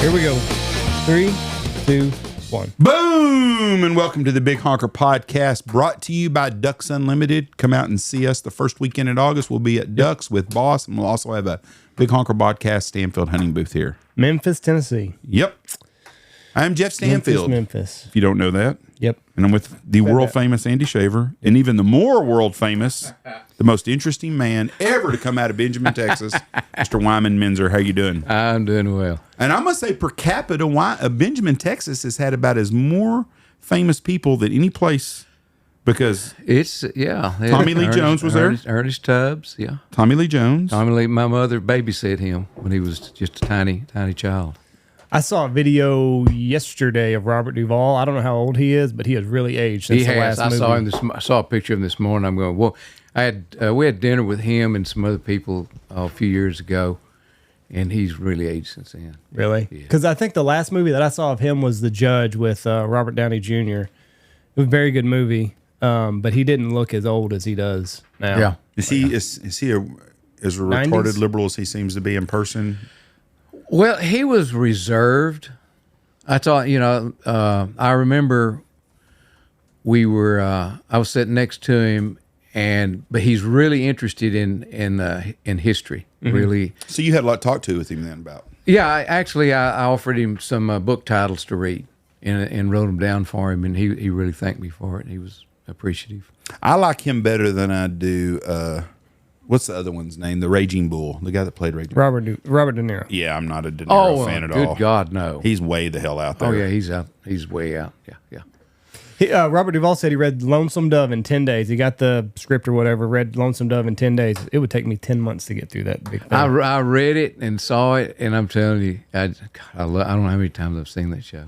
Here we go. 3, 2, 1. Boom! And welcome to the Big Honker Podcast, brought to you by Ducks Unlimited. Come out and see us the first weekend in August. We'll be at Ducks with Boss, and we'll also have a Big Honker Podcast Stanfield hunting booth here. Memphis, Tennessee. Yep. I'm Jeff Stanfield. Memphis. If you don't know that. Yep. And I'm with the world-famous Andy Shaver, and even the more world-famous, the most interesting man ever to come out of Benjamin, Texas, Mr. Wyman Meinzer. How you doing? I'm doing well. And I'm going to say per capita, Benjamin, Texas has had about as more famous people than any place because It's, Tommy Lee Jones was there. Ernest Tubbs, yeah. Tommy Lee Jones. Tommy Lee, my mother babysat him when he was just a tiny child. I saw a video yesterday of Robert Duvall. I don't know how old he is, but he has really aged since the last movie. I saw a picture of him this morning. I'm going, well, we had dinner with him and some other people a few years ago, and he's really aged since then. Really? Because I think the last movie that I saw of him was The Judge with Robert Downey Jr. It was a very good movie, but he didn't look as old as he does now. Yeah. Is he as retarded 90s? liberal as he seems to be in person? Well, he was reserved. I thought, I remember I was sitting next to him, but he's really interested in history. Mm-hmm. Really. So you had a lot to talk to with him then about? Yeah, I offered him some book titles to read and wrote them down for him, and he really thanked me for it. He was appreciative. I like him better than I do. What's the other one's name? The Raging Bull, the guy that played Raging Bull. Robert De Niro. Yeah, I'm not a De Niro fan at all. Good God, no. He's way the hell out there. Oh yeah, he's out. He's way out. Yeah. Robert Duvall said he read Lonesome Dove in 10 days. He got the script or whatever, read Lonesome Dove in 10 days. It would take me 10 months to get through that big thing. I read it and saw it, and I'm telling you, I don't know how many times I've seen that show.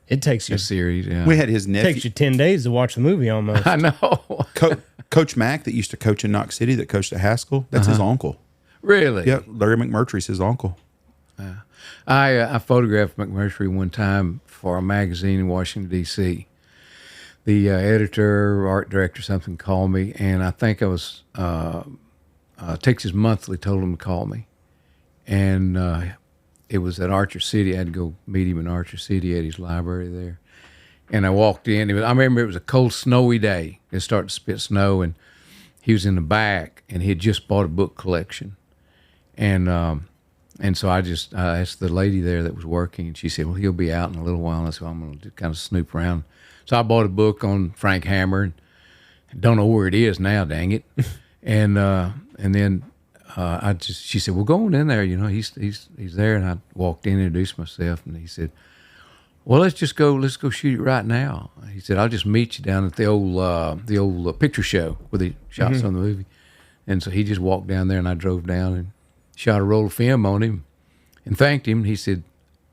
It takes you The series, yeah. We had his nephew. takes you 10 days to watch the movie almost. I know. Coach Mack that used to coach in Knox City, that coached at Haskell. That's his uncle. Really? Yep, Larry McMurtry's his uncle. I photographed McMurtry one time for a magazine in Washington, D.C. The editor, art director, something called me, and I think I was Texas Monthly told him to call me, and it was at Archer City. I had to go meet him in Archer City at his library there, and I walked in. I remember it was a cold, snowy day. It started to spit snow, and he was in the back, and he had just bought a book collection, and so I asked the lady there that was working, and she said, "Well, he'll be out in a little while." And I said, "I'm going to kind of snoop around." So I bought a book on Frank Hammer, and don't know where it is now, dang it. And then she said, "Well, go on in there. He's there." And I walked in, introduced myself, and he said, "Well, let's go shoot it right now." He said, "I'll just meet you down at the old picture show where they shot some of the movie." And so he just walked down there, and I drove down and shot a roll of film on him and thanked him. He said,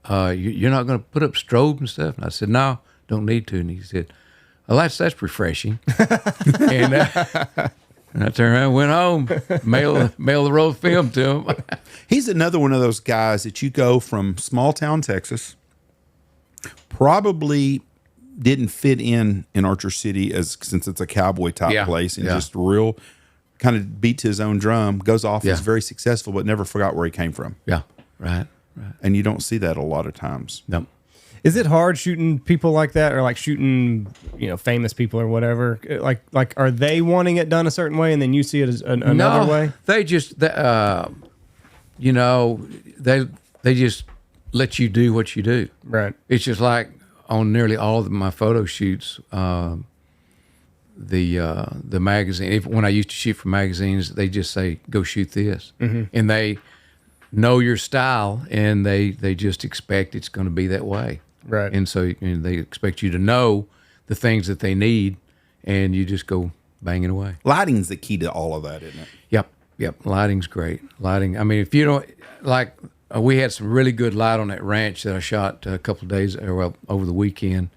"You're not going to put up strobe and stuff?" And I said, "No, don't need to." And he said, "Well, that's refreshing." and I turned around and went home, mail the roll of film to him. He's another one of those guys that you go from small town Texas, probably didn't fit in Archer City since it's a cowboy type place, and just real kind of beat to his own drum, goes off, is very successful, but never forgot where he came from. Yeah, right. And you don't see that a lot of times. No. Is it hard shooting people like that, or like shooting, famous people or whatever? Like, are they wanting it done a certain way, and then you see it as another way? They just, they just let you do what you do. Right. It's just like on nearly all of my photo shoots, the magazine. When I used to shoot for magazines, they just say, "Go shoot this," and they know your style, and they just expect it's going to be that way. Right. And so they expect you to know the things that they need, and you just go banging away. Lighting's the key to all of that, isn't it? Yep. Lighting's great. Lighting. I mean, if you don't like, we had some really good light on that ranch that I shot a couple of days, over the weekend,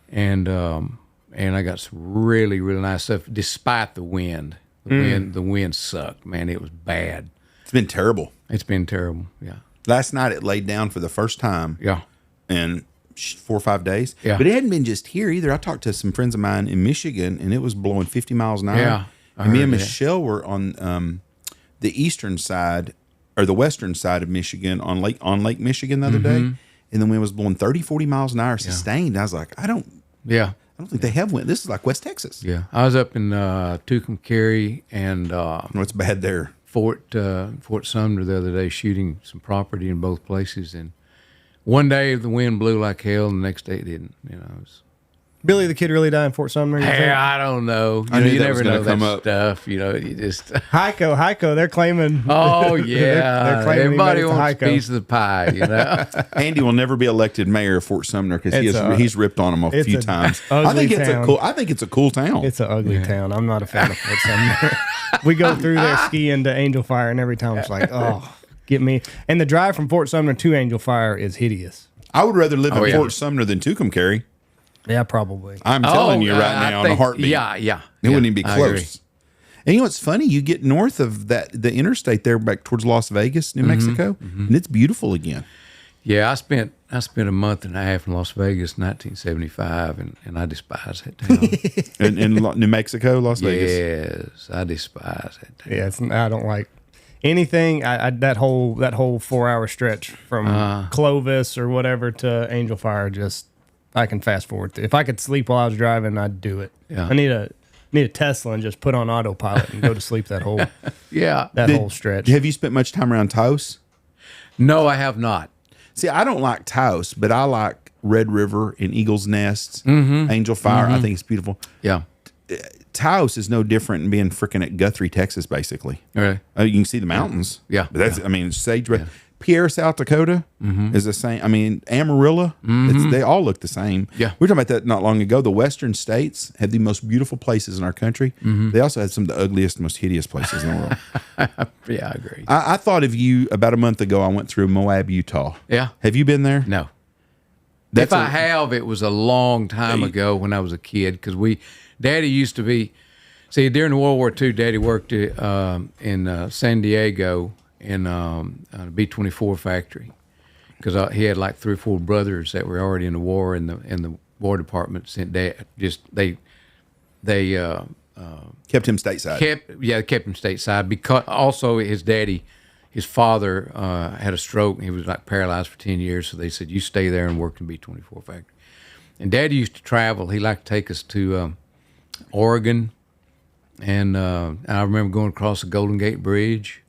and I got some really, really nice stuff. Despite the wind, the wind sucked. Man, it was bad. It's been terrible. It's been terrible. Yeah. Last night it laid down for the first time. Yeah. In 4 or 5 days. Yeah. But it hadn't been just here either. I talked to some friends of mine in Michigan, and it was blowing 50 miles an hour. Yeah. And me and Michelle were on the eastern side or the western side of Michigan on Lake Michigan the other day, and the wind was blowing 30, 40 miles an hour sustained. And I was like, I don't think they have wind. This is like West Texas. Yeah. I was up in Tucumcari and What's bad there? Fort Sumner the other day shooting some property in both places. And one day the wind blew like hell, and the next day it didn't. You know, it was, Billy the Kid really died in Fort Sumner? you think? I don't know. I knew You that never was gonna know come that up. stuff. You know, you just. Heiko, they're claiming. Oh yeah, they're claiming everybody he made it to wants a Heiko. piece of the pie. You know. Andy will never be elected mayor of Fort Sumner because It's he's ripped on him a it's few a times. ugly town. I think it's a cool town. It's an ugly town. I'm not a fan of Fort Sumner. We go through there skiing to Angel Fire, and every time it's like, oh, get me. And the drive from Fort Sumner to Angel Fire is hideous. I would rather live in yeah. Fort Sumner than Tucumcari. Yeah, probably. I'm telling you right now on a heartbeat. Yeah. It wouldn't even be I agree. close. And you know what's funny? You get north of the interstate there back towards Las Vegas, New Mexico, and it's beautiful again. Yeah, I spent a month and a half in Las Vegas, 1975, and I despise that town. in New Mexico, Las Vegas. Yes, I despise that town. Yeah, I don't like anything. That whole 4 hour stretch from Clovis or whatever to Angel Fire, just I can fast forward. If I could sleep while I was driving, I'd do it. Yeah. I need a Tesla and just put on autopilot and go to sleep that whole Yeah. whole stretch. Have you spent much time around Taos? No, I have not. See, I don't like Taos, but I like Red River and Eagle's Nest, Angel Fire. I think it's beautiful. Yeah. Taos is no different than being freaking at Guthrie, Texas, basically. Okay. You can see the mountains. Yeah. But that's, I mean, sagebrush. Pierre, South Dakota is the same. I mean, Amarillo, they all look the same. Yeah. We were talking about that not long ago. The western states have the most beautiful places in our country. They also have some of the ugliest, most hideous places in the world. Yeah, I agree. I thought of you about a month ago. I went through Moab, Utah. Yeah. Have you been there? No. That's If I have, it was a long time ago when I was a kid because Daddy used to be, see, during World War II, Daddy worked in San Diego in a B-24 factory because he had like 3 or 4 brothers that were already in the war, and the War Department sent Dad. They Kept him stateside. kept him stateside because also his father had a stroke and he was like paralyzed for 10 years. So they said, you stay there and work in B-24 factory. And Daddy used to travel. He liked to take us to Oregon. And I remember going across the Golden Gate Bridge,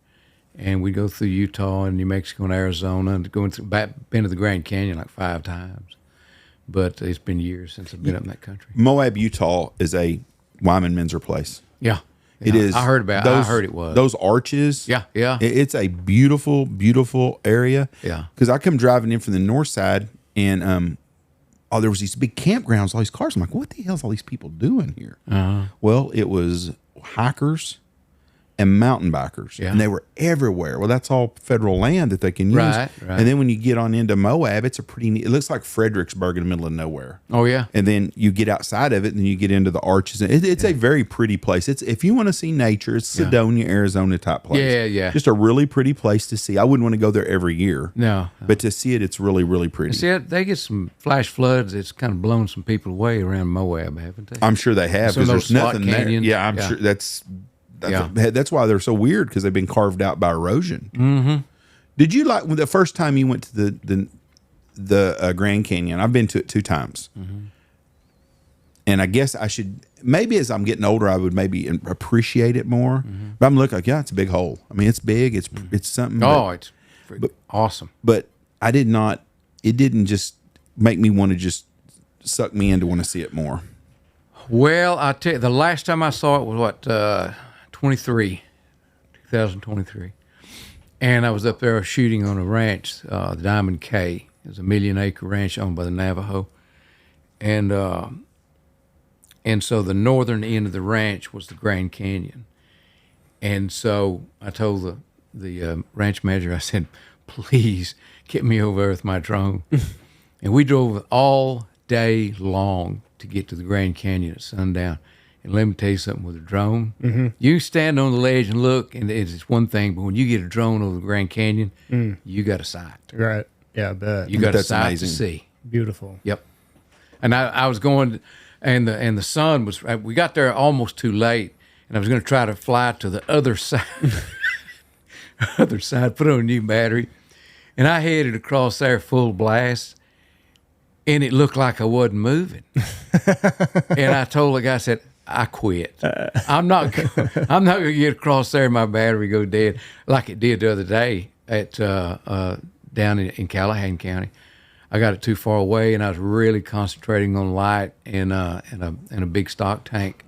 and we'd go through Utah and New Mexico and Arizona and been to the Grand Canyon like 5 times. But it's been years since I've been up in that country. Moab, Utah is a Wyman Meinzer place. Yeah. It is. I heard about it. I heard it was. Those arches. Yeah. It's a beautiful, beautiful area. Yeah. Because I come driving in from the north side, and there was these big campgrounds, all these cars. I'm like, what the hell's all these people doing here? Well, it was hikers and mountain bikers, and they were everywhere. Well, that's all federal land that they can use. Right. And then when you get on into Moab, it's a pretty neat, it looks like Fredericksburg in the middle of nowhere. Oh, yeah. And then you get outside of it, and then you get into the arches. It's a very pretty place. It's, if you want to see nature, it's Sedonia, Arizona type place. Yeah. Just a really pretty place to see. I wouldn't want to go there every year. No. But to see it, it's really, really pretty. See, they get some flash floods. It's kind of blown some people away around Moab, haven't they? I'm sure they have, Some because of there's those slot nothing there. canyons. Yeah, I'm Yeah. sure that's why they're so weird, because they've been carved out by erosion. Mm-hmm. Did you like the first time you went to the Grand Canyon? I've been to it 2 times. And I guess I should, maybe as I'm getting older, I would maybe appreciate it more. But I'm looking like, yeah, it's a big hole. I mean, it's big. It's something. It's awesome. But I did not, it didn't just make me want to just suck me in to want to see it more. Well, I tell you, the last time I saw it was 2023. And I was up there shooting on a ranch, the Diamond K. It was a 1 million acre ranch owned by the Navajo. And so the northern end of the ranch was the Grand Canyon. And so I told the ranch manager, I said, please get me over there with my drone. And we drove all day long to get to the Grand Canyon at sundown. And let me tell you something with a drone. You stand on the ledge and look, and it's one thing, but when you get a drone over the Grand Canyon, you got a sight. Right. Yeah, I bet. You got a That's sight amazing. to see. Beautiful. Yep. And I was going, and the sun was, we got there almost too late, and I was going to try to fly to the other side, put on a new battery. And I headed across there full blast, and it looked like I wasn't moving. And I told the guy, I said, I quit. I'm not going to get across there and my battery go dead like it did the other day at down in Callahan County. I got it too far away, and I was really concentrating on light and a big stock tank.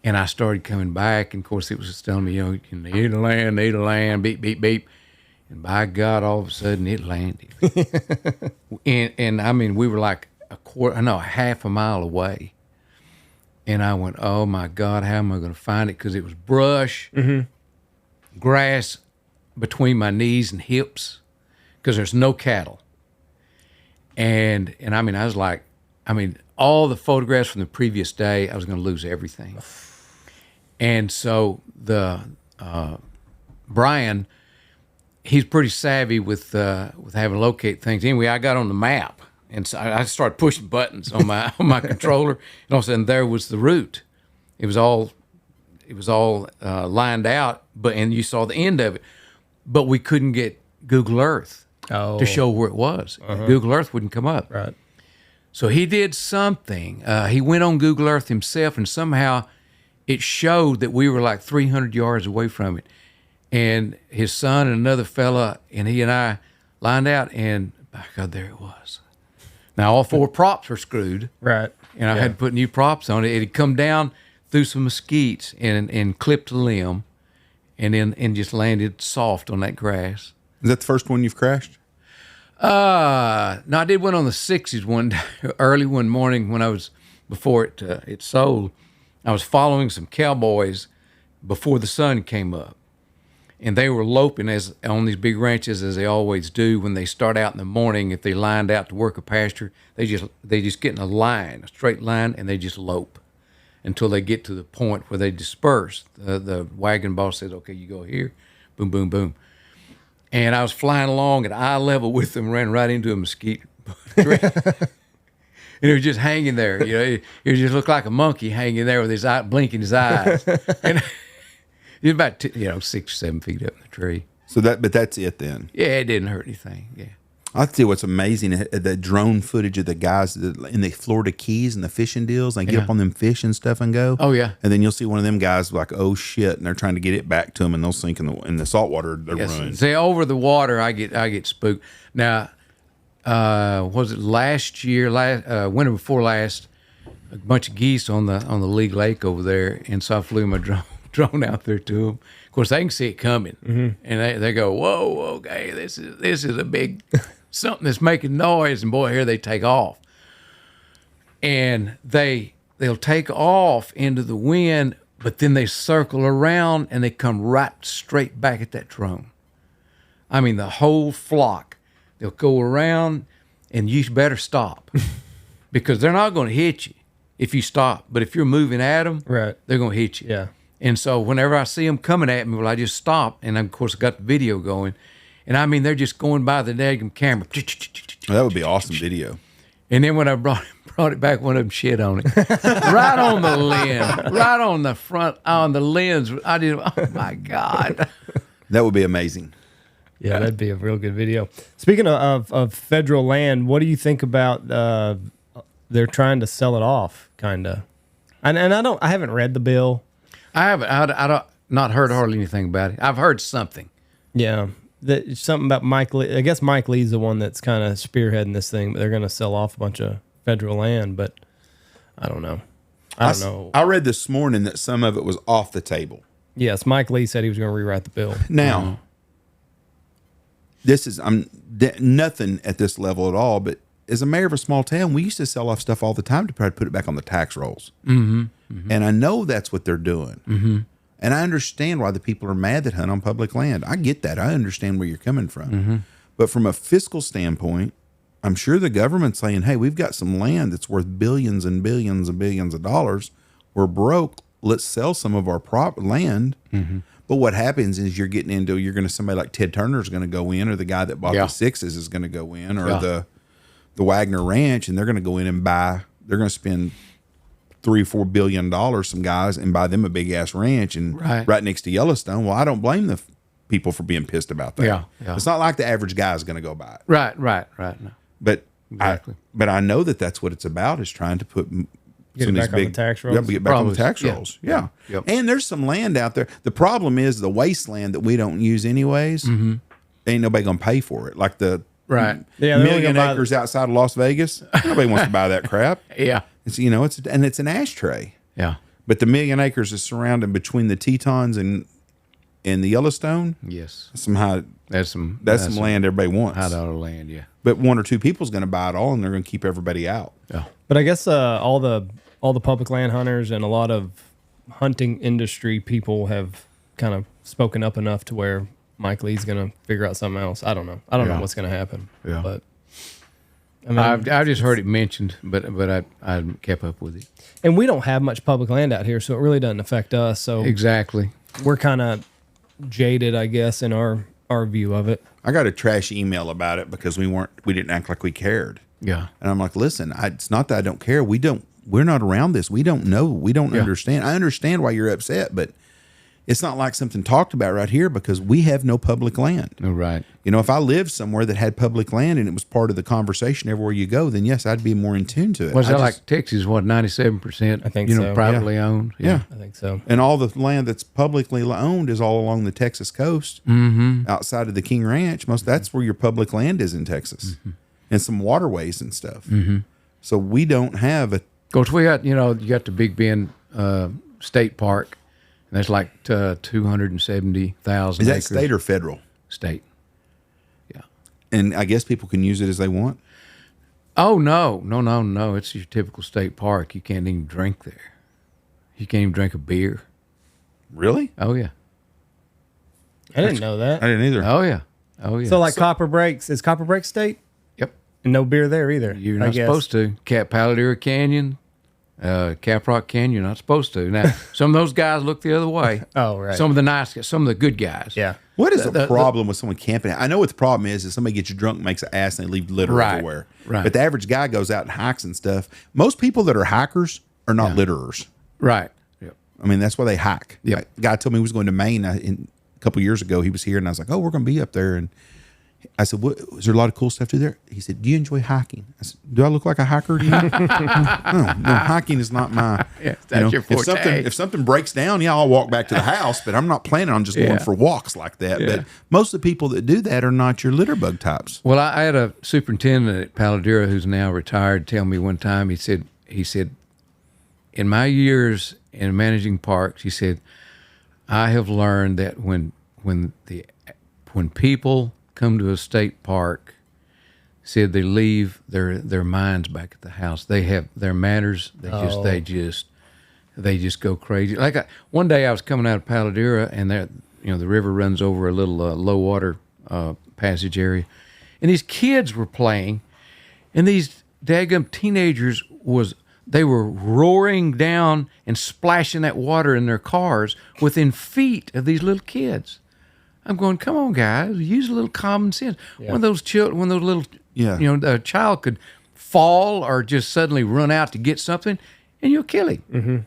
And I started coming back, and of course it was just telling me, you need to land, beep, beep, beep. And by God, all of a sudden it landed. and I mean, we were like half a mile away. And I went, oh my God, how am I going to find it? Because it was brush, grass between my knees and hips, because there's no cattle. And I mean, I was like, all the photographs from the previous day, I was going to lose everything. And so Brian, he's pretty savvy with having to locate things. Anyway, I got on the map, and so I started pushing buttons on my controller, and all of a sudden there was the route. It was all lined out, and you saw the end of it, but we couldn't get Google Earth to show where it was. Google Earth wouldn't come up. Right. So he did something. He went on Google Earth himself, and somehow it showed that we were like 300 yards away from it. And his son and another fella, and he and I lined out, and by God, there it was. Now, all four props were screwed. Right. And I had to put new props on it. It had come down through some mesquites and clipped a limb, and just landed soft on that grass. Is that the first one you've crashed? No, I did one on the 60s one day, early one morning when I was, before it sold. I was following some cowboys before the sun came up. And they were loping on these big ranches, as they always do when they start out in the morning. If they lined out to work a pasture, they just get in a straight line, and they just lope until they get to the point where they disperse. The wagon boss says, okay, you go here, boom, boom, boom. And I was flying along at eye level with them, ran right into a mesquite tree. And he was just hanging there. He just looked like a monkey hanging there with his eye, blinking his eyes. And he was about 6 or 7 feet up in the tree. But that's it then. Yeah, it didn't hurt anything. Yeah. I'll tell you what's amazing, the drone footage of the guys in the Florida Keys and the fishing deals. They get up on them fish and stuff and go. Oh, yeah. And then you'll see one of them guys like, oh, shit, and they're trying to get it back to them, and they'll sink in the salt water. They're running. See, over the water, I get spooked. Now, was it last year, winter before last, a bunch of geese on the League Lake over there, and so I flew my drone out there to them. Of course, they can see it coming, and they go, whoa, okay, this is a big something that's making noise, and boy, here they take off. And they'll take off into the wind, but then they circle around, and they come right straight back at that drone. I mean, the whole flock. They'll go around, and you better stop because they're not going to hit you if you stop. But if you're moving at them, right, they're going to hit you. Yeah. And so whenever I see them coming at me, I just stop. And of course, I got the video going. And I mean, they're just going by the daggum camera. Well, that would be awesome video. And then when I brought it back, one of them shit on it. Right on the lens. Right on the front, on the lens. I did, oh my God. That would be amazing. Yeah, that'd be a real good video. Speaking of federal land, what do you think about they're trying to sell it off, kind of? And I haven't read the bill. I don't not heard hardly anything about it. I've heard something. Yeah, something about Mike Lee. I guess Mike Lee's the one that's kind of spearheading this thing. But they're going to sell off a bunch of federal land. But I don't know. I don't know. I read this morning that some of it was off the table. Yes, Mike Lee said he was going to rewrite the bill. Now, this is nothing at this level at all. But as a mayor of a small town, we used to sell off stuff all the time to try to put it back on the tax rolls. Mm-hmm. Mm-hmm. And I know that's what they're doing. Mm-hmm. And I understand why the people are mad that hunt on public land. I get that. I understand where you're coming from. Mm-hmm. But from a fiscal standpoint, I'm sure the government's saying, hey, we've got some land that's worth billions and billions and billions of dollars. We're broke. Let's sell some of our land. Mm-hmm. But what happens is you're getting into, somebody like Ted Turner is going to go in, or the guy that bought the Sixes is going to go in, or the Wagner Ranch, and they're going to go in and they're going to spend $3 or $4 billion, some guys, and buy them a big ass ranch and right next to Yellowstone. Well, I don't blame the people for being pissed about that. Yeah. It's not like the average guy is going to go buy it. Right. No. But Exactly. I know that that's what it's about, is trying to put Get it back on the tax rolls. Yeah, get back on the Probably. tax Yeah. rolls. Yeah. Yep. And there's some land out there. The problem is the wasteland that we don't use anyways. Ain't nobody going to pay for it. Like the Right. Yeah, they're only million gonna buy acres outside of Las Vegas. Nobody wants to buy that crap. Yeah. It's it's an ashtray. Yeah. But the million acres is surrounded between the Tetons and the Yellowstone. Yes. Somehow That's some land everybody wants. high dollar land. Yeah. But one or two people's going to buy it all, and they're going to keep everybody out. Yeah. But I guess all the public land hunters and a lot of hunting industry people have kind of spoken up enough to where Mike Lee's going to figure out something else. I don't know. I don't know what's going to happen. Yeah. But I mean, I've just heard it mentioned, but I kept up with it. And we don't have much public land out here, so it really doesn't affect us. So Exactly. we're kind of jaded, I guess, in our view of it. I got a trash email about it because we didn't act like we cared. Yeah. And I'm like, listen, it's not that I don't care. We're not around this. We don't know. We don't understand. I understand why you're upset, but it's not like something talked about right here because we have no public land. Oh, right. If I lived somewhere that had public land and it was part of the conversation everywhere you go, then yes, I'd be more in tune to it. Was that like Texas? What, 97%? I think so. Privately owned. Yeah. I think so. And all the land that's publicly owned is all along the Texas coast, outside of the King Ranch. That's where your public land is in Texas, and some waterways and stuff. So we don't have a. Of course, we got you got the Big Bend State Park, and that's like 270,000 Is that acres. state or federal? State. Yeah. And I guess people can use it as they want. Oh no! It's your typical state park. You can't even drink there. You can't even drink a beer. Really? Oh yeah. I didn't know that. I didn't either. Oh yeah. So like Copper Breaks, is Copper Breaks state? Yep. And no beer there either. You're not supposed to. Paladera Canyon, Caprock Canyon, you're not supposed to. Now, some of those guys look the other way. Oh, right. Some of the nice guys, some of the good guys. Yeah. What is the problem with someone camping? I know what the problem is somebody gets you drunk, makes an ass, and they leave litter Right, everywhere. right. But the average guy goes out and hikes and stuff. Most people that are hikers are not litterers. Right. Yep. I mean, that's why they hike. Yep. A guy told me he was going to Maine a couple years ago. He was here, and I was like, "Oh, we're going to be up there." And I said, "What? Is there a lot of cool stuff to do there?" He said, "Do you enjoy hiking?" I said, "Do I look like a hiker to you?" no, hiking is not my. Yeah, that's your forte. If something breaks down, I'll walk back to the house, but I'm not planning on just going for walks like that. Yeah. But most of the people that do that are not your litter bug types. Well, I had a superintendent at Paladera who's now retired tell me one time, he said, in my years in managing parks, he said, I have learned that when people come to a state park, said they leave their minds back at the house. They have their manners. They just go crazy. Like one day I was coming out of Paladera, and there, the river runs over a little low water passage area, and these kids were playing, and these daggum teenagers they were roaring down and splashing that water in their cars within feet of these little kids. I'm going, come on, guys, use a little common sense. Yeah. One of those little, a child could fall or just suddenly run out to get something, and you'll kill him. Mm-hmm.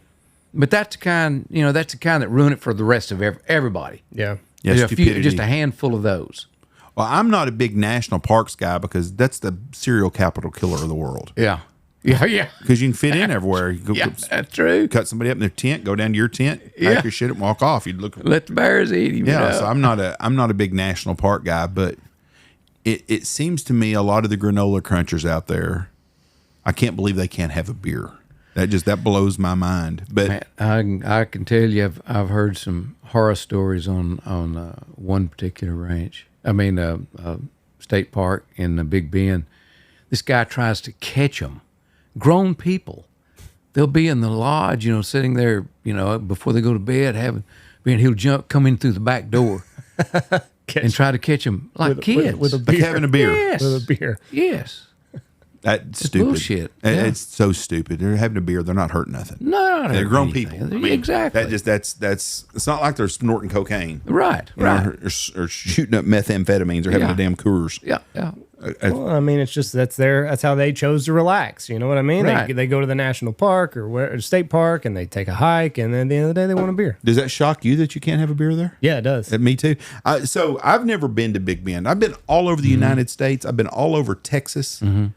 But that's the kind that ruin it for the rest of everybody. Yeah. Just a handful of those. Well, I'm not a big national parks guy because that's the serial capital killer of the world. Yeah. Yeah. Because you can fit in everywhere. You go, that's true. Cut somebody up in their tent, go down to your tent, pack your shit, and walk off. You'd look. Let the bears eat him. Yeah. So I'm not a big national park guy, but it seems to me a lot of the granola crunchers out there, I can't believe they can't have a beer. That blows my mind. But man, I can tell you, I've heard some horror stories on one particular ranch. I mean, state park in the Big Bend. This guy tries to catch them. Grown people, they'll be in the lodge, sitting there, before they go to bed, he'll come in through the back door and try to catch them like kids with a beer. Like having a beer. Yes. With a beer. Yes. That's stupid. Bullshit. It's so stupid. They're having a beer. They're not hurting nothing. No, they're grown anything. people. I mean, exactly. That's. It's not like they're snorting cocaine, right? or shooting up methamphetamines or having a damn Coors. Yeah. Well, I mean, it's just that's how they chose to relax. You know what I mean? Right. They go to the national park or state park and they take a hike, and then at the end of the day, they want a beer. Does that shock you that you can't have a beer there? Yeah, it does. Me too. So I've never been to Big Bend. I've been all over the United States. I've been all over Texas, and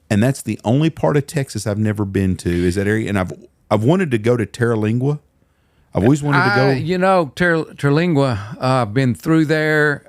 that's the only part of Texas I've never been to is that area. And I've wanted to go to Terralingua. I've always wanted to go. You know, Terlingua, I've been through there.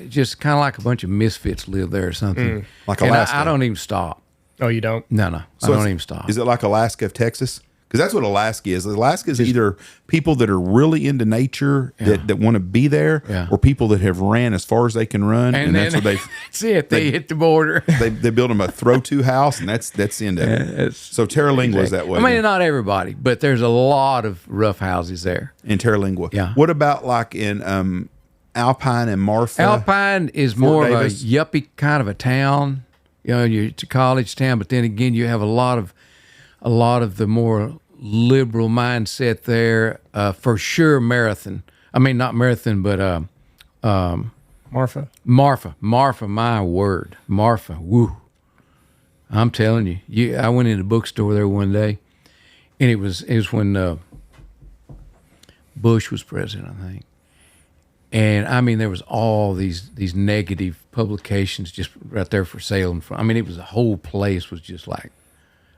Just kind of like a bunch of misfits live there or something. Like and Alaska. I don't even stop. Oh, you don't? No, I don't even stop. Is it like Alaska of Texas? Because that's what Alaska is. Alaska is either people that are really into nature that want to be there, or people that have ran as far as they can run, and then, that's what that's it. They hit the border. they build them a throw-to house, and that's the end of it. So Terralingua is that way. I mean, not everybody, but there's a lot of rough houses there. In Terralingua. Yeah. What about like in Alpine and Marfa? Alpine is Fort more Davis? of a yuppie kind of a town. You know, it's a college town, but then again, you have a lot of the more liberal mindset there. For sure, Marathon. I mean, not Marathon, but Marfa. Marfa. My word, Marfa. Woo! I'm telling you. I went in a bookstore there one day, and it was when Bush was president, I think. And I mean, there was all these negative publications just right there for sale in front. I mean, it was the whole place was just like,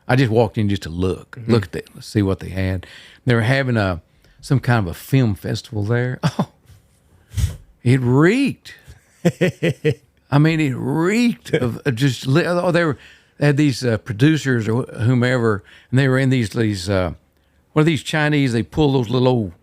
I just walked in just to look at it, let's see what they had. They were having some kind of a film festival there. Oh, it reeked. I mean, it reeked of just. They had these producers or whomever, and they were in these what are these Chinese? They pull those little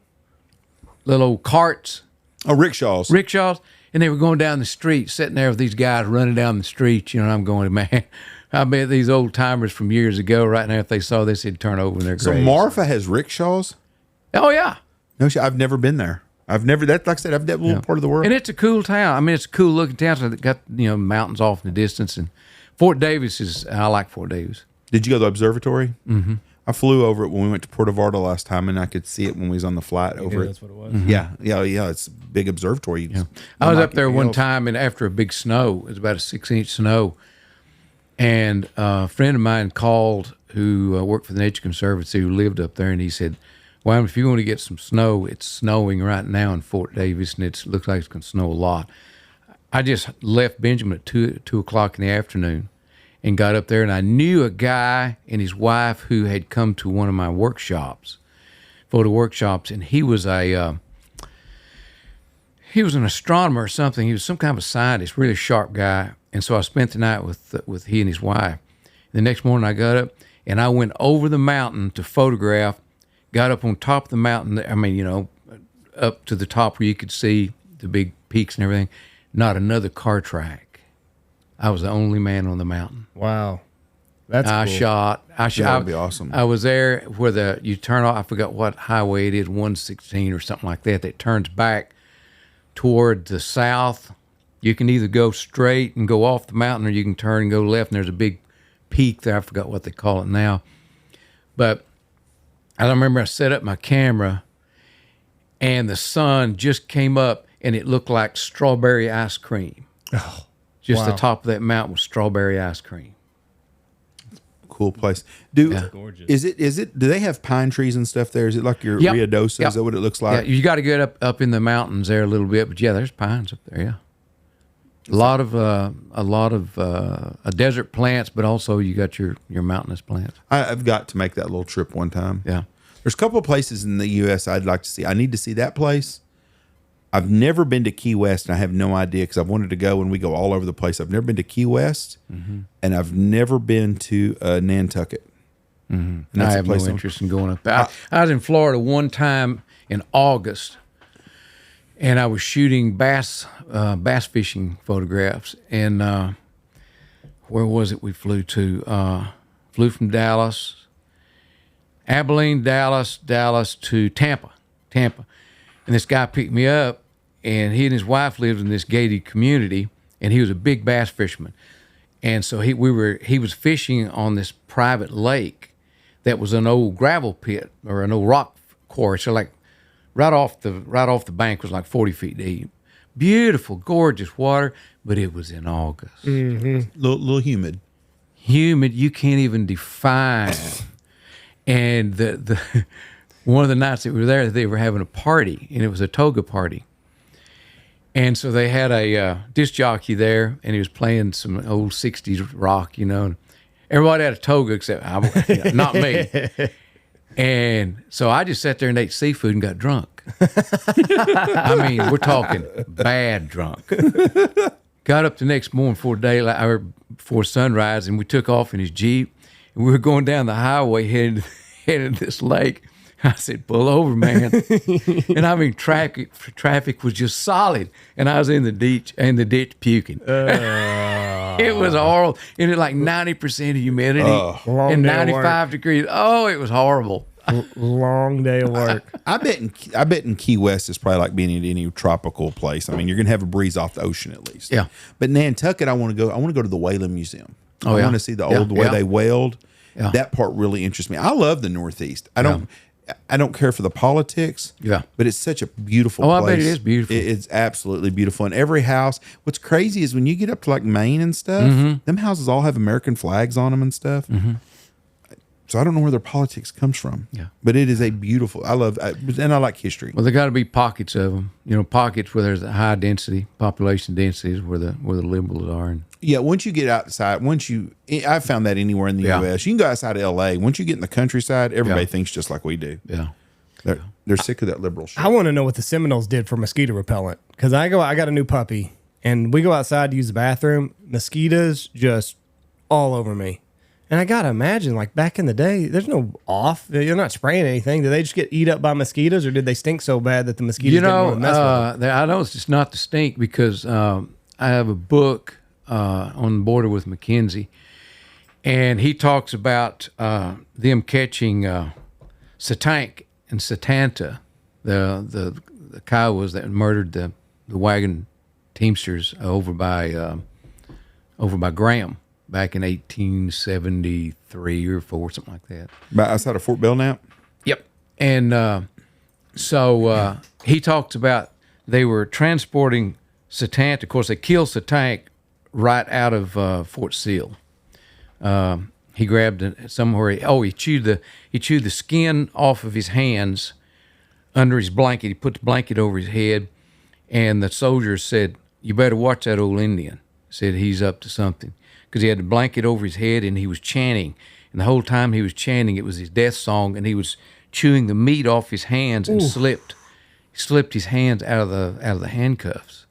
old carts. Oh, rickshaws. And they were going down the street, sitting there with these guys running down the street. You know, and I'm going, man, I bet these old timers from years ago, right now, if they saw this, they'd turn over in their graves. So Marfa has rickshaws? Oh, yeah. No, I've never been there. Like I said, I've that little part of the world. And it's a cool town. I mean, it's a cool looking town. So they got, mountains off in the distance. And Fort Davis I like Fort Davis. Did you go to the observatory? Mm-hmm. I flew over it when we went to Puerto Vallarta last time, and I could see it when we was on the flight over it. That's what it was. Mm-hmm. Yeah. It's a big observatory. Yeah. I was up there one time, and after a big snow, it was about a 6-inch snow, and a friend of mine called who worked for the Nature Conservancy who lived up there, and he said, well, if you want to get some snow, it's snowing right now in Fort Davis, and it looks like it's going to snow a lot. I just left Benjamin at 2 o'clock in the afternoon and got up there, and I knew a guy and his wife who had come to one of my workshops, photo workshops, and he was an astronomer or something. He was some kind of a scientist, really sharp guy. And so I spent the night with he and his wife. The next morning I got up and I went over the mountain to photograph, got up on top of the mountain. I mean, up to the top where you could see the big peaks and everything. Not another car track. I was the only man on the mountain. Wow. That's I cool. shot. That would be awesome. I was there where you turn off. I forgot what highway it is, 116 or something like that. That turns back toward the south. You can either go straight and go off the mountain, or you can turn and go left. And there's a big peak there. I forgot what they call it now. But I remember I set up my camera, and the sun just came up, and it looked like strawberry ice cream. Oh, just wow. the top of that mountain was strawberry ice cream. Cool place. Gorgeous. Is it? Do they have pine trees and stuff there? Is it like your Yep. Rio Dosa? Yep. Is that what it looks Yeah, like? you got to get up in the mountains there a little bit, but yeah, there's pines up there. Yeah, a lot of desert plants, but also you got your mountainous plants. I've got to make that little trip one time. Yeah, There's a couple of places in the U.S. I'd like to see. I need to see that place. I've never been to Key West, and I have no idea because I've wanted to go, and we go all over the place. I've never been to Key West, and I've never been to Nantucket. And I that's a have no place interest in going up there. I was in Florida one time in August, and I was shooting bass fishing photographs. And where was it we flew to? Flew from Dallas, Abilene, Dallas to Tampa. And this guy picked me up, and he and his wife lived in this gated community, and he was a big bass fisherman. And so he was fishing on this private lake that was an old gravel pit or an old rock quarry. So like right off the bank was like 40 feet deep. beautiful, gorgeous water, but it was in August. Little humid. Humid, you can't even define. And the one of the nights that we were there, they were having a party, and it was a toga party. And so they had a disc jockey there, and he was playing some old 60s rock, And everybody had a toga except not me. And so I just sat there and ate seafood and got drunk. I mean, we're talking bad drunk. Got up the next morning before daylight, or before sunrise, and we took off in his Jeep. And we were going down the highway headed to this lake. I said, pull over, man. And I mean, traffic was just solid. And I was in the ditch puking. It was horrible. And it like 90% humidity and 95 degrees. Oh, it was horrible. Long day of work. I bet in Key West is probably like being in any tropical place. I mean, you're gonna have a breeze off the ocean at least. Yeah. But Nantucket, I want to go to the Whaling Museum. Oh, I yeah. want to see the old way they whaled. Yeah. That part really interests me. I love the Northeast. I don't care for the politics. Yeah. But it's such a beautiful place. place. I bet it is beautiful. It's absolutely beautiful. And every house, what's crazy is when you get up to like Maine and stuff, them houses all have American flags on them and stuff. So I don't know where their politics comes from. Yeah. But it is a beautiful, I like history. Well, there got to be pockets of them. Pockets where there's a high density, population densities where the liberals are. And yeah, once you get outside, I found that anywhere in the U.S. You can go outside of L.A. Once you get in the countryside, everybody thinks just like we do. Yeah. They're sick of that liberal shit. I want to know what the Seminoles did for mosquito repellent, because I got a new puppy, and we go outside to use the bathroom. Mosquitoes just all over me. And I got to imagine, like back in the day, there's no off. You're not spraying anything. Did they just get eat up by mosquitoes, or did they stink so bad that the mosquitoes didn't want to mess with them? I know it's just not the stink, because I have a book on the border with Mackenzie, and he talks about them catching Satank and Satanta, the Kiowas that murdered the wagon teamsters over by Graham back in 1873 or 4, something like that. About outside of Fort Belknap? Yep. And so he talks about they were transporting Satanta. Of course, they killed Satank right out of Fort Sill. He grabbed it somewhere. He chewed the skin off of his hands under his blanket. He put the blanket over his head, and the soldiers said, "You better watch that old Indian." Said he's up to something, because he had the blanket over his head and he was chanting. And the whole time he was chanting, it was his death song, and he was chewing the meat off his hands and slipped his hands out of the handcuffs.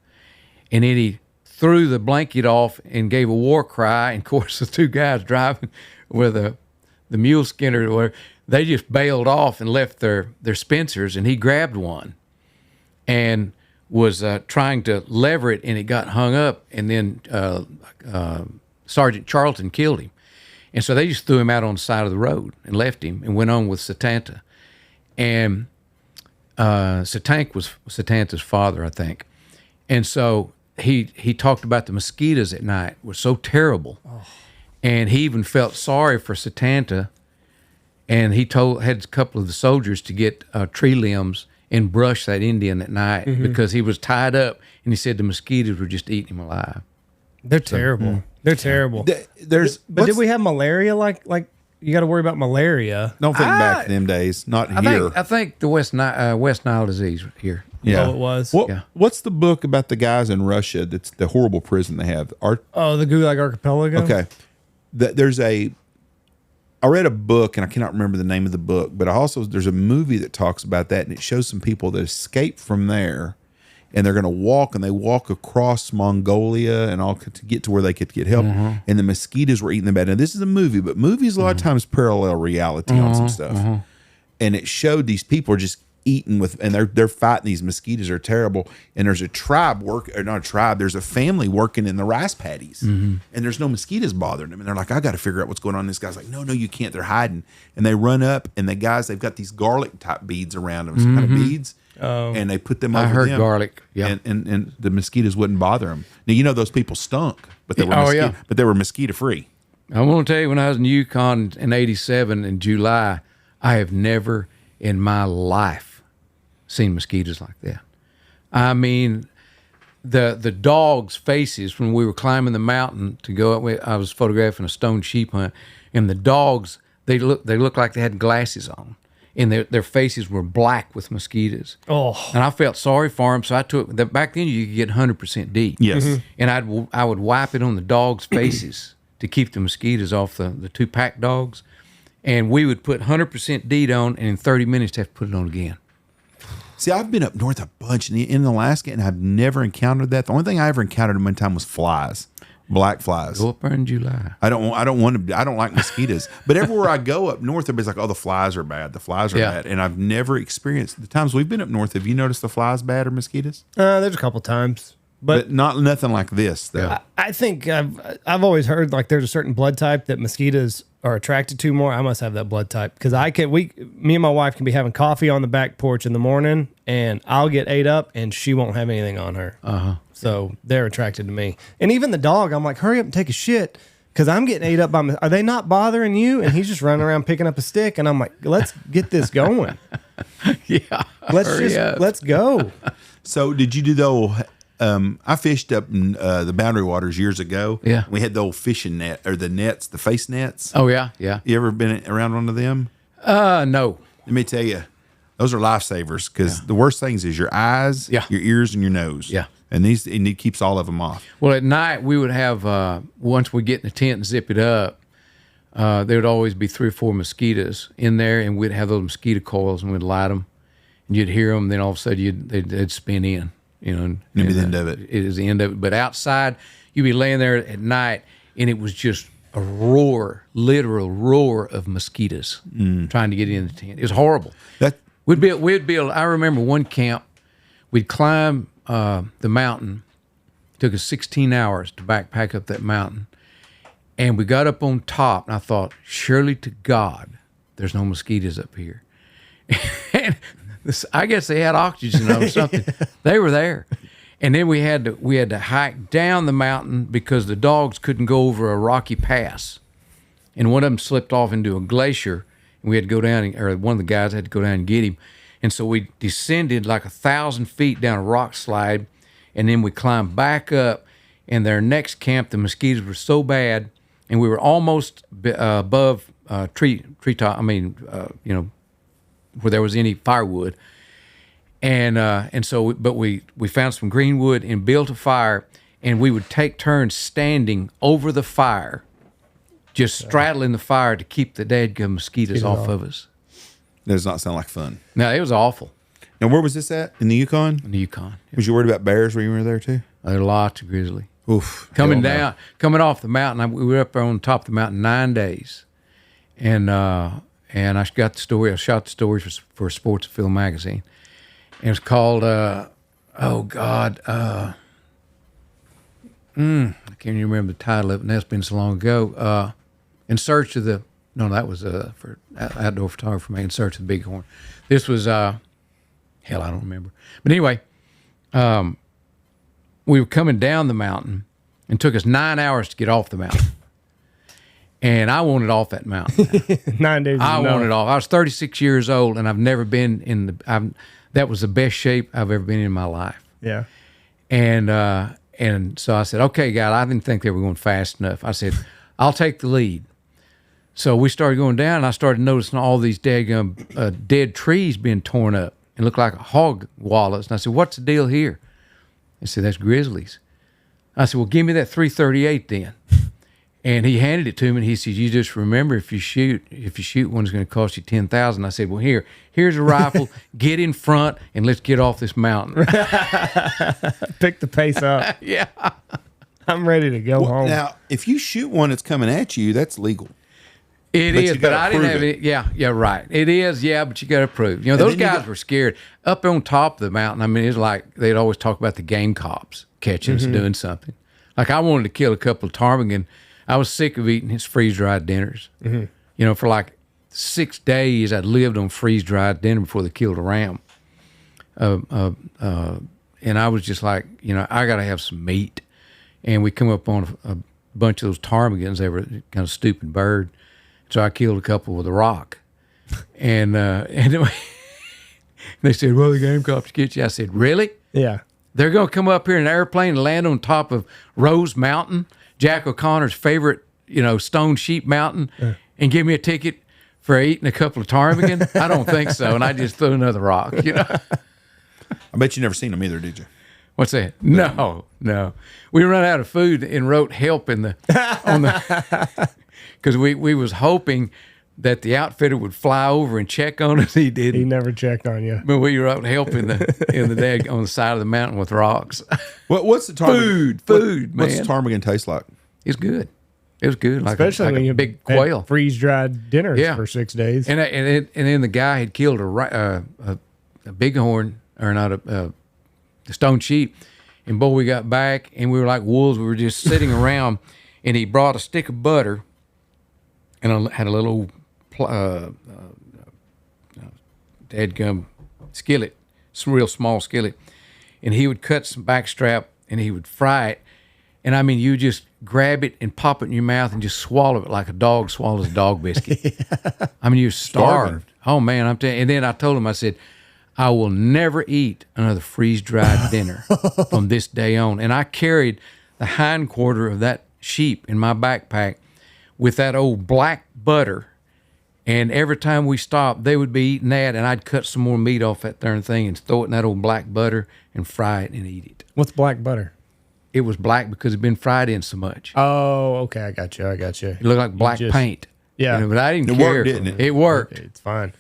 And then he threw the blanket off and gave a war cry. And of course, the two guys driving with the mule skinner or whatever, they just bailed off and left their Spencers, and he grabbed one and was trying to lever it, and it got hung up, and then Sergeant Charlton killed him. And so they just threw him out on the side of the road and left him and went on with Satanta. And Satank was Satanta's father, I think. And so he talked about the mosquitoes at night were so terrible. Oh. And he even felt sorry for Satanta. And he had a couple of the soldiers to get tree limbs and brush that Indian at night because he was tied up. And he said the mosquitoes were just eating him alive. They're terrible. They're terrible. But did we have malaria? Like you got to worry about malaria. Don't think back to them days. Not here. I think the West Nile disease here. Yeah, oh, it was. What's the book about the guys in Russia? That's the horrible prison they have. The Gulag Archipelago. Okay, I read a book, and I cannot remember the name of the book, but there's a movie that talks about that, and it shows some people that escape from there, and they're going to walk, and they walk across Mongolia and all to get to where they could get help, and the mosquitoes were eating them bad. Now, this is a movie, but movies a lot of times parallel reality on some stuff, and it showed these people are just eating and they're fighting these mosquitoes are terrible, and there's a there's a family working in the rice paddies, and there's no mosquitoes bothering them, and they're like, I got to figure out what's going on. This guy's like, no, you can't, they're hiding. And they run up, and they've got these garlic type beads around them, some kind of beads, and they put them over them. I heard garlic, yeah, and the mosquitoes wouldn't bother them. Now, those people stunk, but they were but they were mosquito free. I'm going to tell you, when I was in Yukon in '87 in July, I have never in my life seen mosquitoes like that. I mean, the dogs' faces when we were climbing the mountain to go up. I was photographing a stone sheep hunt, and the dogs they looked like they had glasses on, and their faces were black with mosquitoes. Oh, and I felt sorry for them, so I took back then you could get 100% D. Yes. And I would wipe it on the dogs' faces to keep the mosquitoes off the 2 pack dogs, and we would put 100% DEET on, and in 30 minutes have to put it on again. See, I've been up north a bunch in Alaska, and I've never encountered that. The only thing I ever encountered in one time was flies, black flies. Go up there in July. I don't like mosquitoes. But everywhere I go up north, everybody's like, "Oh, the flies are bad. The flies are bad." And I've never experienced the times we've been up north. Have you noticed the flies bad or mosquitoes? There's a couple times, but nothing like this. Though. I think I've always heard like there's a certain blood type that mosquitoes are attracted to more. I must have that blood type because me and my wife can be having coffee on the back porch in the morning, and I'll get ate up, and she won't have anything on her. So they're attracted to me, and even the dog. I'm like, hurry up and take a shit because I'm getting ate up by. Are they not bothering you? And he's just running around picking up a stick, and I'm like, let's get this going. Yeah, let's go. So did you do the old? I fished up in the Boundary Waters years ago. Yeah. We had the old fishing net, or the nets, the face nets. Oh, yeah, yeah. You ever been around one of them? No. Let me tell you, those are lifesavers because the worst things is your eyes, your ears, and your nose. Yeah. And it keeps all of them off. Well, at night, we would have, once we get in the tent and zip it up, there would always be 3 or 4 mosquitoes in there, and we'd have those mosquito coils, and we'd light them, and you'd hear them, then all of a sudden they'd spin in. You know, it'd be the end of it. It is the end of it. But outside, you'd be laying there at night, and it was just a literal roar of mosquitoes trying to get in the tent. It was horrible. We'd be. I remember one camp, we'd climb the mountain. It took us 16 hours to backpack up that mountain, and we got up on top, and I thought, surely to God, there's no mosquitoes up here. And I guess they had oxygen or something. They were there. And then we had to hike down the mountain because the dogs couldn't go over a rocky pass. And one of them slipped off into a glacier, and we had to go down, or one of the guys had to go down and get him. And so we descended like 1,000 feet down a rock slide, and then we climbed back up. And their next camp, the mosquitoes were so bad, and we were almost above treetop. I mean, where there was any firewood, and so we found some green wood and built a fire, and we would take turns standing over the fire, just straddling the fire to keep the dadgum mosquitoes off of us. That does not sound like fun. No, it was awful. Now, where was this at? In the Yukon? In the Yukon. Yeah. Was you worried about bears when you were there too? There were lots of grizzly. Oof. Coming off the mountain. We were up there on top of the mountain 9 days, and I got the story. I shot the stories for Sports and Film magazine. And it was called, I can't even remember the title of it, and that's been so long ago. In Search of the, no, that was for outdoor photographer, In Search of the Bighorn. This was, I don't remember. But anyway, we were coming down the mountain, and it took us 9 hours to get off the mountain. And I wanted off that mountain. 9 days. I wanted off. I was 36 years old, and I've never been that was the best shape I've ever been in my life. Yeah. And so I said, okay, God, I didn't think they were going fast enough. I said, I'll take the lead. So we started going down, and I started noticing all these dead trees being torn up and looked like hog wallows. And I said, what's the deal here? They said, that's grizzlies. I said, well, give me that 338 then. And he handed it to me, and he said, you just remember, if you shoot one, it's going to cost you $10,000. I said, well, here's a rifle. Get in front, and let's get off this mountain. Pick the pace up. Yeah. I'm ready to go home. Now, if you shoot one that's coming at you, that's legal. It is, but I didn't have it. Yeah, right. It is, yeah, but you got to prove. Those guys were scared. Up on top of the mountain, I mean, it's like they'd always talk about the game cops catching us doing something. Like I wanted to kill a couple of ptarmigan. I was sick of eating his freeze-dried dinners. For like 6 days, I'd lived on freeze-dried dinner before they killed a ram. And I was just like, I got to have some meat. And we come up on a bunch of those ptarmigans. They were kind of stupid bird. So I killed a couple with a rock. And anyway, they said, well, the game cops get you. I said, really? Yeah. They're going to come up here in an airplane and land on top of Rose Mountain, Jack O'Connor's favorite, stone sheep mountain, and give me a ticket for eating a couple of ptarmigan? I don't think so. And I just threw another rock, I bet you never seen them either, did you? What's that? No. We run out of food and wrote help on the because we was hoping that the outfitter would fly over and check on us. He didn't. He never checked on you. But we wrote help in the day on the side of the mountain with rocks. What's the ptarmigan? Food, man. What's the ptarmigan taste like? It's good. It was good, Especially when like you a big quail. Freeze dried dinners for 6 days. And then the guy had killed a bighorn, or not a stone sheep. And boy, we got back and we were like wolves. We were just sitting around, and he brought a stick of butter and had a little dadgum skillet, some real small skillet, and he would cut some backstrap and he would fry it. And I mean, you just grab it and pop it in your mouth and just swallow it like a dog swallows a dog biscuit. I mean, you're starved. Oh man, I'm telling you. And then I told him, I said, I will never eat another freeze-dried dinner from this day on. And I carried the hind quarter of that sheep in my backpack with that old black butter. And every time we stopped, they would be eating that, and I'd cut some more meat off that darn thing and throw it in that old black butter and fry it and eat it. What's black butter? It was black because it'd been fried in so much. Oh, okay. I got you. It looked like black paint. Yeah. But I didn't care. It worked, didn't it? It worked. It's fine.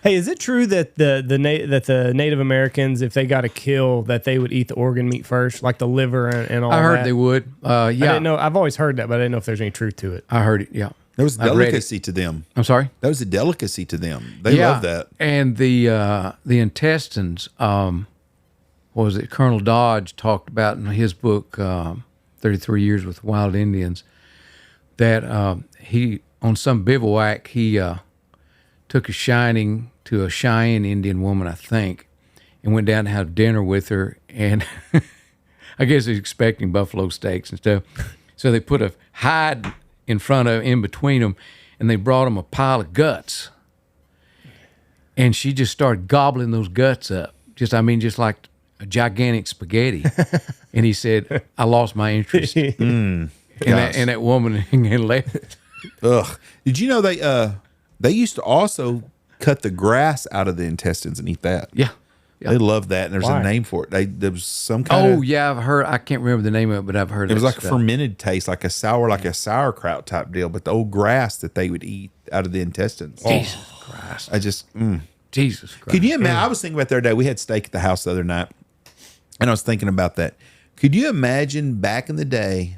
Hey, is it true that the Native Americans, if they got a kill, that they would eat the organ meat first, like the liver and all that? I heard they would. Yeah. I didn't know. I've always heard that, but I didn't know if there's any truth to it. I heard it, yeah. That was a delicacy to them. I'm sorry? That was a delicacy to them. They love that. And the intestines, what was it? Colonel Dodge talked about in his book, 33 Years with Wild Indians, that he, on some bivouac, he took a shining to a Cheyenne Indian woman, I think, and went down to have dinner with her. And I guess he's expecting buffalo steaks and stuff. So they put a hide in between them, and they brought him a pile of guts. And she just started gobbling those guts up. Just like a gigantic spaghetti. And he said, I lost my interest. And that woman left. Ugh. Did you know they used to also cut the grass out of the intestines and eat that? Yeah. They love that, and there's a name for it. There was some kind of... Oh, yeah, I've heard. I can't remember the name of it, but I've heard it. It was like stuff. a fermented taste, like a sauerkraut type deal, but the old grass that they would eat out of the intestines. Jesus Christ. I just... Jesus Christ. Could you imagine? I was thinking about the other day. We had steak at the house the other night, and I was thinking about that. Could you imagine back in the day,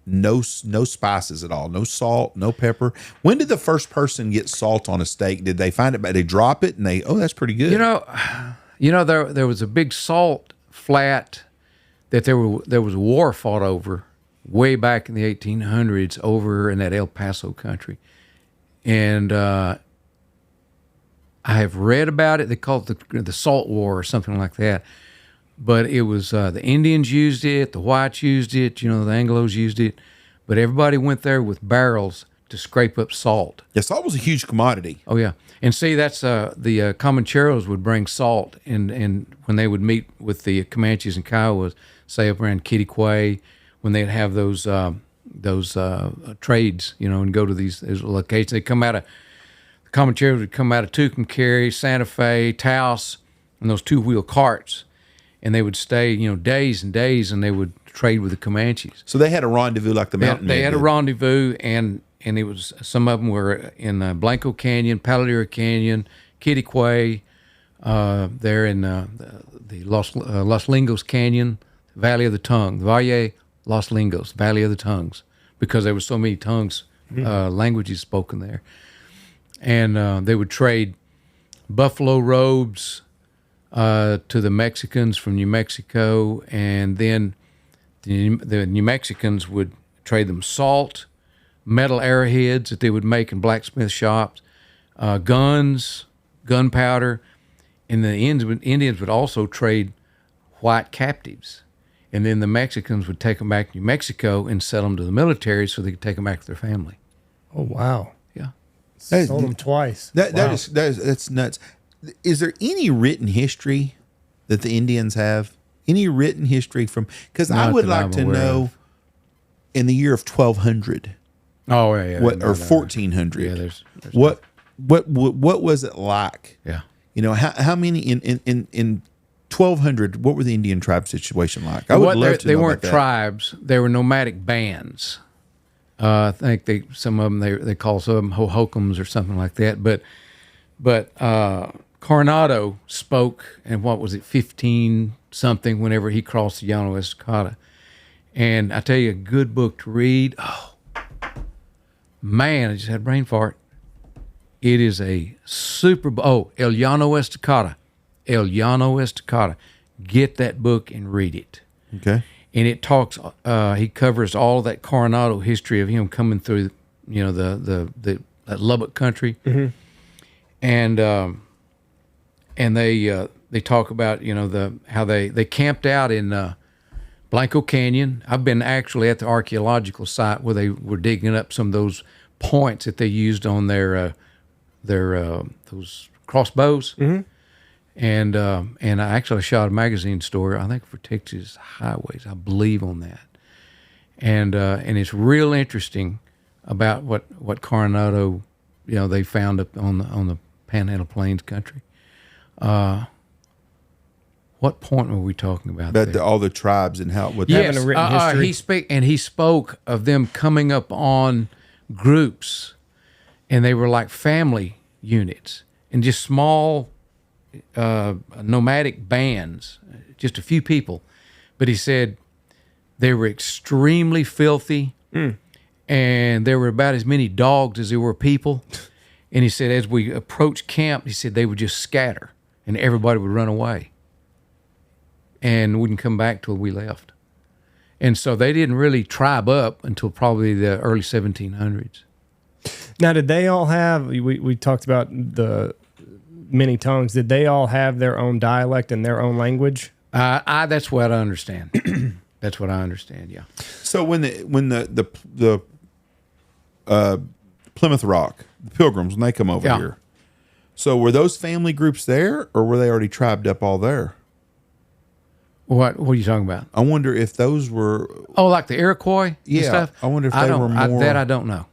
no spices at all, no salt, no pepper? When did the first person get salt on a steak? Did they find it? They drop it and that's pretty good. There was a big salt flat that there was a war fought over way back in the 1800s over in that El Paso country, and I have read about it. They call it the Salt War or something like that. But it was the Indians used it, the whites used it, the Anglos used it, but everybody went there with barrels to scrape up salt. Yeah, salt was a huge commodity. Oh yeah, and see, that's the Comancheros would bring salt, and when they would meet with the Comanches and Kiowas, say up around Kittiquay, when they'd have those trades, and go to these locations, they come out of the Comancheros would come out of Tucumcari, Santa Fe, Taos, and those 2-wheel carts. And they would stay, days and days, and they would trade with the Comanches. So they had a rendezvous like the mountain. They had a rendezvous, and it was, some of them were in Blanco Canyon, Paladera Canyon, Kittiquay, there in the Los Lingos Canyon, Valley of the Tongue, the Valle Los Lingos, Valley of the Tongues, because there were so many tongues, languages spoken there. And they would trade buffalo robes to the Mexicans from New Mexico, and then the New Mexicans would trade them salt, metal arrowheads that they would make in blacksmith shops, guns, gunpowder, and the Indians would also trade white captives. And then the Mexicans would take them back to New Mexico and sell them to the military so they could take them back to their family. Oh, wow. Yeah. Sold them twice. That's nuts. Is there any written history that the Indians have Any written history from? Because I Not would that like I'm to aware know of. in the year of 1200, Oh yeah, what or 1400. Yeah, there's what was it like? yeah. You know, how many in 1200? What were the Indian tribe situation like? I would love to They know weren't about that. tribes; they were nomadic bands. I think some of them they call some of them hohokums or something like that. But Coronado spoke, and what was it, 15 something? Whenever he crossed the Llano Estacada, and I tell you, a good book to read. Oh man, I just had a brain fart. It is a El Llano Estacada. El Llano Estacada. Get that book and read it. Okay. And it talks, he covers all that Coronado history of him coming through, that Lubbock country. Mm-hmm. And they talk about, how they camped out in Blanco Canyon. I've been actually at the archaeological site where they were digging up some of those points that they used on their those crossbows. Mm-hmm. And I actually shot a magazine story, I think for Texas Highways, I believe on that. And it's real interesting about what Coronado, they found up on the Panhandle Plains country. What point were we talking about? All the tribes and how what Yes, having a written history. He spoke of them coming up on groups, and they were like family units and just small nomadic bands, just a few people. But he said they were extremely filthy, and there were about as many dogs as there were people. And he said as we approached camp, he said they would just scatter, and everybody would run away and wouldn't come back till we left. And so they didn't really tribe up until probably the early 1700s. Now, did they all have, we talked about the many tongues, did they all have their own dialect and their own language? That's what I understand. That's what I understand, yeah. So when the Plymouth Rock, the Pilgrims, when they come over here, so were those family groups there, or were they already tribed up all there? What are you talking about? I wonder if those were... Oh, like the Iroquois and stuff? I wonder if they were more... that I don't know.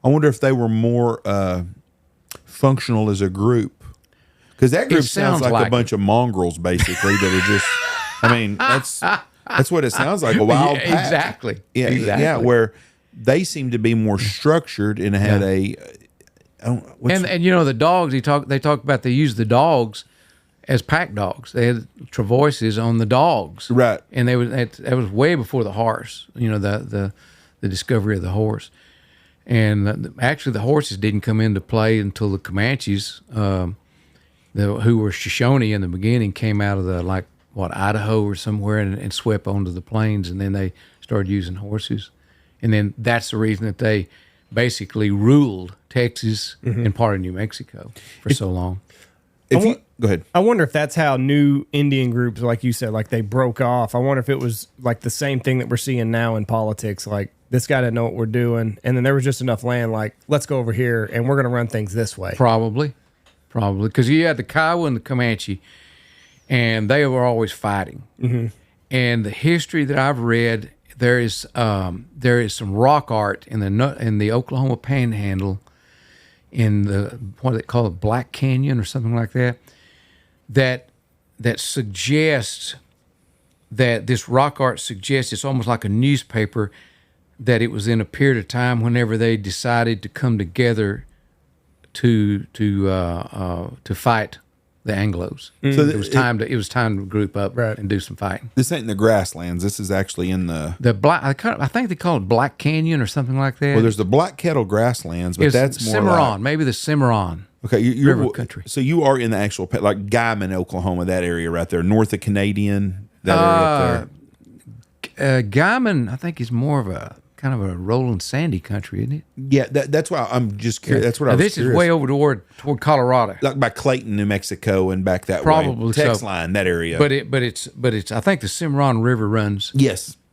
I wonder if they were more functional as a group. Because that group sounds like a bunch of mongrels, basically, that are just... I mean, that's what it sounds like, a wild pack. Exactly. Yeah, exactly. Yeah, where they seem to be more structured and had a... And the dogs, they talk about they use the dogs as pack dogs. They had travoises on the dogs, right? And that was way before the horse. The discovery of the horse, and actually the horses didn't come into play until the Comanches, who were Shoshone in the beginning, came out of Idaho or somewhere and swept onto the plains, and then they started using horses, and then that's the reason that they basically ruled Texas and part of New Mexico for so long. Go ahead. I wonder if that's how new Indian groups, like you said, like they broke off. I wonder if it was like the same thing that we're seeing now in politics. Like this guy didn't know what we're doing, and then there was just enough land. Like let's go over here, and we're going to run things this way. Probably, because you had the Kiowa and the Comanche, and they were always fighting. Mm-hmm. And the history that I've read, there is some rock art in the Oklahoma Panhandle, in the what they call it, Black Canyon or something like that, that suggests that this rock art suggests it's almost like a newspaper, that it was in a period of time whenever they decided to come together to fight the Anglos. So it was time to group up and do some fighting. This ain't in the grasslands. This is actually in the Black. I think they call it Black Canyon or something like that. Well, there's the Black Kettle grasslands, but that's more Cimarron, maybe the Cimarron. Okay, you're river country. So you are in the actual like Guyman, Oklahoma, that area right there, north of Canadian. That area up there. Guyman, I think, is more of a kind of a rolling sandy country, isn't it? Yeah, that's why I'm just curious. That's what I was This curious. is way over toward Colorado, like by Clayton, New Mexico, and back that probably way. Tex so. line, that area. But it's. I think the Cimarron River runs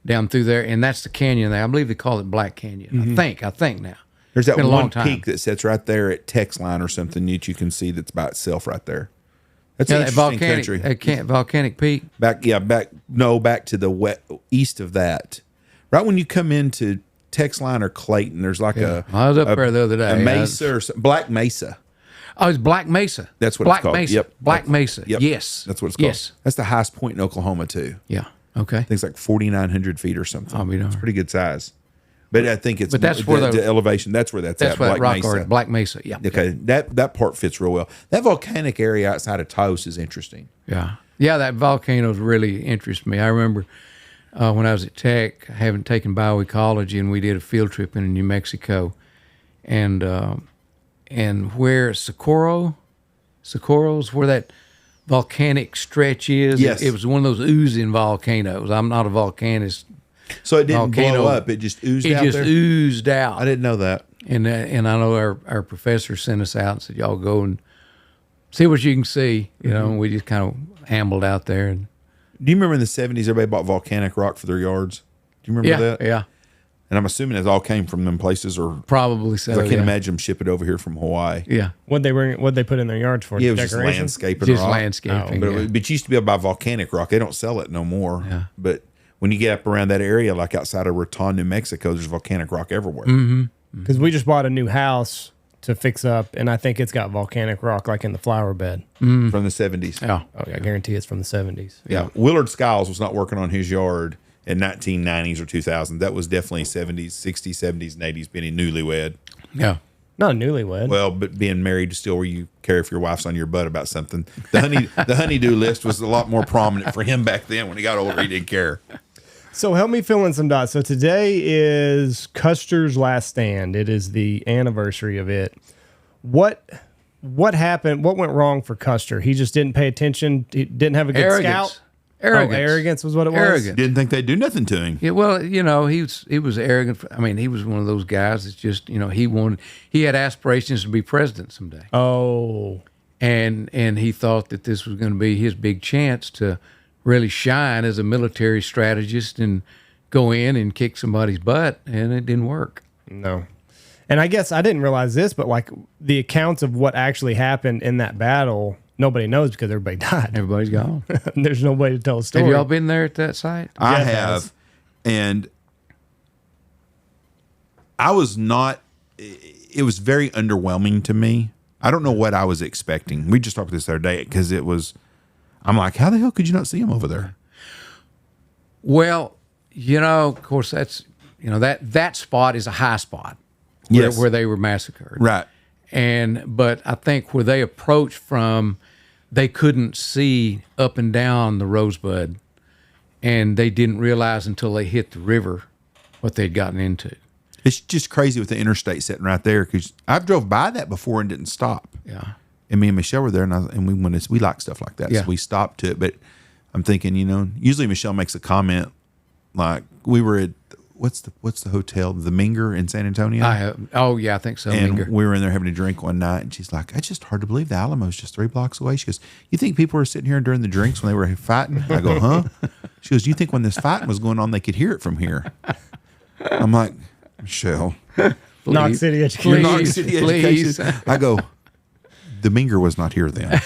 down through there, and that's the canyon there. I believe they call it Black Canyon. Mm-hmm. I think now. There's that one peak that sits right there at Tex line or something that you can see that's by itself right there. That's Yeah, an that interesting volcanic, country. volcanic peak. Back to the east of that. Right when you come into Texline or Clayton, there's like I was up there the other day. a mesa or Black Mesa. Oh, it's Black Mesa. That's what Black it's called. Mesa. Yep. Black Mesa. Yep. Yes. That's what it's called. Yes. That's the highest point in Oklahoma too. Yeah. Okay. I think it's like 4,900 feet or something. I'll be darned. It's pretty good size. But I think it's But that's where the elevation. That's where that's at. where that Black rock Mesa. art, Black Mesa. Yeah. Okay, that part fits real well. That volcanic area outside of Taos is interesting. Yeah. Yeah, that volcanoes really interest me. I remember when I was at Tech, having taken bioecology, and we did a field trip in New Mexico, and where Socorro's where that volcanic stretch is. Yes. It was one of those oozing volcanoes. I'm not a volcanist. So it didn't Volcano. blow up. It just oozed It out just there. oozed out. I didn't know that. And I know our professor sent us out and said, y'all go and see what you can see. You know, and we just kind of ambled out there. And Do you remember in the 70s everybody bought volcanic rock for their yards? Do you remember that? yeah, And I'm assuming it all came from them places, or probably so. I can't yeah. imagine them ship it over here from Hawaii. Yeah, What'd they put in their yards for? Yeah, it was just Decoration? landscaping just rock. landscaping. But, yeah. but you used to be able to buy volcanic rock. They don't sell it no more. Yeah. But when you get up around that area, like outside of Raton, New Mexico, there's volcanic rock everywhere. Because we just bought a new house to fix up, and I think it's got volcanic rock like in the flower bed. From the 70s. Yeah. Oh, yeah, I guarantee it's from the 70s. Yeah. Willard Skiles was not working on his yard in 1990s or 2000s. That was definitely 70s, 60s, 70s, and 80s, being a newlywed. Yeah. Not a newlywed. Well, but being married to still where you care if your wife's on your butt about something. The honeydew list was a lot more prominent for him back then. When he got older, he didn't care. So help me fill in some dots. So today is Custer's last stand. It is the anniversary of it. What happened? What went wrong for Custer? He just didn't pay attention. He didn't have a good scout. Arrogance. Oh, arrogance was what it was. Arrogance. Didn't think they'd do nothing to him. Yeah, well, you know, he was arrogant. I mean, he was one of those guys that's just, you know, he had aspirations to be president someday. Oh, And he thought that this was going to be his big chance to really shine as a military strategist and go in and kick somebody's butt, and it didn't work. no. And I guess I didn't realize this, but like the accounts of what actually happened in that battle, nobody knows because everybody died. Everybody's gone. There's no way to tell a story. Have y'all been there at that site? I Jeff have. has. And I was not, it was very underwhelming to me. I don't know what I was expecting. We just talked about this the other day because I'm like, how the hell could you not see him over there? Well, you know, of course, that's, you know, that spot is a high spot Yes. where they were massacred. Right. But I think where they approached from, they couldn't see up and down the Rosebud, and they didn't realize until they hit the river what they'd gotten into. It's just crazy with the interstate sitting right there because I've drove by that before and didn't stop. Yeah. And me and Michelle were there, and we like stuff like that, Yeah. so we stopped to it. But I'm thinking, you know, usually Michelle makes a comment like we were at what's the hotel, the Minger in San Antonio. I think so. And Minger. we were in there having a drink one night, and she's like, "It's just hard to believe the Alamo's just 3 blocks away." She goes, "You think people were sitting here during the drinks when they were fighting?" I go, "Huh?" She goes, "Do you think when this fighting was going on, they could hear it from here?" I'm like, Michelle, Knox City education. Knox City please. education. I go, the Minger was not here then.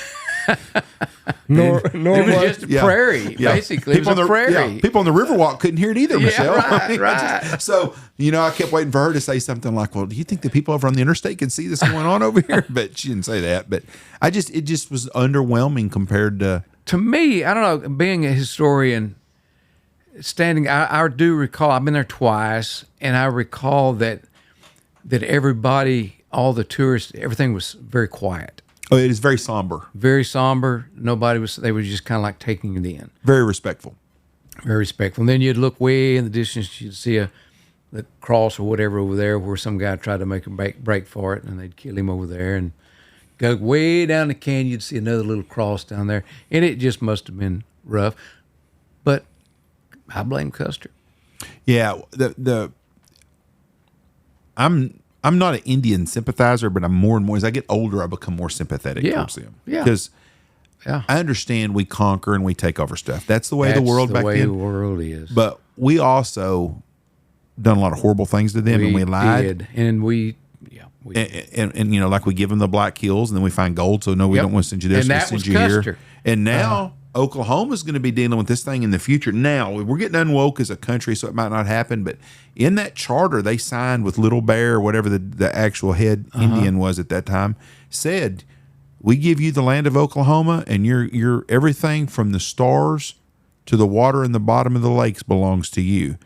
Nor It was was. just a prairie, Yeah. basically. It was a prairie. People on the Riverwalk couldn't hear it either, Michelle. right, I so, you know, I kept waiting for her to say something like, well, do you think the people over on the interstate can see this going on over here? But she didn't say that. But it just was underwhelming compared to. To me, I don't know, being a historian, I do recall, I've been there twice, and I recall that everybody, all the tourists, everything was very quiet. Oh, it is very somber, Very somber. They were just kind of like taking it in. very respectful. Very respectful. And then you'd look way in the distance, you'd see the cross or whatever over there where some guy tried to make a break for it, and they'd kill him over there. And go way down the canyon, you'd see another little cross down there. And it just must have been rough. But I blame Custer. Yeah, I'm not an Indian sympathizer, but I'm more and more as I get older, I become more sympathetic towards them. Yeah. Because Yeah. I understand we conquer and we take over stuff. That's the way of the world back the way then. the world is. But we also done a lot of horrible things to them, and we lied. did. And we and you know, like we give them the Black Hills, and then we find gold. So no, we don't want to send you there. And so we that send was you Custer. here. And now Oklahoma's going to be dealing with this thing in the future. Now we're getting unwoke as a country, so it might not happen. But in that charter they signed with Little Bear, or whatever the actual head Indian was at that time, said, we give you the land of Oklahoma, and you're everything from the stars to the water in the bottom of the lakes belongs to you.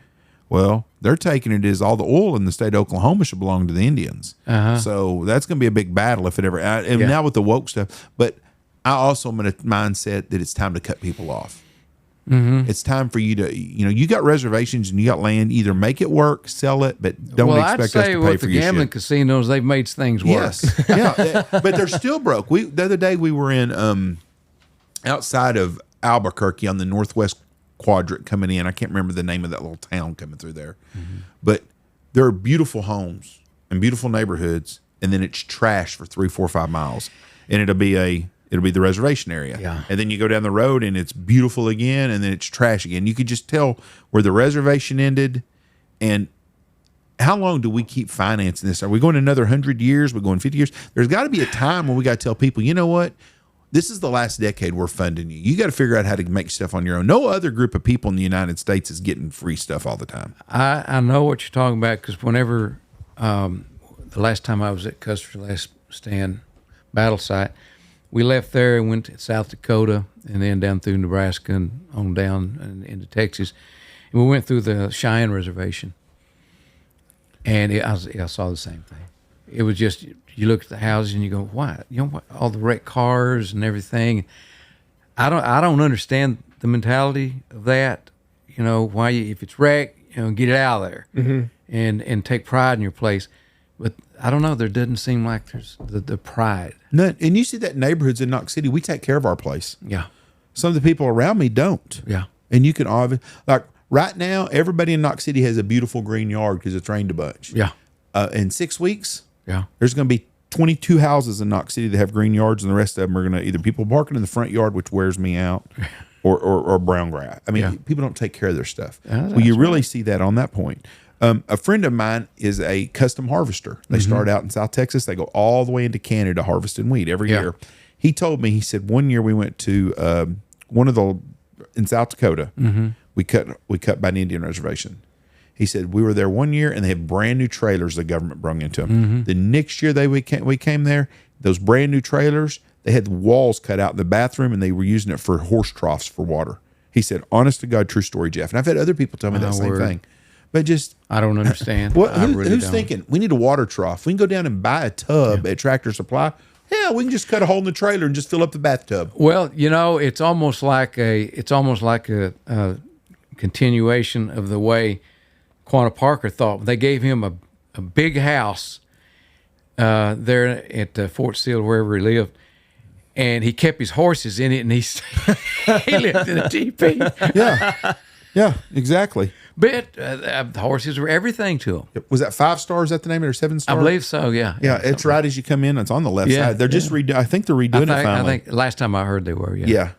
Well, they're taking it as all the oil in the state of Oklahoma should belong to the Indians. So that's going to be a big battle if it ever. And now with the woke stuff, but I also am in a mindset that it's time to cut people off. It's time for you to, you know, you got reservations and you got land. Either make it work, sell it, but don't expect us to pay for your shit. the gambling casinos, they've made things work. Yes, yeah, but they're still broke. The other day we were in outside of Albuquerque on the northwest quadrant coming in. I can't remember the name of that little town coming through there, but there are beautiful homes and beautiful neighborhoods, and then it's trash for 3, 4, 5 miles, and it'll be the reservation area. Yeah. And then you go down the road and it's beautiful again, and then it's trash again. You could just tell where the reservation ended. And how long do we keep financing this? Are we going another 100 years? We're going 50 years? There's got to be a time when we got to tell people, you know what? This is the last decade we're funding you. You got to figure out how to make stuff on your own. No other group of people in the United States is getting free stuff all the time. I know what you're talking about, because whenever the last time I was at Custer, last stand battle site, we left there and went to South Dakota and then down through Nebraska and on down and into Texas. And we went through the Cheyenne Reservation. And I saw the same thing. It was just, you look at the houses and you go, why? You know, what, all the wrecked cars and everything. I don't understand the mentality of that. You know, why if it's wrecked, you know, get it out of there and take pride in your place. But I don't know. There doesn't seem like there's the pride. None. And you see that in neighborhoods in Knox City, we take care of our place. Yeah. Some of the people around me don't. Yeah. And you can like right now, everybody in Knox City has a beautiful green yard because it's rained a bunch. Yeah. In 6 weeks, Yeah. there's going to be 22 houses in Knox City that have green yards, and the rest of them are going to either people parking in the front yard, which wears me out, or brown grass. I mean, people don't take care of their stuff. Well, you really see that on that point. A friend of mine is a custom harvester. They start out in South Texas. They go all the way into Canada harvesting wheat every year. He told me, he said, one year we went to in South Dakota. We cut by an Indian reservation. He said, we were there one year and they had brand new trailers the government brought into them. The next year we came there, those brand new trailers, they had the walls cut out in the bathroom and they were using it for horse troughs for water. He said, honest to God, true story, Jeff. And I've had other people tell me that same thing. But just, I don't understand. Who's thinking we need a water trough? We can go down and buy a tub at Tractor Supply. Hell, we can just cut a hole in the trailer and just fill up the bathtub. Well, you know, it's almost like a continuation of the way Quanah Parker thought. They gave him a big house there at Fort Sill, wherever he lived, and he kept his horses in it, and he lived in a teepee. Yeah, exactly. But the horses were everything to him. Was that 5 stars? Is that the name of it, or 7 stars? I believe so. Yeah. Yeah, it's right as you come in. It's on the left side. They're just redoing. I think they're redoing it finally. I think last time I heard they were. Yeah. Yeah,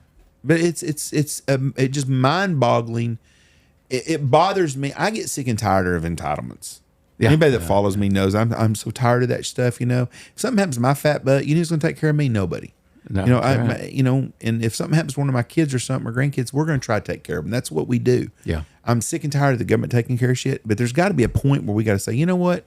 but it's just mind boggling. It bothers me. I get sick and tired of entitlements. Yeah. Anybody that follows me knows I'm so tired of that stuff. You know, if something happens to my fat butt, you know who's going to take care of me? Nobody. No, and if something happens to one of my kids or something, or grandkids, we're going to try to take care of them. That's what we do. Yeah. I'm sick and tired of the government taking care of shit, but there's got to be a point where we got to say, you know what?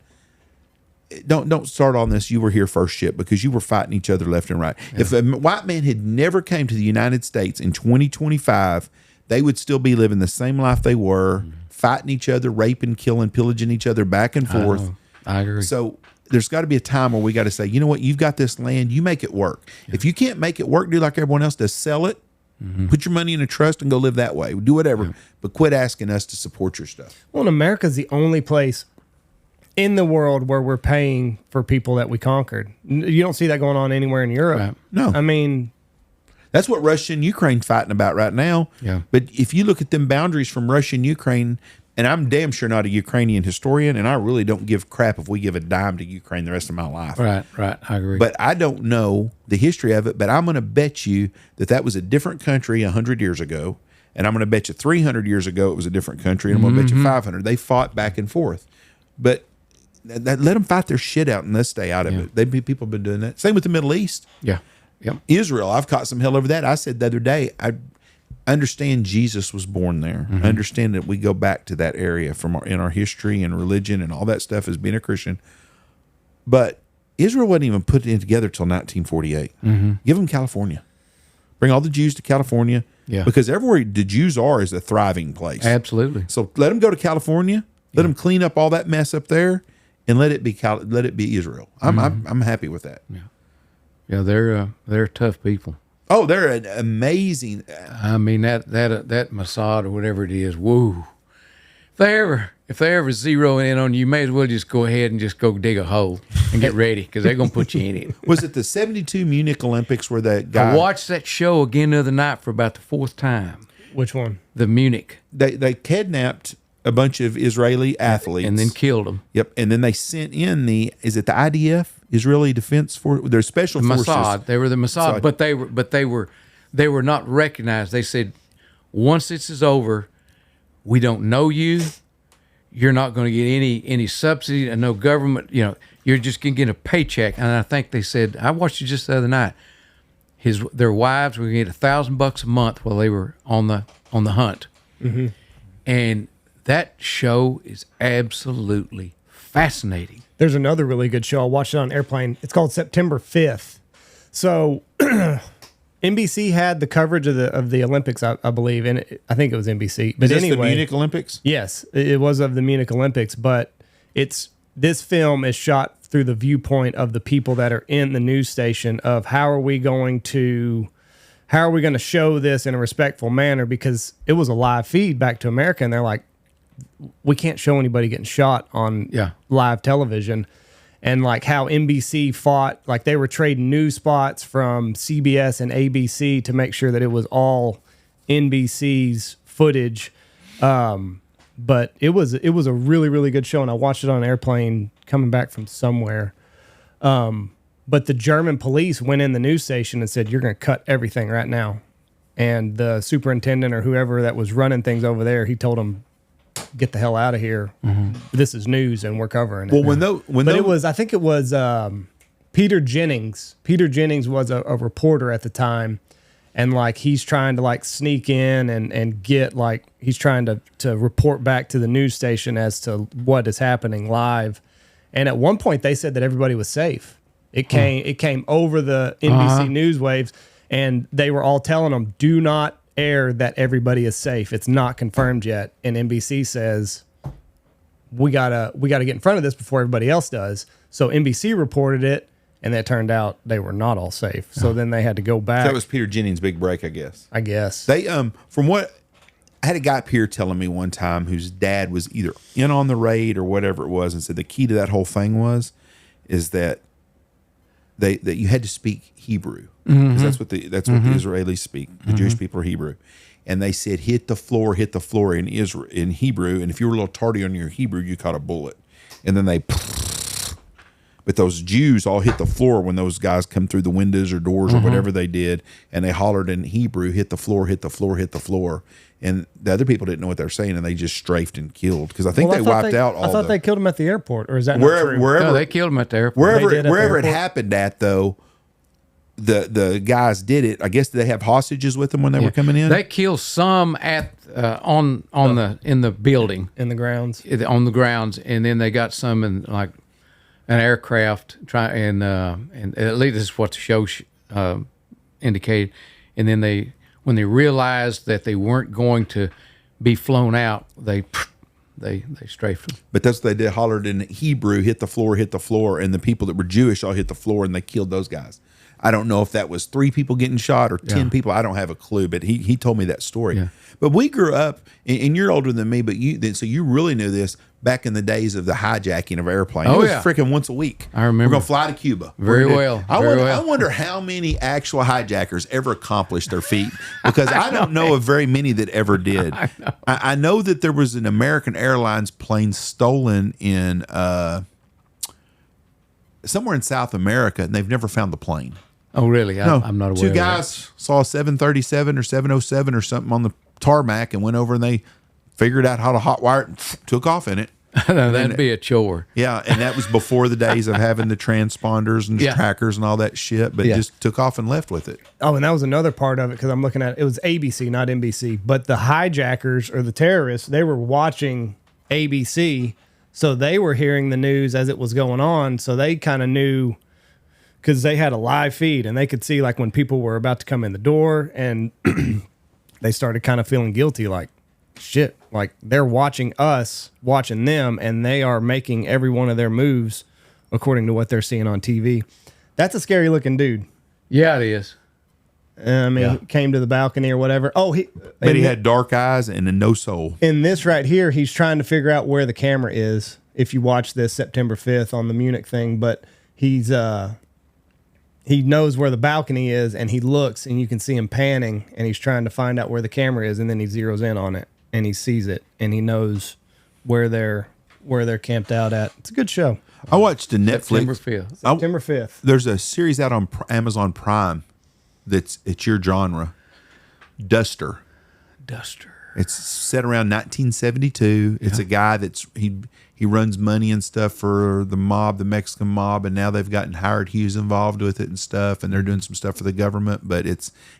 Don't start on this. You were here first shit, because you were fighting each other left and right. Yeah. If a white man had never came to the United States in 2025, they would still be living the same life they were, fighting each other, raping, killing, pillaging each other back and forth. I agree. So there's got to be a time where we got to say, you know what? You've got this land. You make it work. Yeah. If you can't make it work, do like everyone else does. Sell it. Put your money in a trust and go live that way. Do whatever, but quit asking us to support your stuff. Well, and America's the only place in the world where we're paying for people that we conquered. You don't see that going on anywhere in Europe. Right. No. I mean, that's what Russia and Ukraine fighting about right now. Yeah. But if you look at them boundaries from Russia and Ukraine, and I'm damn sure not a Ukrainian historian, and I really don't give crap if we give a dime to Ukraine the rest of my life. Right. I agree. But I don't know the history of it, but I'm going to bet you that was a different country 100 years ago, and I'm going to bet you 300 years ago it was a different country, and I'm going to bet you 500. They fought back and forth. But let them fight their shit out and let's stay out of it. People have been doing that. Same with the Middle East. Yeah. Yep. Israel, I've caught some hell over that. I said the other day, I understand Jesus was born there. I understand that we go back to that area in our history and religion and all that stuff as being a Christian. But Israel wasn't even put together till 1948. Give them California. Bring all the Jews to California. Yeah. Because everywhere the Jews are is a thriving place. Absolutely. So let them go to California. Let them clean up all that mess up there, and let it be Israel. I'm happy with that. Yeah. Yeah, they're tough people. Oh, they're an amazing. I mean that Mossad or whatever it is. Woo! If they ever zero in on you, you may as well just go ahead and just go dig a hole and get ready because they're gonna put you in it. Was it the '72 Munich Olympics where that guy? I watched that show again the other night for about the 4th time. Which one? The Munich. They kidnapped a bunch of Israeli athletes And then killed them. Yep, and then they sent in the IDF, Israeli Defense Force, their special forces. Mossad. They were the Mossad, but they were not recognized. They said, once this is over, we don't know you. You're not going to get any subsidy and no government. You're just going to get a paycheck. And I think they said, I watched it just the other night. Their wives were going to get $1,000 a month while they were on the hunt, and that show is absolutely fascinating. There's another really good show. I watched it on an airplane. It's called September 5th. So NBC had the coverage of the Olympics, I believe, and I think it was NBC. But Is this anyway, the Munich Olympics? Yes, it was of the Munich Olympics. But this film is shot through the viewpoint of the people that are in the news station of how are we going to show this in a respectful manner, because it was a live feed back to America, and they're like, we can't show anybody getting shot on live television. And like how NBC fought, like they were trading news spots from CBS and ABC to make sure that it was all NBC's footage. But it was a really, really good show, and I watched it on an airplane coming back from somewhere. But the German police went in the news station and said, you're going to cut everything right now. And the superintendent or whoever that was running things over there, he told them, get the hell out of here. This is news and we're covering it. Well, I think it was Peter Jennings. Peter Jennings was a reporter at the time, and like he's trying to like sneak in and get like he's trying to report back to the news station as to what is happening live. And at one point they said that everybody was safe. It came over the NBC news waves, and they were all telling them, do not air that everybody is safe. It's not confirmed yet. And NBC says, we gotta get in front of this before everybody else does. So NBC reported it, and it turned out they were not all safe. So then they had to go back. That was Peter Jennings' big break, I guess. They from what I had a guy up here telling me one time whose dad was either in on the raid or whatever it was, and said the key to that whole thing is that that you had to speak Hebrew, because that's what the Israelis speak. The Jewish people are Hebrew, and they said hit the floor in Hebrew, and if you were a little tardy on your Hebrew, you caught a bullet, and then but those Jews all hit the floor when those guys come through the windows or doors or whatever they did, and they hollered in Hebrew, hit the floor, hit the floor, hit the floor. And the other people didn't know what they were saying, and they just strafed and killed, because I think they wiped out all. I thought they killed him at the airport, or is that not true? No, they killed him at the airport. Wherever it happened at, though, the guys did it. I guess, did they have hostages with them when they were coming in? They killed some at in the building, in the grounds, on the grounds, and then they got some in like an aircraft. And at least this is what the show indicated. And then when they realized that they weren't going to be flown out, they strafed them. But that's what they did. Hollered in Hebrew, hit the floor, and the people that were Jewish all hit the floor, and they killed those guys. I don't know if that was 3 people getting shot or 10 people. I don't have a clue, but he told me that story. Yeah. But we grew up, and you're older than me, but so you really knew this back in the days of the hijacking of airplanes. It was freaking once a week. I remember. We're going to fly to Cuba. Very well. I wonder how many actual hijackers ever accomplished their feat, because I don't know of very many that ever did. I know that there was an American Airlines plane stolen in somewhere in South America, and they've never found the plane. Oh, really? No, I'm not aware. 2 guys saw a 737 or 707 or something on the tarmac and went over, and they figured out how to hotwire it and took off in it. That'd be a chore. Yeah, and that was before the days of having the transponders and Yeah. trackers and all that shit, but just took off and left with it. Oh, and that was another part of it because I'm looking at it was ABC, not NBC. But the hijackers or the terrorists, they were watching ABC, so they were hearing the news as it was going on. So they kind of knew because they had a live feed and they could see like when people were about to come in the door, and they started kind of feeling guilty, like shit, like they're watching us, watching them, and they are making every one of their moves according to what they're seeing on TV. That's a scary looking dude. Yeah, it is. I mean, he came to the balcony or whatever. Oh, he had dark eyes and a no soul. In this right here, he's trying to figure out where the camera is. If you watch this September 5th on the Munich thing, but he's he knows where the balcony is, and he looks, and you can see him panning, and he's trying to find out where the camera is, and then he zeroes in on it, and he sees it, and he knows where they're camped out at. It's a good show. I watched the Netflix. September 5th. There's a series out on Amazon Prime it's your genre. Duster. It's set around 1972. It's a guy he runs money and stuff for the mob, the Mexican mob, and now they've gotten Howard Hughes involved with it and stuff, and they're doing some stuff for the government. But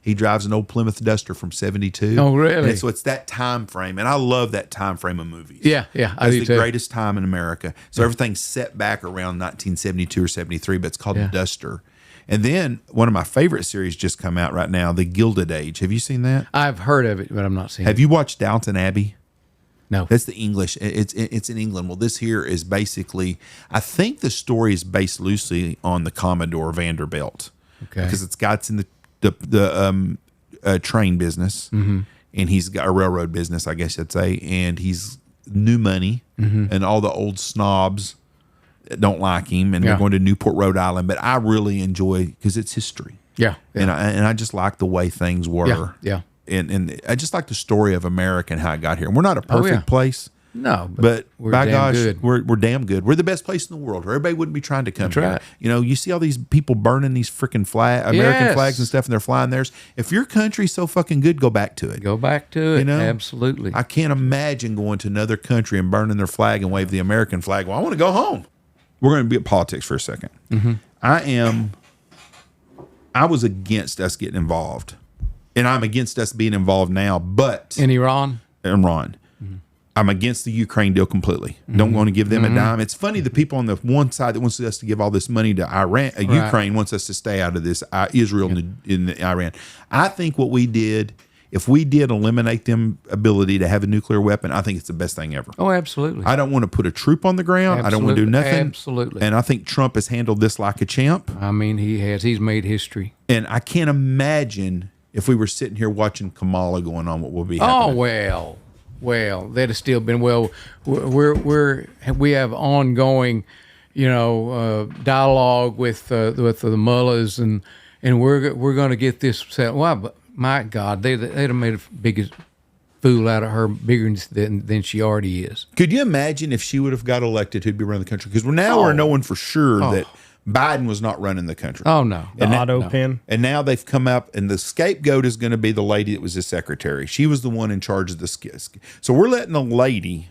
he drives an old Plymouth Duster from 72. Oh, really? And so it's that time frame, and I love that time frame of movies. Yeah, I do It's the greatest time in America. So everything's set back around 1972 or 73, but it's called Duster. And then one of my favorite series just come out right now, The Gilded Age. Have you seen that? I've heard of it, but I'm not seeing it. Have you watched Downton Abbey? No. That's the English. It's in England. Well, this here is basically, I think the story is based loosely on the Commodore Vanderbilt. Okay. Because it's in the train business, and he's got a railroad business, I guess you'd say, and he's new money, and all the old snobs don't like him, and they're going to Newport, Rhode Island. But I really enjoy because it's history. Yeah. And I just like the way things were. Yeah. And I just like the story of America and how it got here. And we're not a perfect place. No, but we're by damn gosh, good. we're damn good. We're the best place in the world. Everybody wouldn't be trying to come here. right. You know, you see all these people burning these freaking American flags and stuff, and they're flying theirs. If your country's so fucking good, go back to it. Go back to it. You know? Absolutely. I can't imagine going to another country and burning their flag and wave the American flag. Well, I want to go home. We're going to be at politics for a second. I was against us getting involved, and I'm against us being involved now. But in Iran, I'm against the Ukraine deal completely. Don't want to give them a dime. It's funny, the people on the one side that wants us to give all this money to Iran, Ukraine wants us to stay out of this, Israel and Iran. I think what we did, if we did eliminate them ability to have a nuclear weapon, I think it's the best thing ever. Oh, absolutely. I don't want to put a troop on the ground. I don't want to do nothing. Absolutely. And I think Trump has handled this like a champ. I mean, he has. He's made history. And I can't imagine if we were sitting here watching Kamala going on, what will be happening. Oh, well, that'd have still been, we have ongoing, dialogue with the mullahs, and we're going to get this set. Well, but my God, they'd have made a biggest fool out of her, bigger than she already is. Could you imagine if she would have got elected, who'd be running the country? Because we're knowing for sure that Biden was not running the country. Oh, no. The auto pen. And now they've come up, and the scapegoat is going to be the lady that was his secretary. She was the one in charge of the So we're letting a lady,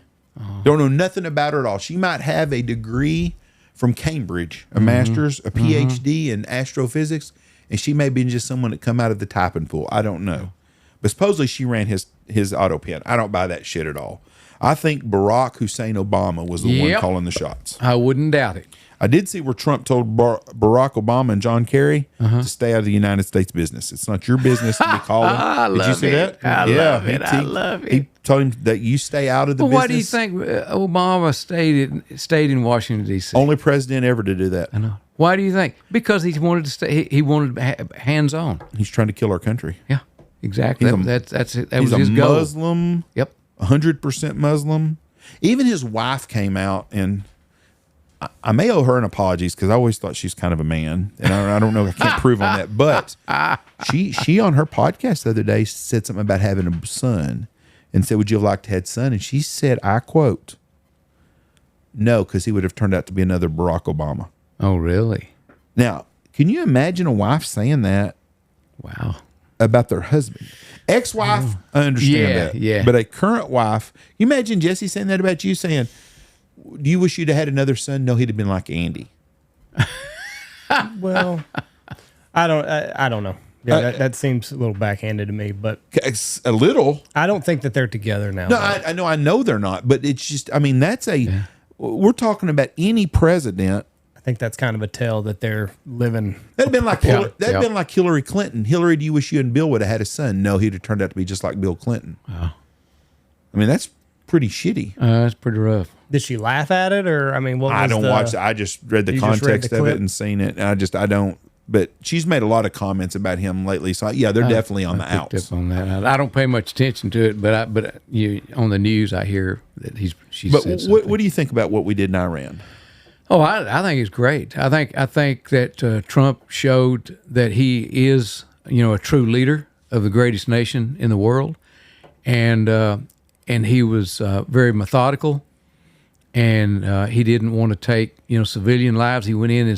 don't know nothing about her at all. She might have a degree from Cambridge, a master's, a PhD in astrophysics, and she may be just someone that come out of the typing pool. I don't know. But supposedly she ran his auto pen. I don't buy that shit at all. I think Barack Hussein Obama was the one calling the shots. I wouldn't doubt it. I did see where Trump told Barack Obama and John Kerry to stay out of the United States business. It's not your business to be calling. Did you see that? I love it. I love it. He told him that you stay out of the business. Why do you think Obama stayed in Washington, D.C.? Only president ever to do that. I know. Why do you think? Because he wanted to stay. He wanted hands-on. He's trying to kill our country. Yeah, exactly. That was his goal. He's a Muslim. Yep. 100% Muslim. Even his wife came out, and I may owe her an apologies because I always thought she's kind of a man, and I don't know. I can't prove on that, but she on her podcast the other day said something about having a son, and said, "Would you have liked to have a son?" And she said, I quote, "No, because he would have turned out to be another Barack Obama." Oh, really? Now, can you imagine a wife saying that? Wow. About their husband. Ex-wife, I understand that. Yeah. But a current wife, you imagine Jesse saying that about you, saying, do you wish you'd have had another son? No, he'd have been like Andy. Well, I don't know. Yeah, that seems a little backhanded to me, but A little. I don't think that they're together now. No, I know they're not, but it's just, I mean, we're talking about any president. I think that's kind of a tell that they're living. That'd been like been like Hillary Clinton. Hillary, do you wish you and Bill would have had a son? No, he'd have turned out to be just like Bill Clinton. Oh. I mean, that's pretty shitty. That's pretty rough. Did she laugh at it, or I mean, I don't watch it. I just read the context of it and seen it. And I don't. But she's made a lot of comments about him lately. So yeah, they're definitely on the outs. On that. I don't pay much attention to it, but on the news I hear that she's. But what do you think about what we did in Iran? Oh, I think it's great. I think that Trump showed that he is, a true leader of the greatest nation in the world, and he was very methodical, and he didn't want to take civilian lives. He went in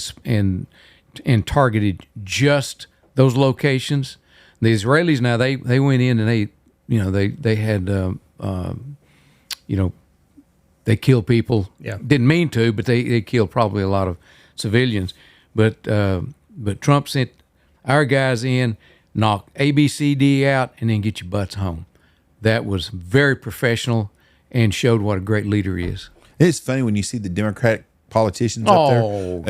and targeted just those locations. The Israelis now they went in and they had they killed people. Yeah. Didn't mean to, but they killed probably a lot of civilians. But Trump sent our guys in, knock ABCD out, and then get your butts home. That was very professional and showed what a great leader he is. It's funny when you see the Democratic politicians up there.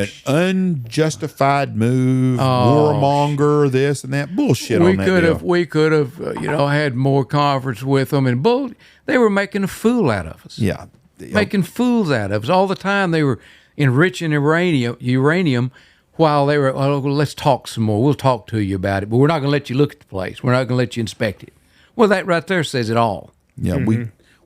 An unjustified move, warmonger, this and that. Bullshit on that deal. We could have had more conference with them, and they were making a fool out of us. Yeah. Making fools out of us all the time. They were enriching uranium while they were, let's talk some more. We'll talk to you about it, but we're not going to let you look at the place. We're not going to let you inspect it. Well, that right there says it all. Yeah,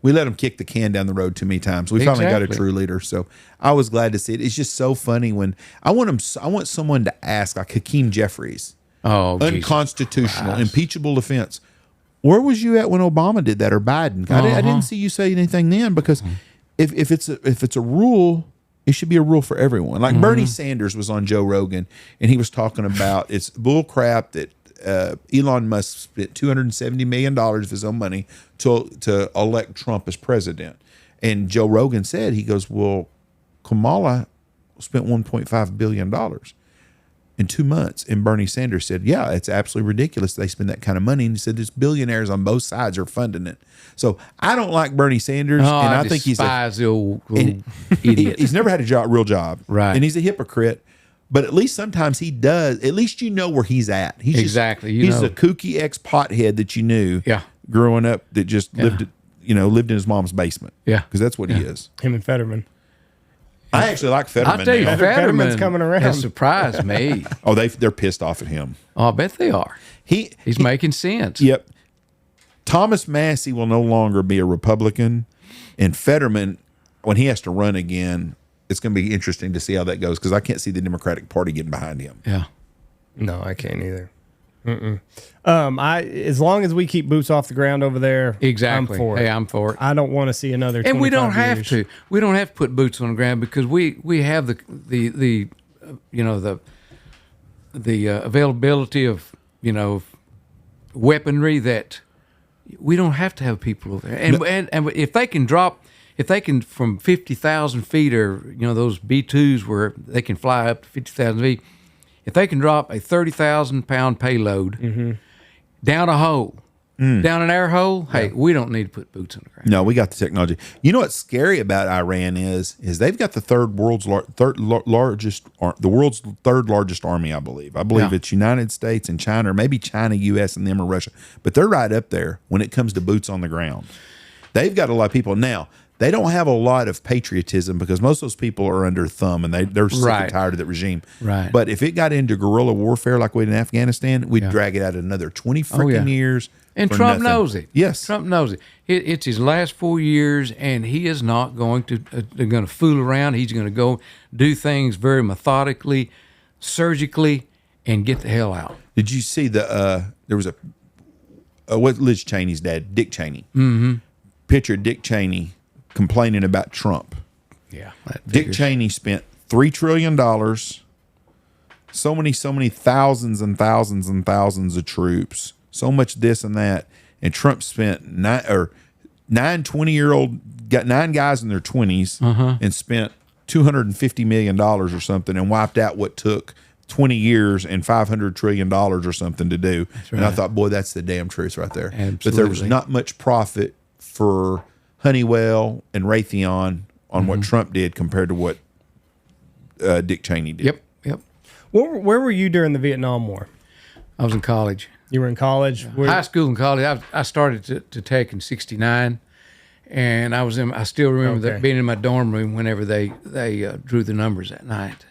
we let them kick the can down the road too many times. We finally got a true leader, so I was glad to see it. It's just so funny when I want someone to ask, like Hakeem Jeffries, unconstitutional, impeachable offense. Where was you at when Obama did that, or Biden? I didn't see you say anything then, because if it's a rule, it should be a rule for everyone. Like Bernie Sanders was on Joe Rogan, and he was talking about it's bull crap that Elon Musk spent $270 million of his own money to elect Trump as president. And Joe Rogan said, he goes, well, Kamala spent $1.5 billion in 2 months. And Bernie Sanders said, yeah, it's absolutely ridiculous they spend that kind of money. And he said, there's billionaires on both sides are funding it. So I don't like Bernie Sanders. And I think he's the old idiot. He's never had a real job. Right. And he's a hypocrite. But at least sometimes he does. At least you know where he's at. He's he's a kooky ex-pothead that you knew growing up that just lived in his mom's basement. Yeah. Because that's what he is. Him and Fetterman. I actually like Fetterman. I'll tell you, Fetterman's coming around. Has surprised me. They're pissed off at him. Oh, I bet they are. He's making sense. Yep. Thomas Massey will no longer be a Republican. And Fetterman, when he has to run again, it's going to be interesting to see how that goes, because I can't see the Democratic Party getting behind him. Yeah. No, I can't either. As long as we keep boots off the ground over there, exactly. I'm for it. Hey, I'm for it. I don't want to see another. And we don't have years. to. We don't have to put boots on the ground, because we have the availability of weaponry that we don't have to have people over there. And if they can from 50,000 feet, or those B-2s where they can fly up to 50,000 feet, if they can drop a 30,000 pound payload down a hole, down an air hole, hey, we don't need to put boots on the ground. No, we got the technology. You know what's scary about Iran is they've got the world's third largest army, I believe. I believe it's United States and China, or maybe China, U.S., and them, or Russia. But they're right up there when it comes to boots on the ground. They've got a lot of people now. They don't have a lot of patriotism, because most of those people are under thumb, and they're sick and tired of that regime. Right. But if it got into guerrilla warfare like we did in Afghanistan, we'd drag it out another 20 freaking years. And Trump knows it. Yes, Trump knows it. It's his last 4 years, and he is not going to. They're going to fool around. He's going to go do things very methodically, surgically, and get the hell out. Did you see there was what Liz Cheney's dad, Dick Cheney, picture of Dick Cheney complaining about Trump. Yeah, Dick Cheney spent $3 trillion, so many thousands and thousands and thousands of troops, so much this and that, and Trump spent 9 20-year-old got 9 guys in their 20s and spent $250 million or something and wiped out what took 20 years and $500 trillion or something to do. Right. And I thought, boy, that's the damn truth right there. Absolutely. But there was not much profit for Honeywell and Raytheon on what Trump did compared to what Dick Cheney did. Yep. Where were you during the Vietnam War? I was in college. You were in college? High school and college. I started to take in '69, and I still remember that being in my dorm room whenever they drew the numbers that night.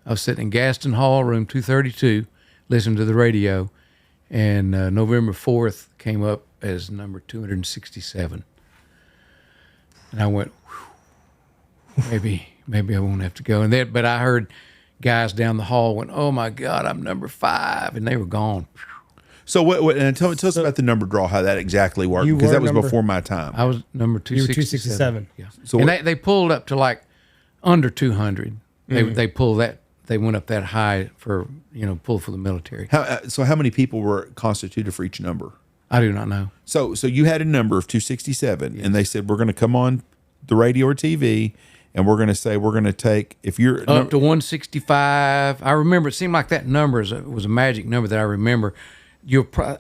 I was sitting in Gaston Hall, room 232, listening to the radio, and November 4th came up as number 267. And I went, maybe I won't have to go. But I heard guys down the hall went, "Oh my God, I'm number 5," and they were gone. So what? And tell us about the number draw, how that exactly worked, because that was before my time. I was number 267. You were 267. Yeah. So they pulled up to like under 200. They pulled that. They went up that high for pull for the military. How many people were constituted for each number? I do not know. So you had a number of 267, and they said we're going to come on the radio or TV, and we're going to say we're going to take if you're up to 165. I remember it seemed like that number was a magic number that I remember.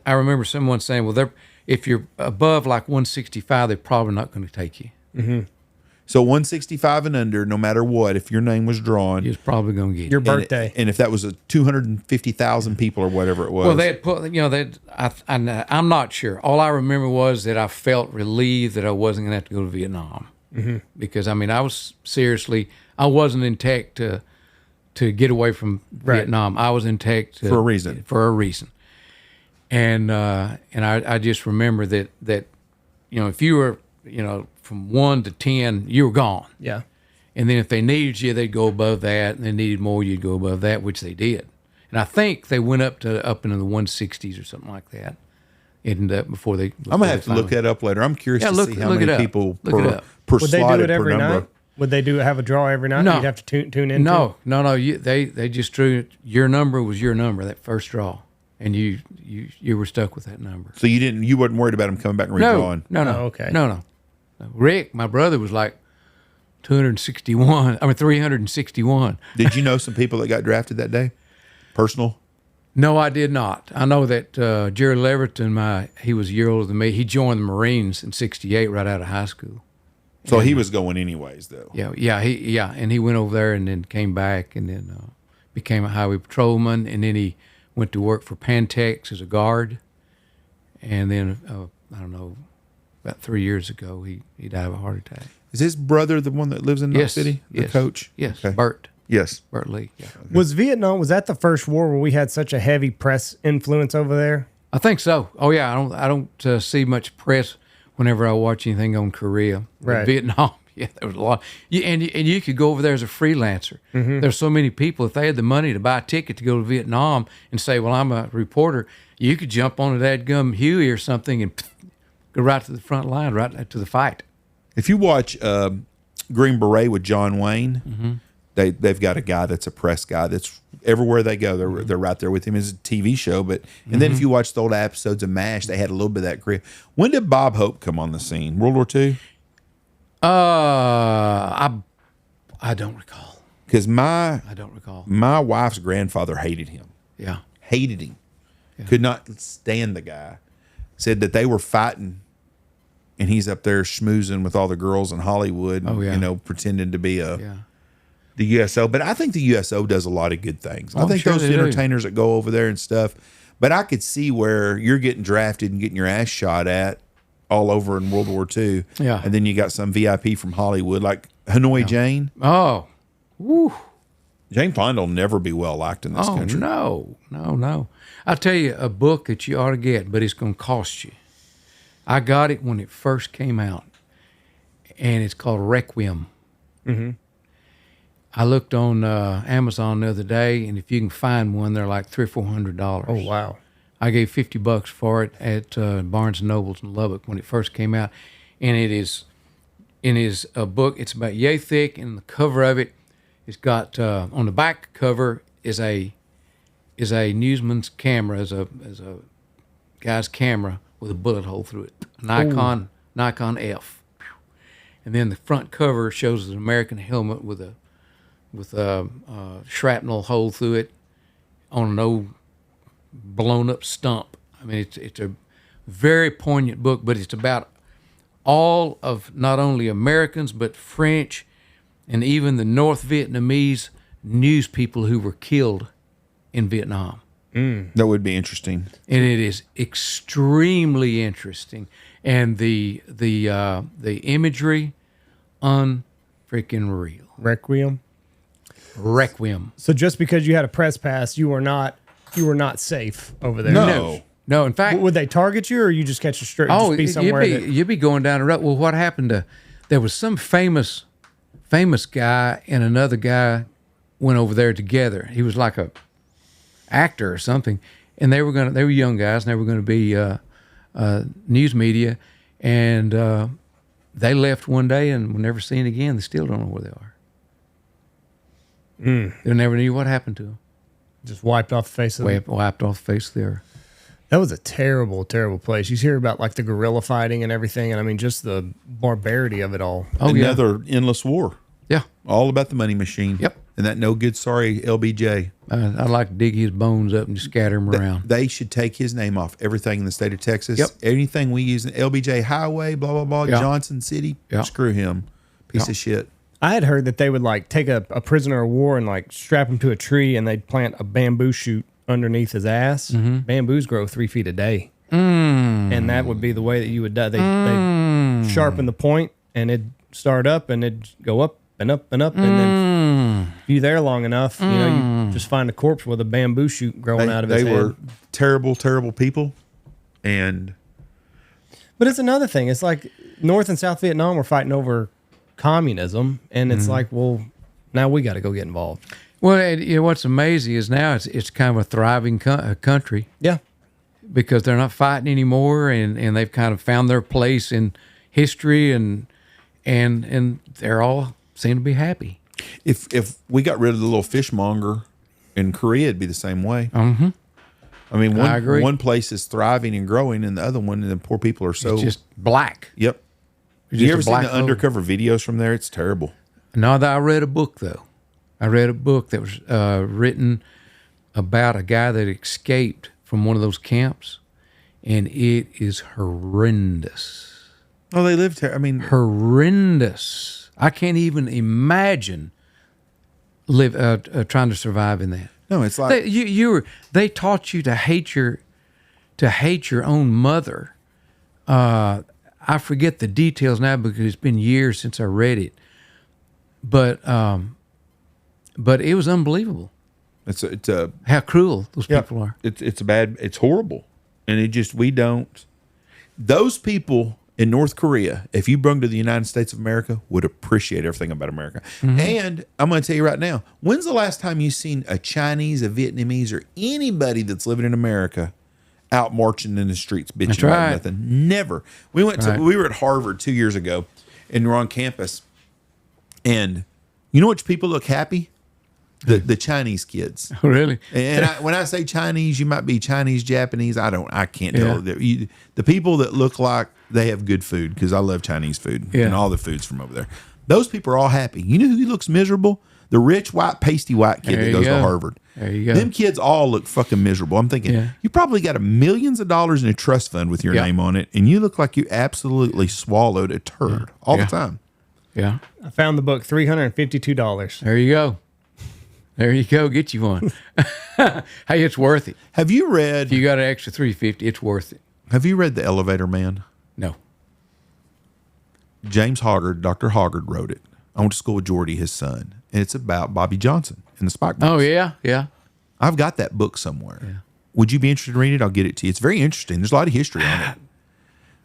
I remember someone saying, well, if you're above like 165, they're probably not going to take you. Mm-hmm. So 165 and under, no matter what, if your name was drawn, you're probably going to get your birthday. And if that was 250,000 people or whatever it was. Well, they had put, I'm not sure. All I remember was that I felt relieved that I wasn't going to have to go to Vietnam. Mm-hmm. Because, I wasn't in tech to get away from Vietnam. I was in tech for a reason. And I just remember that if you were, from 1 to 10, you were gone. Yeah. And then if they needed you, they'd go above that. And they needed more, you'd go above that, which they did. And I think they went up into the 160s or something like that. And before they, I'm gonna have to look that up later. I'm curious to see how many people per Would they do slotted it every per number. Night? Would they have a draw every night? No. You'd have to tune in. No. They just drew your number was your number, that first draw, and you were stuck with that number. So you wasn't worried about them coming back and redrawing. No. Oh, okay. No. Rick, my brother, was like 361. Did you know some people that got drafted that day? Personal? No, I did not. I know that Jerry Leverton, he was a year older than me. He joined the Marines in '68 right out of high school. So he was going anyways, though. Yeah, and he went over there and then came back and then became a highway patrolman, and then he went to work for Pantex as a guard, and then I don't know, about 3 years ago he died of a heart attack. Is his brother the one that lives in Knox City? The coach? Yes, okay. Bert. Yes. Bert Lee. Yeah. Okay. Was that the first war where we had such a heavy press influence over there? I think so. Oh yeah, I don't see much press whenever I watch anything on Korea. Right. Vietnam. Yeah, there was a lot. And you could go over there as a freelancer. Mm-hmm. There's so many people. If they had the money to buy a ticket to go to Vietnam and say, well, I'm a reporter, you could jump on a dadgum Huey or something and go right to the front line, right to the fight. If you watch Green Beret with John Wayne, mm-hmm. they've got a guy that's a press guy that's everywhere they go. They're right there with him. It's a TV show, but and then if you watch the old episodes of MASH, they had a little bit of that career. When did Bob Hope come on the scene? World War II? I don't recall. Because I don't recall. My wife's grandfather hated him. Yeah, hated him. Yeah. Could not stand the guy. Said that they were fighting, and he's up there schmoozing with all the girls in Hollywood. And, pretending to be the USO. But I think the USO does a lot of good things. I think those entertainers that go over there and stuff. But I could see where you're getting drafted and getting your ass shot at all over in World War II. Yeah. And then you got some VIP from Hollywood, like Hanoi Jane. Oh, woo. Jane Fonda will never be well liked in this country. No. I'll tell you a book that you ought to get, but it's going to cost you. I got it when it first came out, and it's called Requiem. Mm-hmm. I looked on Amazon the other day, and if you can find one, they're like $300 or $400. Oh, wow. I gave $50 for it at Barnes & Noble's in Lubbock when it first came out. And it is a book. It's about yay thick, and the cover of it, it's got, on the back cover is a newsman's camera, as a guy's camera with a bullet hole through it, Nikon F. and then the front cover shows an American helmet with a shrapnel hole through it on an old blown up stump. I mean, it's a very poignant book, but it's about all of not only Americans but French and even the North Vietnamese news people who were killed in Vietnam. That would be interesting. And it is extremely interesting, and the imagery, unfreaking real. Requiem. So just because you had a press pass, you were not safe over there. No. In fact, would they target you, or you just catch a straight? oh, just be somewhere you'd be going down the road. Well, what happened to? There was some famous guy and another guy went over there together. He was like a actor or something, and they were young guys, and they were going to be news media, and they left one day and were never seen again. They still don't know where they are. They never knew what happened to them. just wiped off the face of the Wiped off the face of the earth. That was a terrible, terrible place. You hear about like the guerrilla fighting and everything, and I mean just the barbarity of it all. Oh, Another endless war. Yeah. All about the money machine. Yep. And that no good, sorry LBJ. I'd like to dig his bones up and just scatter them around. They should take his name off everything in the state of Texas. Yep. Anything we use, LBJ Highway, blah, blah, blah, Yep. Johnson City, Yep. screw him. Piece Yep. of shit. I had heard that they would like take a prisoner of war and like strap him to a tree, and they'd plant a bamboo shoot underneath his ass. Mm-hmm. Bamboos grow 3 feet a day. And that would be the way that you would die. They'd sharpen the point, and it'd start up, and it'd go up and up and up. And then if you're there long enough, you know, you just find a corpse with a bamboo shoot growing out of his They head. were terrible, terrible people. And But it's another thing. It's like North and South Vietnam were fighting over communism, and it's like, well, now we got to go get involved. Well, you know, what's amazing is now it's kind of a thriving country Yeah. because they're not fighting anymore, and they've kind of found their place in history, and they're all seem to be happy. if we got rid of the little fishmonger in Korea, it'd be the same way. Mm-hmm. I mean, I agree. one place is thriving and growing, and the other one, the poor people are so. It's just black. Yep. It's You just ever a seen black the hole. undercover videos from there? It's terrible. No, I read a book, though. I read a book that was written about a guy that escaped from one of those camps, and it is horrendous. Oh, they lived here. I mean, Horrendous. I can't even imagine trying to survive in that. no, it's like They taught you to hate your own mother. I forget the details now because it's been years since I read it. But it was unbelievable it's a how cruel those people are. it's horrible, and those people in North Korea, if you brought them to the United States of America, would appreciate everything about America. And I'm going to tell you right now, when's the last time you seen a Chinese, a Vietnamese, or anybody that's living in America out marching in the streets bitching That's about right. nothing? Never. We were at Harvard 2 years ago, and we're on campus, and you know which people look happy? The Chinese kids. Oh, really? And when I say Chinese, you might be Chinese, Japanese. I can't tell. The people that look like they have good food, because I love Chinese food and all the food's from over there. Those people are all happy. You know who looks miserable? The rich, white, pasty white kid that goes to Harvard. There you go. Them kids all look fucking miserable. I'm thinking, you probably got millions of dollars in a trust fund with your name on it, and you look like you absolutely swallowed a turd all the time. Yeah. I found the book, $352. There you go. There you go. Get you one. Hey, it's worth it. Have you read? If you got an extra $350, it's worth it. Have you read The Elevator Man? No. James Hoggard, Dr. Hoggard wrote it. I went to school with Jordy, his son, and it's about Bobby Johnson and the Spike Boys. Oh, yeah. Yeah. I've got that book somewhere. Would you be interested in reading it? I'll get it to you. It's very interesting. There's a lot of history on it.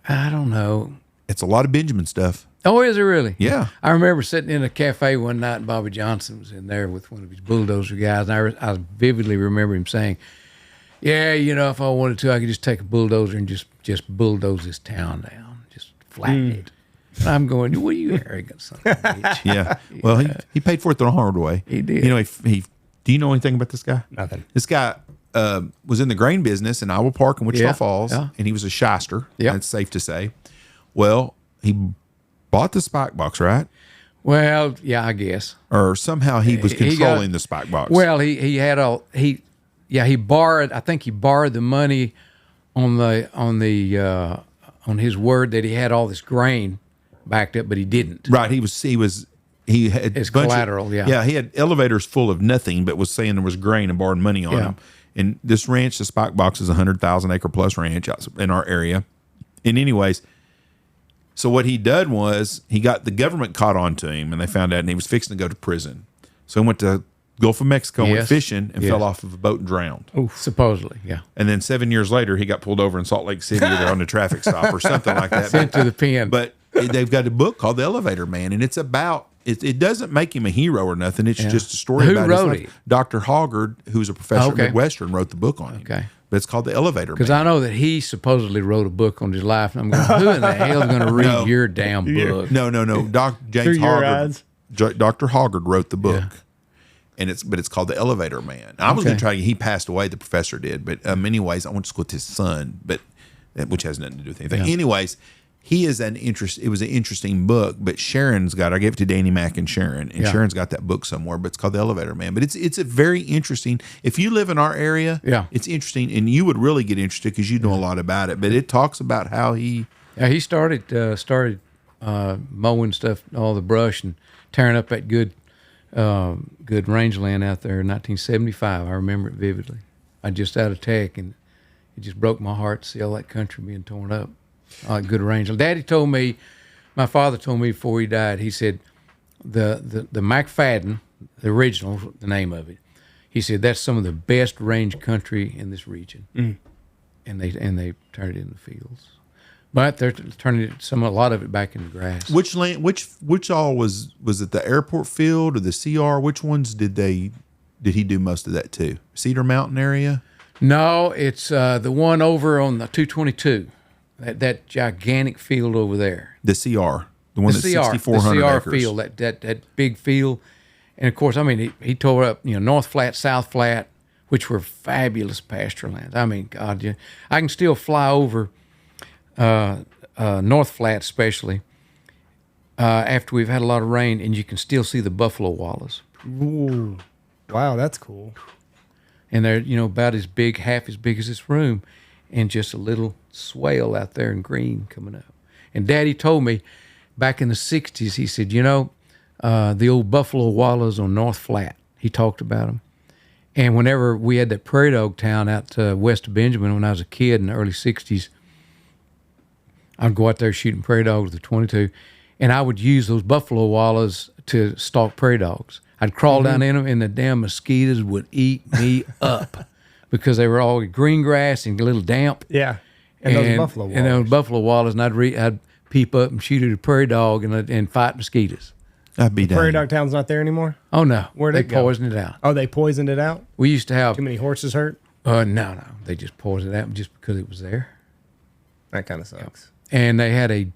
I don't know. It's a lot of Benjamin stuff. Oh, is it really? Yeah. I remember sitting in a cafe one night, and Bobby Johnson was in there with one of his bulldozer guys, and I vividly remember him saying, "Yeah, you know, if I wanted to, I could just take a bulldozer and just bulldoze this town down, just flatten it." And I'm going, "Well, you arrogant son of a bitch." Yeah. Well, he paid for it the hard way. He did. You know, he do you know anything about this guy? Nothing. This guy was in the grain business in Iowa Park in Wichita Yeah, Falls, yeah. and he was a shyster. Yep. That's safe to say. Well, he bought the spike box, right? Well, yeah, I guess. Or somehow he was controlling the spike box. Well, he had he borrowed. I think he borrowed the money on his word that he had all this grain backed up, but he didn't. Right. He had His collateral. Yeah. He had elevators full of nothing, but was saying there was grain and borrowed money on them. And this ranch, the spike box, is a 100,000 acre plus ranch out in our area. And anyways, so what he did was he got the government caught on to him, and they found out, and he was fixing to go to prison. So he went to Gulf of Mexico, went fishing, and fell off of a boat and drowned. Oof. Supposedly, yeah. And then 7 years later, he got pulled over in Salt Lake City or on a traffic stop or something like that. Sent to the pen. But they've got a book called The Elevator Man, and it's about it doesn't make him a hero or nothing. It's just a story about who wrote it. Dr. Hoggard, who's a professor at Midwestern, wrote the book on him. Okay. But it's called The Elevator Man. Because I know that he supposedly wrote a book on his life, and I'm going, who in the hell is going to read your damn book? No. James Hoggard. Dr. Hoggard wrote the book. Yeah. And it's called The Elevator Man. I was going to try. He passed away. The professor did. But anyways, I went to school with his son, which has nothing to do with anything. Yeah. Anyways, it was an interesting book. But Sharon's got. I gave it to Danny Mack and Sharon, and Sharon's got that book somewhere. But it's called The Elevator Man. But it's a very interesting. If you live in our area, it's interesting, and you would really get interested because you know a lot about it. But it talks about how he. Yeah, he started mowing stuff, all the brush, and tearing up that good rangeland out there in 1975. I remember it vividly. I just out of tech, and it just broke my heart to see all that country being torn up. All that good rangeland. My father told me before he died, he said, the McFadden, the original, the name of it, he said, that's some of the best range country in this region. Mm. And they turned it into fields. But they're turning a lot of it back into grass. Which land? Which all was it? The airport field or the CR? Which ones did he do most of that too? Cedar Mountain area? No, it's the one over on the 222. That gigantic field over there. The CR, the one that's 6,400 acres. The CR field, that big field, and of course, I mean, he tore up North Flat, South Flat, which were fabulous pasture lands. I mean, God, I can still fly over. North Flat especially, after we've had a lot of rain, and you can still see the buffalo wallows. Ooh. Wow, that's cool. And they're, about as big, half as big as this room, and just a little swale out there in green coming up. And Daddy told me back in the 60s, he said, the old buffalo wallows on North Flat, he talked about them. And whenever we had that prairie dog town out west of Benjamin when I was a kid in the early 60s, I'd go out there shooting prairie dogs with a 22, and I would use those buffalo wallows to stalk prairie dogs. I'd crawl down in them, and the damn mosquitoes would eat me up because they were all green grass and a little damp. Yeah, and those buffalo wallows. And those buffalo wallows, and I'd peep up and shoot at a prairie dog and fight mosquitoes. I'd be down. Prairie dog town's not there anymore? Oh, no. Where'd they it go? Poisoned it out. Oh, they poisoned it out? We used to have... Too many horses hurt? No. They just poisoned it out just because it was there. That kind of sucks. And they had a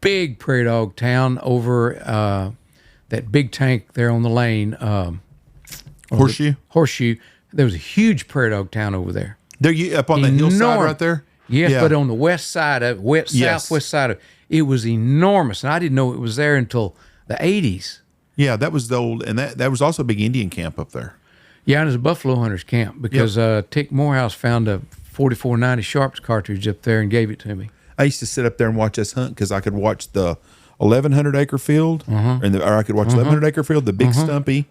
big prairie dog town over that big tank there on the lane. Horseshoe? Horseshoe. There was a huge prairie dog town over there. There, up on the hillside right there? Yes, but on the west side of southwest side of it was enormous. And I didn't know it was there until the 80s. Yeah, that was the old, and that was also a big Indian camp up there. Yeah, and there's a buffalo hunters camp because Tick Morehouse found a 4490 Sharps cartridge up there and gave it to me. I used to sit up there and watch us hunt because I could watch the 1,100 acre field, or I could watch 1,100 acre field, the big stumpy,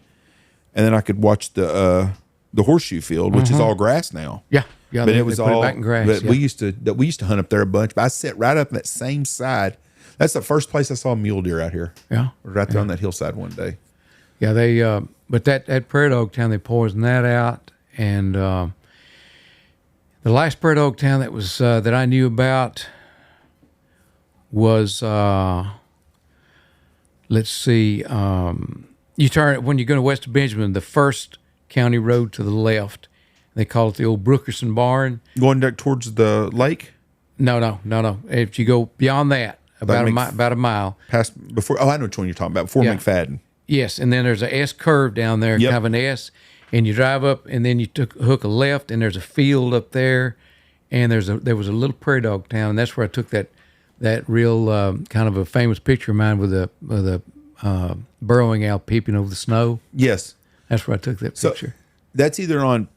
and then I could watch the horseshoe field, which is all grass now. Yeah, but it was all back in grass. But we used to hunt up there a bunch. But I sat right up in that same side. That's the first place I saw mule deer out here. Yeah, right there on that hillside one day. Yeah, they. But that prairie dog town, they poisoned that out, and the last prairie dog town that was that I knew about was let's see. You turn when you go to West of Benjamin, the first county road to the left. They call it the old Brookerson Barn. Going back towards the lake? No. If you go beyond that, about a mile. Past before. Oh, I know which one you're talking about. Before McFadden. Yes, and then there's a S curve down there, kind of an S, and you drive up, and then you hook a left, and there's a field up there, and there was a little prairie dog town, and that's where I took that that real kind of a famous picture of mine with a burrowing owl peeping over the snow. Yes. That's where I took that picture. That's either on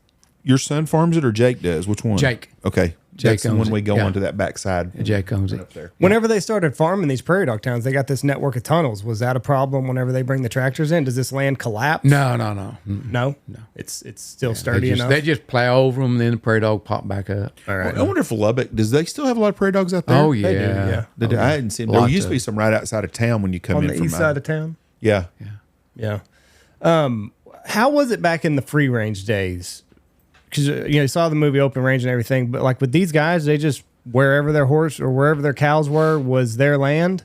your son farms it or Jake does. Which one? Jake. Okay. Jake That's the one owns we it, go yeah. onto that backside. Jake owns it. Up there. Whenever they started farming these prairie dog towns, they got this network of tunnels. Was that a problem whenever they bring the tractors in? Does this land collapse? No. No? It's still sturdy enough? They just plow over them, then the prairie dog pop back up. All right. I wonder if Lubbock, does they still have a lot of prairie dogs out there? Oh, yeah. They do, yeah. I hadn't seen. There Lots used to of- be some right outside of town when you come On in the from east side of town? Yeah. Yeah. How was it back in the free range days? Because you saw the movie Open Range and everything, but like with these guys, they just wherever their horse or wherever their cows were was their land.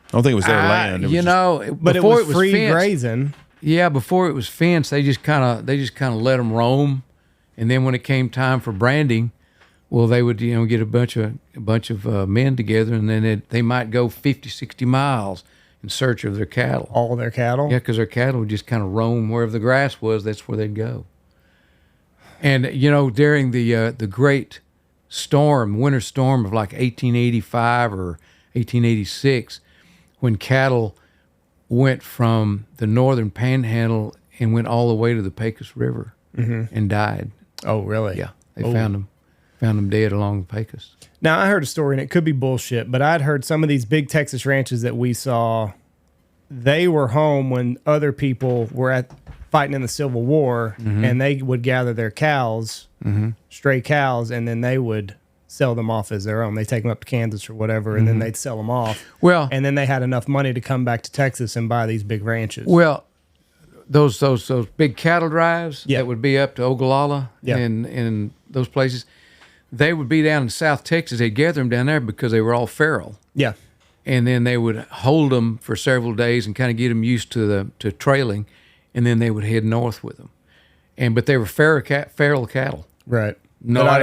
I don't think it was their land. It was But it before was free fenced, grazing. Yeah, before it was fenced, they just kind of let them roam, and then when it came time for branding, well, they would get a bunch of men together, and then they might go 50, 60 miles in search of their cattle. All their cattle. Yeah, because their cattle would just kind of roam wherever the grass was. That's where they'd go. And during the great storm, winter storm of like 1885 or 1886, when cattle went from the northern panhandle and went all the way to the Pecos River and died. Oh, really? Yeah, they found them dead along the Pecos. Now, I heard a story, and it could be bullshit, but I'd heard some of these big Texas ranches that we saw, they were home when other people were fighting in the Civil War, and they would gather their cows, stray cows, and then they would sell them off as their own. They take them up to Kansas or whatever, and then they'd sell them off. Well, and then they had enough money to come back to Texas and buy these big ranches. Well, those big cattle drives Yeah. that would be up to Ogallala Yeah. and those places, they would be down in South Texas. They'd gather them down there because they were all feral. Yeah. And then they would hold them for several days and kind of get them used to trailing, and then they would head north with them. But they were feral cattle. Right. No, But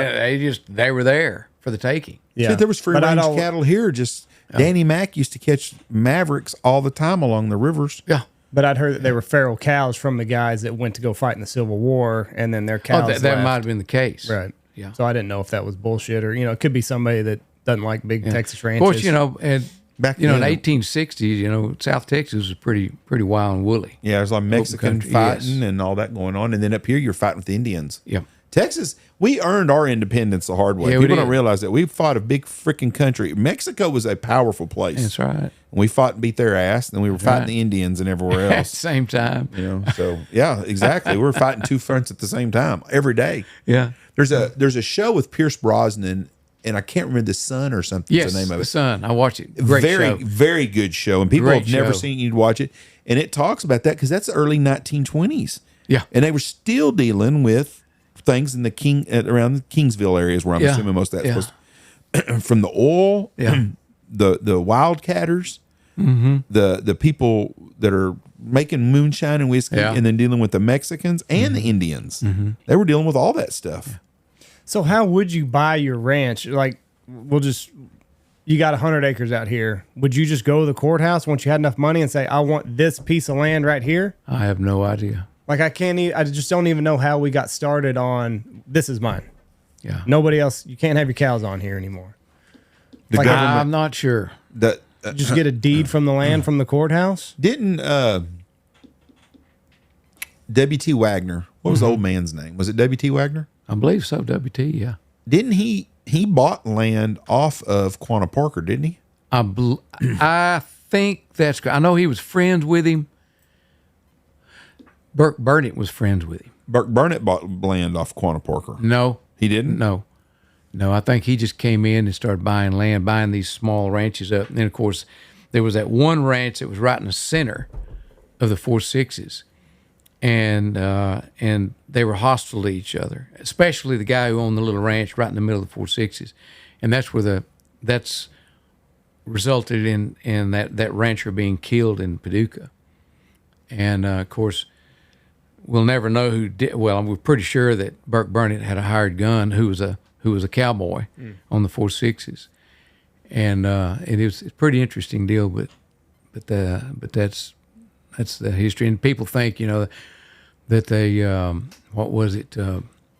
they were there for the taking. Yeah. Shit, there was free But range I don't- cattle here. Just Danny Mack used to catch mavericks all the time along the rivers. Yeah. But I'd heard that they were feral cows from the guys that went to go fight in the Civil War, and then their cows that left. might have been the case. Right. Yeah. So I didn't know if that was bullshit or, it could be somebody that doesn't like big Texas ranches. Of course, and Back in then- 1860s, South Texas was pretty wild and woolly. Yeah, there's like Mexican country, fighting yes. and all that going on. And then up here, you're fighting with the Indians. Yeah. Texas, we earned our independence the hard way. Yeah, we People don't did. realize that. We fought a big freaking country. Mexico was a powerful place. That's right. We fought and beat their ass, and we were fighting right. the Indians and everywhere At the else. same time. So yeah, exactly. We were fighting two fronts at the same time every day. Yeah. There's a show with Pierce Brosnan, and I can't remember, The Sun or something. Yes, the name of The it. Sun. I watch it. Great very, show. very good show, and people Great have never show. seen it. You'd watch it, and it talks about that because that's the early 1920s. Yeah. and they were still dealing with things in the around the Kingsville areas where I'm Yeah. assuming most of that's Yeah. supposed from the oil, Yeah. the wildcatters, the people that are making moonshine and whiskey, Yeah. and then dealing with the Mexicans and the Indians. They were dealing with all that stuff. So how would you buy your ranch? Like, you got 100 acres out here. Would you just go to the courthouse once you had enough money and say, I want this piece of land right here? I have no idea. Like, I just don't even know how we got started on, this is mine. Yeah. Nobody else, you can't have your cows on here anymore. The Like, government, I'm not sure. the Just get a deed from the land from the courthouse? didn't W.T. Wagner? What was the old man's name? Was it W.T. Wagner? I believe so, WT, yeah. Didn't he bought land off of Quanah Parker? Didn't he? I think that's correct. I know he was friends with him. Burke Burnett was friends with him. Burke Burnett bought land off Quanah Parker. No. He didn't. No, I think he just came in and started buying land, buying these small ranches up. And then, of course, there was that one ranch that was right in the center of the 4-6s, and they were hostile to each other, especially the guy who owned the little ranch right in the middle of the 4-6s, and that's where that's resulted in that rancher being killed in Paducah, and of course. We'll never know who did. Well, we're pretty sure that Burke Burnett had a hired gun who was a cowboy on the 4-6s, and it's a pretty interesting deal. But that's the history. And people think that they what was it?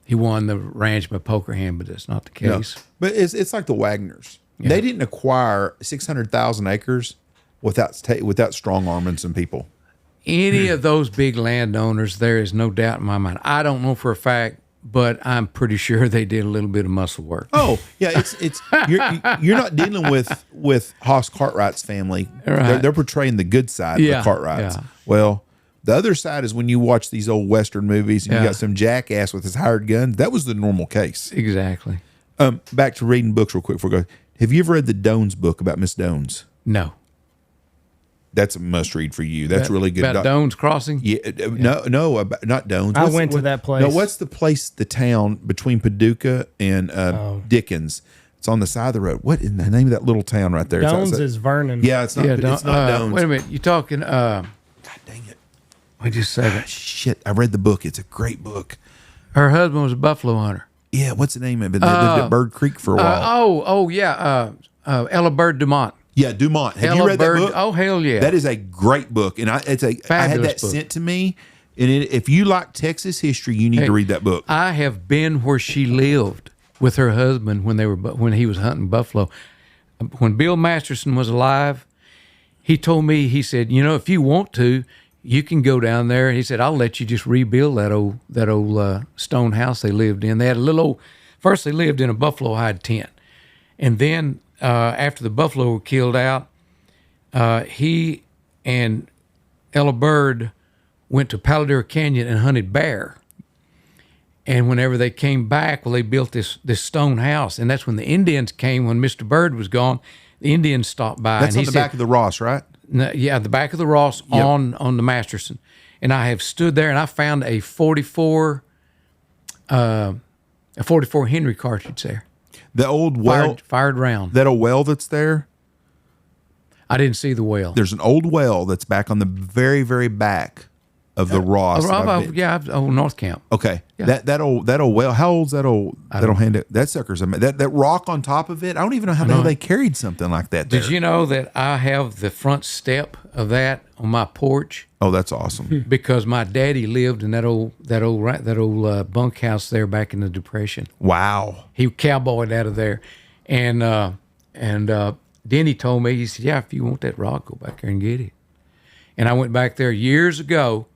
He won the ranch by poker hand, but that's not the case. But it's like the Wagners. They didn't acquire 600,000 acres without strong arming some people. Any of those big landowners, there is no doubt in my mind. I don't know for a fact, but I'm pretty sure they did a little bit of muscle work. Oh yeah, it's you're not dealing with Hoss Cartwright's family. Right. They're portraying the good side of the Cartwrights. Yeah. Well, the other side is when you watch these old Western movies and you Yeah. got some jackass with his hired gun. That was the normal case. Exactly. Back to reading books real quick before we go. Have you ever read the Dones book about Miss Dones? No. That's a must read for you. That's really good. About Dones Crossing? Yeah, no, not Dones. I went to that place. No, what's the town between Paducah and Dickens? It's on the side of the road. What in the name of that little town right there? Dones is Vernon. Yeah, it's not. It's not Dones. Wait a minute. You talking? God dang it! Wait just a second. Shit, I read the book. It's a great book. Her husband was a buffalo hunter. Yeah, what's the name of it? They lived at Bird Creek for a while. Ella Bird Dumont. Yeah, Dumont. Have you Ella read Bird, that book? Oh hell yeah! That is a great book, and I had that book. sent to me. And if you like Texas history, you need to read that book. I have been where she lived with her husband when he was hunting buffalo. When Bill Masterson was alive, he told me, he said, if you want to, you can go down there. He said, I'll let you just rebuild that old stone house they lived in. They had first they lived in a buffalo hide tent, and then after the buffalo were killed out, he and Ella Bird went to Paladera Canyon and hunted bear. And whenever they came back, they built this stone house. And that's when the Indians came. When Mr. Bird was gone, the Indians stopped by. That's on the back of the Ross, right? Yeah, the back of the Ross on the Masterson. And I have stood there and I found a 44 Henry cartridge there. The old well, fired round. that old well that's there. I didn't see the well. There's an old well that's back on the very, very back of the Ross. North Camp. Okay, Yeah. that old well. How old's that old hand? That sucker's that rock on top of it. I don't even know how the hell they carried something like that. Did you know that I have the front step of that on my porch? Oh, that's awesome. Because my daddy lived in that old bunkhouse there back in the Depression. Wow. He cowboyed out of there, and then he told me, he said, "Yeah, if you want that rock, go back there and get it." And I went back there years ago,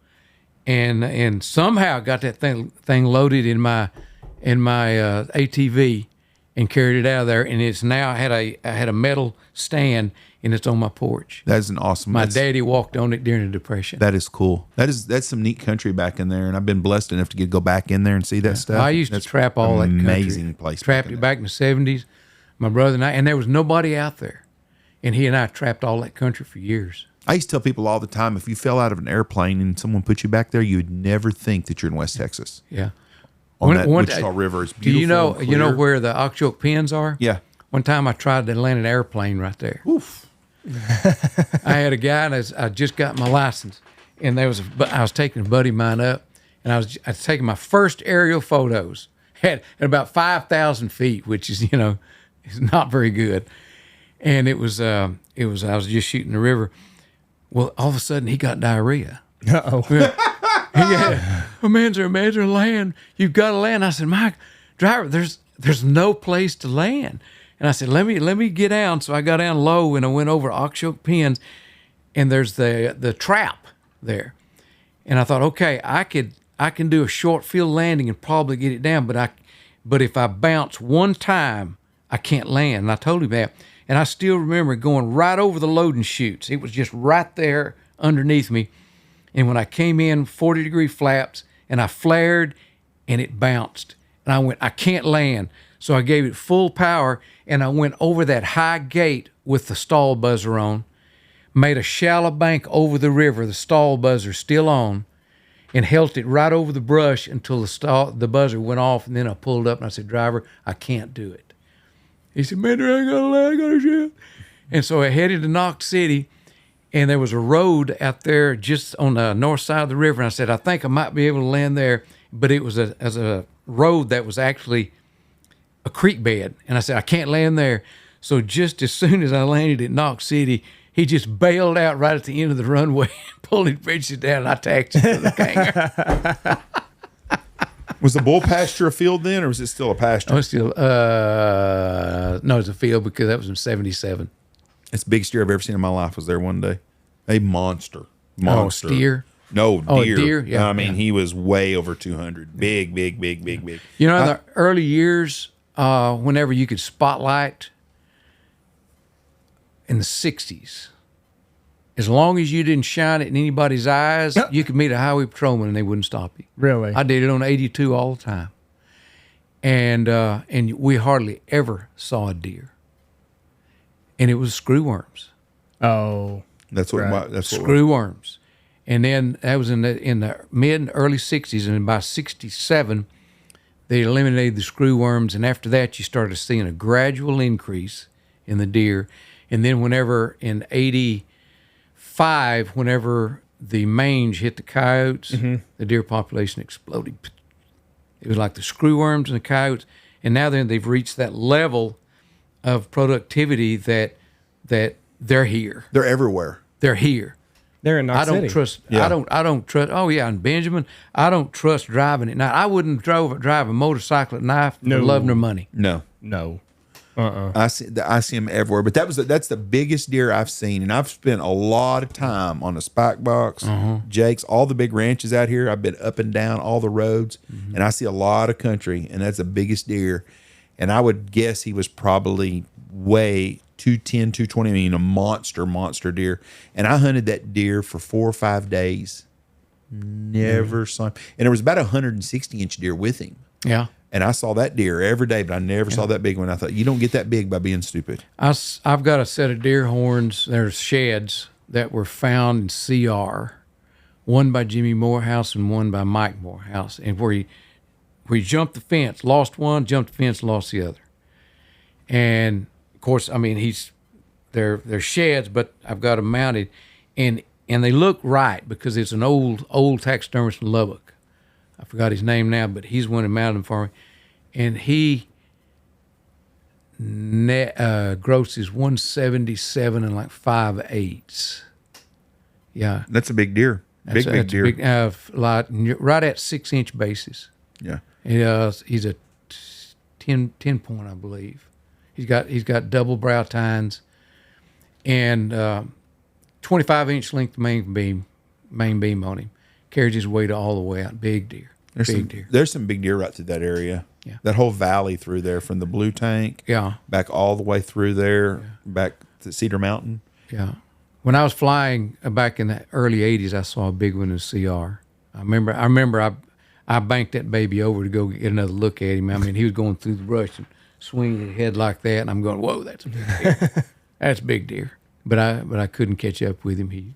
and somehow got that thing loaded in my ATV and carried it out of there. And it's now I had a metal stand, and it's on my porch. That is an awesome. My daddy walked on it during the Depression. That is cool. That's some neat country back in there, and I've been blessed enough to go back in there and see that stuff. I used to trap all that country. Amazing place. Trapped it back in the 70s. My brother and I, and there was nobody out there. And he and I trapped all that country for years. I used to tell people all the time, if you fell out of an airplane and someone put you back there, you would never think that you're in West Texas. Yeah. On that Wichita River. It's beautiful. Do you know where the Oxyoke pins are? Yeah. One time I tried to land an airplane right there. Oof. I had a guy, and I just got my license, and I was taking a buddy of mine up, and I was taking my first aerial photos at about 5,000 feet, which is is not very good. And I was just shooting the river. Well, all of a sudden he got diarrhea. Uh-oh. Meinzer, land. You've got to land. I said, Mike, driver, there's no place to land. And I said, let me get down. So I got down low and I went over Oxyoke pins, and there's the trap there. And I thought, okay, I can do a short field landing and probably get it down, but if I bounce one time, I can't land. And I told him that. And I still remember going right over the loading chutes. It was just right there underneath me. And when I came in, 40-degree flaps, and I flared, and it bounced. And I went, I can't land. So I gave it full power, and I went over that high gate with the stall buzzer on, made a shallow bank over the river, the stall buzzer still on, and held it right over the brush until the buzzer went off. And then I pulled up, and I said, driver, I can't do it. He said, man, I ain't got to land, I got to shit. And so I headed to Knox City, and there was a road out there just on the north side of the river. And I said, I think I might be able to land there. But it was a road that was actually a creek bed. And I said, I can't land there. So just as soon as I landed at Knox City, he just bailed out right at the end of the runway, pulled his bridges down, and I taxied to the hangar. Was the bull pasture a field then, or was it still a pasture? Oh, it's still, no, it's a field because that was in 77. It's the biggest deer I've ever seen in my life was there one day. A monster. Oh, steer? No, deer. Oh, deer? Yeah. I mean, he was way over 200. Big. You know, in the early years, whenever you could spotlight in the 60s, as long as you didn't shine it in anybody's eyes, you could meet a highway patrolman and they wouldn't stop you. Really? I did it on 82 all the time. And we hardly ever saw a deer. And it was screwworms. Oh. That's what. Right. That's what. Screwworms. And then that was in the mid and early 60s, and by 67, they eliminated the screwworms, and after that, you started seeing a gradual increase in the deer. And then whenever in 85, whenever the mange hit the coyotes, the deer population exploded. It was like the screwworms and the coyotes, and now they've reached that level of productivity that they're here. They're everywhere. They're here. They're in Knox City. Yeah. I don't trust. Oh yeah, and Benjamin, I don't trust driving at night. I wouldn't drive a motorcycle at night for love nor money. No. I see them everywhere, but that's the biggest deer I've seen, and I've spent a lot of time on the Spike Box, Jake's, all the big ranches out here. I've been up and down all the roads, and I see a lot of country, and that's the biggest deer. And I would guess he was probably way 210, 220. I mean, a monster deer. And I hunted that deer for 4 or 5 days. Never saw him. And there was about a 160-inch deer with him. Yeah. And I saw that deer every day, but I never saw that big one. I thought, you don't get that big by being stupid. I've got a set of deer horns. There's sheds that were found in CR, one by Jimmy Morehouse and one by Mike Morehouse. And where he jumped the fence, lost one, jumped the fence, lost the other. And of course, I mean, they're sheds, but I've got them mounted, and they look right because it's an old taxidermist in Lubbock. I forgot his name now, but he's one that mounted them for me, and he grosses 177 and like 5/8. Yeah, That's a big deer. Big deer. Big, right at 6-inch bases. Yeah. He's a 10 point, I believe. He's got double brow tines and 25-inch length main beam on him. Carries his weight all the way out. Big deer. There's some big deer right through that area. Yeah. That whole valley through there, from the Blue Tank, back all the way through there, back to Cedar Mountain. Yeah. When I was flying back in the early 80s, I saw a big one in CR. I remember I banked that baby over to go get another look at him. I mean, he was going through the brush and swinging his head like that, and I'm going, whoa, that's a big deer. That's a big deer. But I couldn't catch up with him. He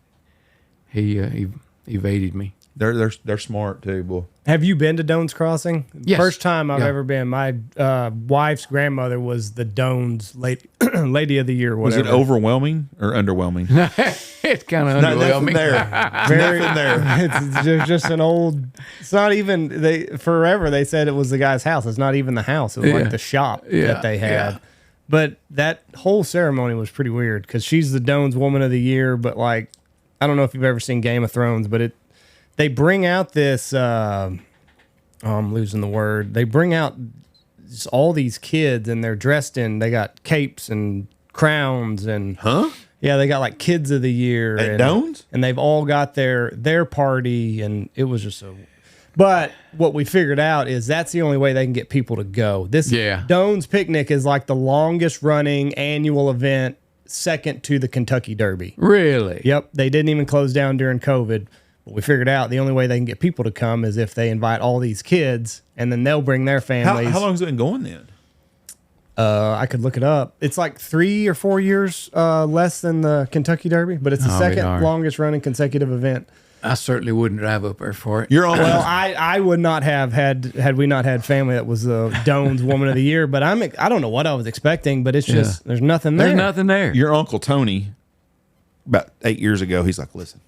evaded me. They're smart too, boy. Have you been to Doan's Crossing? Yes. First time I've ever been. My wife's grandmother was the Doan's Lady of the Year. Was Whatever. it overwhelming or underwhelming? It's kind of underwhelming. Nothing there. Nothing there. It's just an old. It's not even forever. They said it was the guy's house. It's not even the house. It was like the shop that they had. Yeah. But that whole ceremony was pretty weird because she's the Doan's Woman of the Year. But like, I don't know if you've ever seen Game of Thrones, but they bring out this. I'm losing the word. They bring out all these kids and they're dressed in. They got capes and crowns and. Yeah, they got like Kids of the Year at Doan's, and they've all got their party, and it was just so. But what we figured out is that's the only way they can get people to go. This Doan's Picnic is like the longest running annual event, second to the Kentucky Derby. Really? Yep. They didn't even close down during COVID. But we figured out the only way they can get people to come is if they invite all these kids, and then they'll bring their families. How long has it been going then? I could look it up. It's like 3 or 4 years less than the Kentucky Derby, but it's the second longest running consecutive event. I certainly wouldn't drive up there for it. Well, I would not have had we not had family that was the Doan's Woman of the Year. But I don't know what I was expecting, but it's just there's nothing there. There's nothing there. Your Uncle Tony, about 8 years ago, he's like, listen,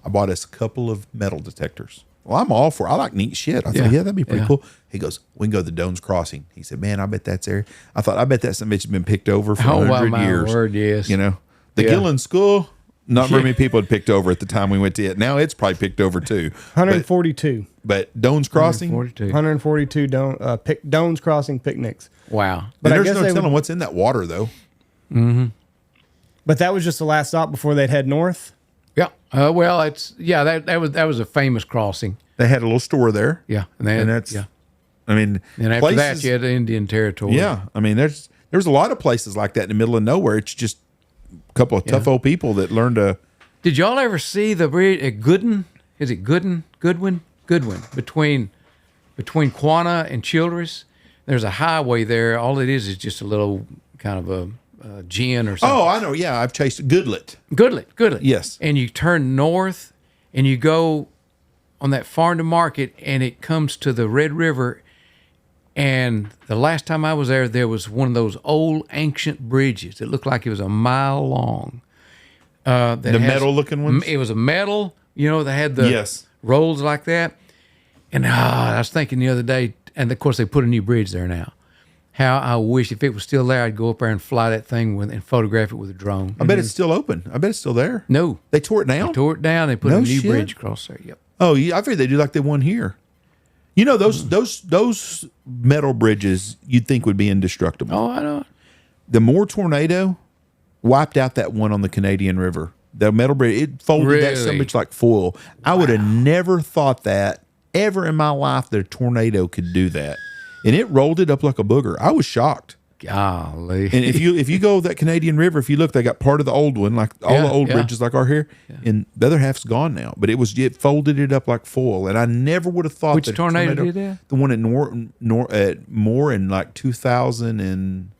I bought us a couple of metal detectors. Well, I'm all for it. I like neat shit. I thought, that'd be pretty cool. He goes, we can go to the Doan's Crossing. He said, man, I bet that's there. I bet that some bitch has been picked over for 100 years. My word, yes. You know, the Gillen School, not very many people had picked over at the time we went to it. Now it's probably picked over too. 142. But Doan's Crossing, 142. 142 Doan's Crossing picnics. Wow. But I there's guess no they telling would- what's in that water, though. But that was just the last stop before they'd head north. Yeah. Well, that was a famous crossing. They had a little store there. Yeah. And that's, I mean, And after that, you had Indian Territory. Yeah, I mean, there's a lot of places like that in the middle of nowhere. It's just a couple of tough old people that learn to. Did y'all ever see the bridge at Goodwin? Is it Goodwin? Between Quanah and Childress, there's a highway there. All it is just a little kind of a gin or something. Oh, I know. Yeah, I've chased Goodlet. Goodlet. Yes. And you turn north, and you go on that farm to market, and it comes to the Red River. And the last time I was there was one of those old ancient bridges. It looked like it was a mile long. The metal-looking ones? It was a metal, that had the Yes. rolls like that. And I was thinking the other day, and of course they put a new bridge there now. How I wish if it was still there, I'd go up there and fly that thing and photograph it with a drone. I bet it's still open. I bet it's still there. No. They tore it down? They tore it down. They put No a new shit. bridge across there. Yep. Oh, yeah, I figured they do like they won here. You know, those metal bridges you'd think would be indestructible. Oh, I know. The Moore tornado wiped out that one on the Canadian River. The metal bridge, it folded that some Really? bitch like foil. I would have never thought that ever in my life that a tornado could do that. And it rolled it up like a booger. I was shocked. Golly. And if you go that Canadian River, if you look, they got part of the old one, like all the old bridges like our here, and the other half's gone now. But it folded it up like foil, and I never would have thought Which that a tornado did that? The one at Moore in like 2000 and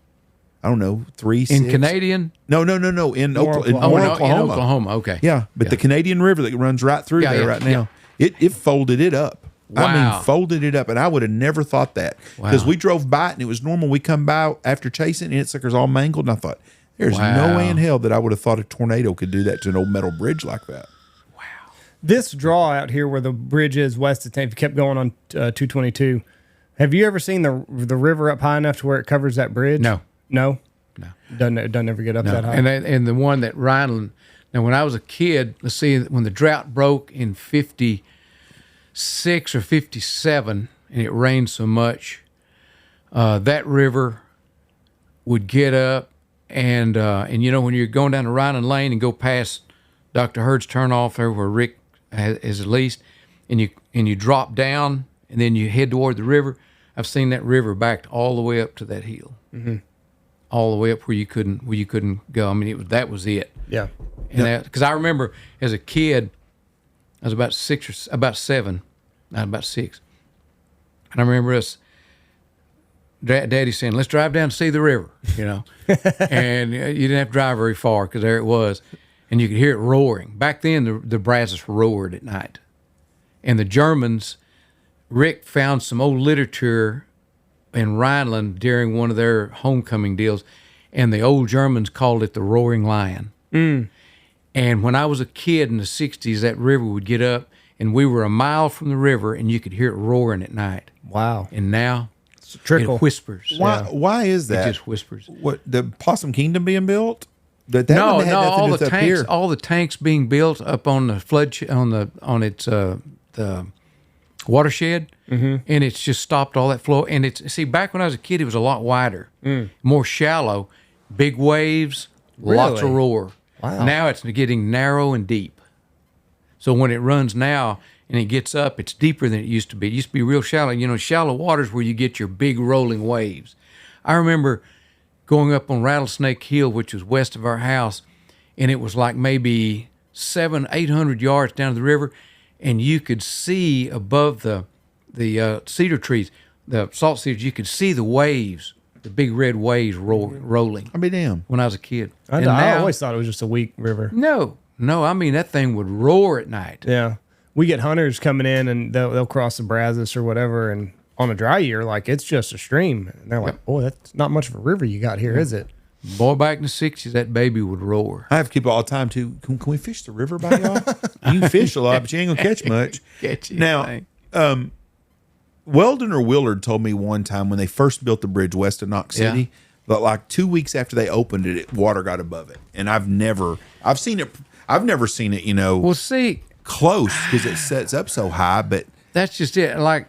I don't know 3. In Canadian? No. In Moore, In Oklahoma. Oklahoma. Okay. Yeah, but the Canadian River that runs right through there right now, it folded it up. I Wow. mean, folded it up, and I would have never thought that because Wow. we drove by it and it was normal. We come by after chasing, and it's like it's all mangled. And I thought, there's no way in hell that I would have thought a tornado could do that to an old metal bridge like that. This draw out here where the bridge is west of town, if you kept going on 222, have you ever seen the river up high enough to where it covers that bridge? No. Doesn't ever get up that high. And the one that Rhineland. Now, when I was a kid, let's see, when the drought broke in 56 or 57, and it rained so much, that river would get up, and when you're going down the Rhineland Lane and go past Dr. Hurd's turnoff there where Rick is at least, and you drop down, and then you head toward the river. I've seen that river backed all the way up to that hill. Mm-hmm. All the way up where you couldn't go. I mean, that was it. Yeah. And because I remember as a kid, I was about 7, not about 6, and I remember us, Daddy saying, "Let's drive down to see the river," and you didn't have to drive very far because there it was, and you could hear it roaring. Back then, the Brazos roared at night, and the Germans. Rick found some old literature in Rhineland during one of their homecoming deals, and the old Germans called it the Roaring Lion. Mm. And when I was a kid in the 60s, that river would get up, and we were a mile from the river, and you could hear it roaring at night. Wow. And now It's a trickle. it whispers. Why is that? It just whispers. What, the Possum Kingdom being built? That No, wouldn't have all nothing to do the with up tanks, here. all the tanks being built up on the flood on its the watershed, and it's just stopped all that flow. And back when I was a kid, it was a lot wider, more shallow, big waves, lots of Really? roar. Wow. Now it's getting narrow and deep. So when it runs now and it gets up, it's deeper than it used to be. It used to be real shallow. Shallow waters where you get your big rolling waves. I remember going up on Rattlesnake Hill, which was west of our house, and it was like maybe 700-800 yards down to the river, and you could see above the cedar trees, the salt cedars, you could see the waves, the big red waves rolling. I mean, damn. When I was a kid. I And now- always thought it was just a weak river. No, I mean that thing would roar at night. Yeah. We get hunters coming in and they'll cross the Brazos or whatever, and on a dry year, like it's just a stream. And they're like, boy, that's not much of a river you got here, is it? Boy, back in the 60s, that baby would roar. I have people all the time too. Can we fish the river by y'all? You can fish a lot, but you ain't gonna catch much. Now, Weldon or Willard told me one time when they first built the bridge west of Knox City, but like 2 weeks after they opened it, water got above it, and I've never seen it. Well, see, close because it sets up so high, but That's just it. Like,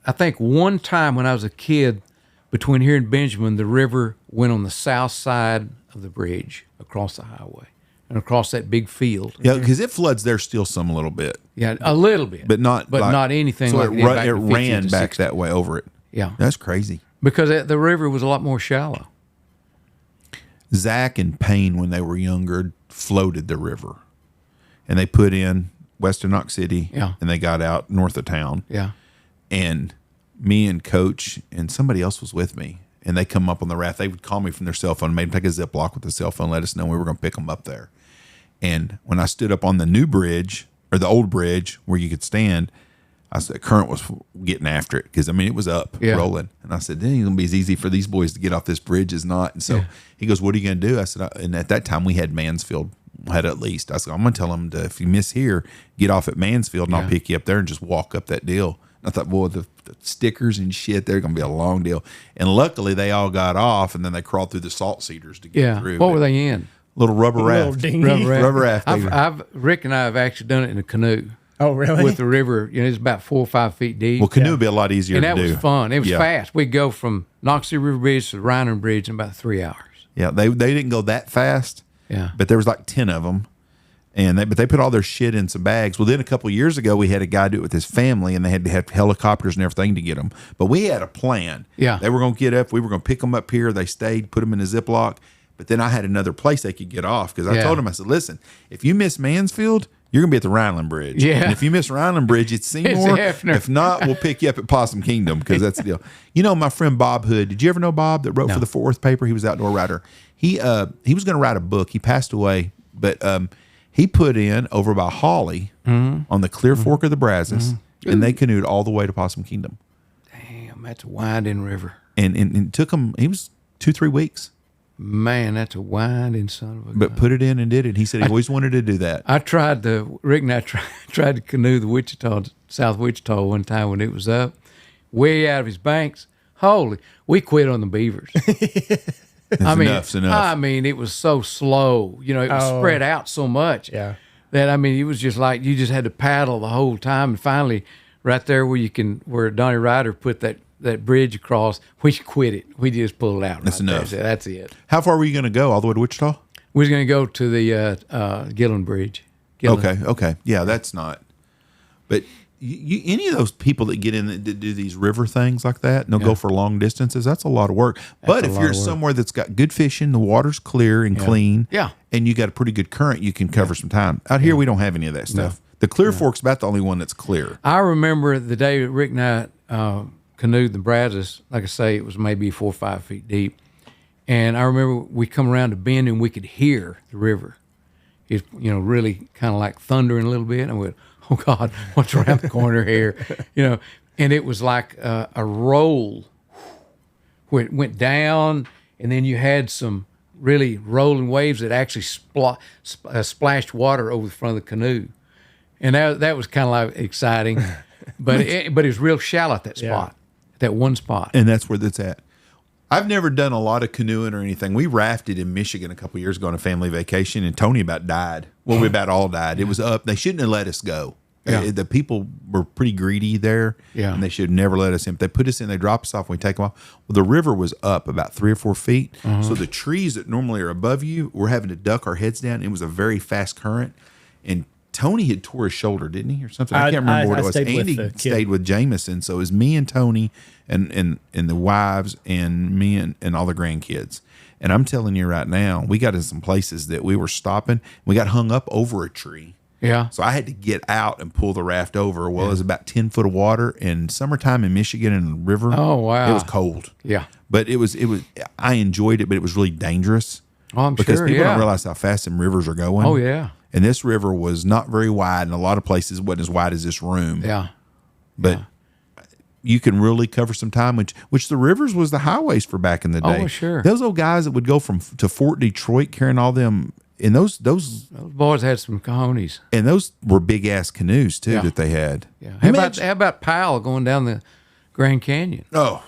I think one time when I was a kid, between here and Benjamin, the river went on the south side of the bridge across the highway and across that big field. Yeah, because it floods there still some a little bit. Yeah, a little bit, But not not anything so like it, it, back it in the 50s ran and back 60s. that way over it. Yeah, That's crazy. because the river was a lot more shallow. Zach and Payne, when they were younger, floated the river, and they put in Western Knox City, Yeah. and they got out north of town. Yeah, And me and Coach and somebody else was with me, and they come up on the raft. They would call me from their cell phone, made them take a Ziploc with the cell phone, let us know we were going to pick them up there. And when I stood up on the new bridge, or the old bridge where you could stand, I said, current was getting after it, because I mean it was up, Yeah. rolling. And I said, it ain't gonna be as easy for these boys to get off this bridge as not. And so he goes, what are you gonna do? I said, and at that time we had Mansfield, had at least. I said, I'm gonna tell them to, if you miss here, get off at Mansfield, and I'll pick you up there and just walk up that deal. And I thought, boy, the stickers and shit, they're gonna be a long deal. And luckily they all got off, and then they crawled through the salt cedars to get through. What But were they in? little rubber Little raft. dinghy. Rubber raft. Rick and I have actually done it in a canoe Oh, really? with the river. You know, it's about 4 or 5 feet deep. Well, canoe would be a lot easier and to that do. was fun. It was Yeah. fast. We'd go from Knox City River Bridge to the Rhineland Bridge in about 3 hours. Yeah, they didn't go that fast. Yeah. But there was like 10 of them. And they put all their shit in some bags. Well, then a couple of years ago, we had a guy do it with his family, and they had to have helicopters and everything to get them. But we had a plan. Yeah. They were going to get up. We were going to pick them up here. They stayed, put them in a Ziploc. But then I had another place they could get off, because I Yeah. told them, I said, listen, if you miss Mansfield, you're going to be at the Rhineland Bridge. Yeah. And if you miss Rhineland Bridge, it's Seymour. Hefner. If not, we'll pick you up at Possum Kingdom, because that's the deal. You know, my friend Bob Hood, did you ever know Bob that wrote for the Fort Worth paper? He was an outdoor writer. He was going to write a book. He passed away, but he put in over by Hawley on the Clear Fork of the Brazos, and they canoed all the way to Possum Kingdom. Damn, that's a winding river. And it took him, he was 2-3 weeks, Man, that's a winding son of a but gun. put it in and did it. He said he always wanted to do that. Rick and I tried to canoe the South Wichita one time when it was up, way out of his banks. Holy, we quit on the beavers. Enough's enough. I mean, it was so slow. You know, it was spread out so much. Yeah. That, I mean, it was just like you just had to paddle the whole time. And finally, right there where Donnie Ryder put that bridge across, we quit it. We just pulled it out. That's enough. That's it. How far were you going to go? All the way to Wichita? We was going to go to the Gillen Bridge. Gillen. Okay. Yeah, that's not. But you any of those people that get in that do these river things like that, and they'll go for long distances, that's a lot of work. But if you're somewhere that's got good fishing, the water's clear and clean, Yeah. and you got a pretty good current, you can cover some time. Out here, we don't have any of that stuff. The Clear Fork's about the only one that's clear. I remember the day Rick and I canoed the Brazos. Like I say, it was maybe 4 or 5 feet deep. And I remember we come around a bend and we could hear the river. It's, you know, really kind of like thundering a little bit. And I went, oh God, what's around the corner here? You know, and it was like a roll where it went down, and then you had some really rolling waves that actually splashed water over the front of the canoe. And that was kind of like exciting, but it was real shallow at that spot, that one spot. And that's where that's at. I've never done a lot of canoeing or anything. We rafted in Michigan a couple years ago on a family vacation, and Tony about died. Well, we about all died. It was up. They shouldn't have let us go. Yeah. The people were pretty greedy there, and they should never let us in. If they put us in, they drop us off, and we take them off. Well, the river was up about 3 or 4 feet, so the trees that normally are above you, we're having to duck our heads down. It was a very fast current, and Tony had tore his shoulder, didn't he, or something? I can't remember what it was. Andy stayed with Jameson, so it was me and Tony and the wives and me and all the grandkids. And I'm telling you right now, we got in some places that we were stopping. We got hung up over a tree. Yeah. So I had to get out and pull the raft over. Well, it was about 10 foot of water in summertime in Michigan in the river. Oh, wow. It was cold. Yeah. But it was, I enjoyed it, but it was really dangerous. Oh, I'm because sure, people yeah. don't realize how fast some rivers are going. Oh, yeah. And this river was not very wide, and a lot of places wasn't as wide as this room. Yeah. But you can really cover some time, which the rivers was the highways for back in the day. Oh, sure. Those old guys that would go to Fort Detroit carrying all them, and those boys had some cojones. and those were big ass canoes too that they had. Yeah. How about Powell going down the Grand Canyon? Oh,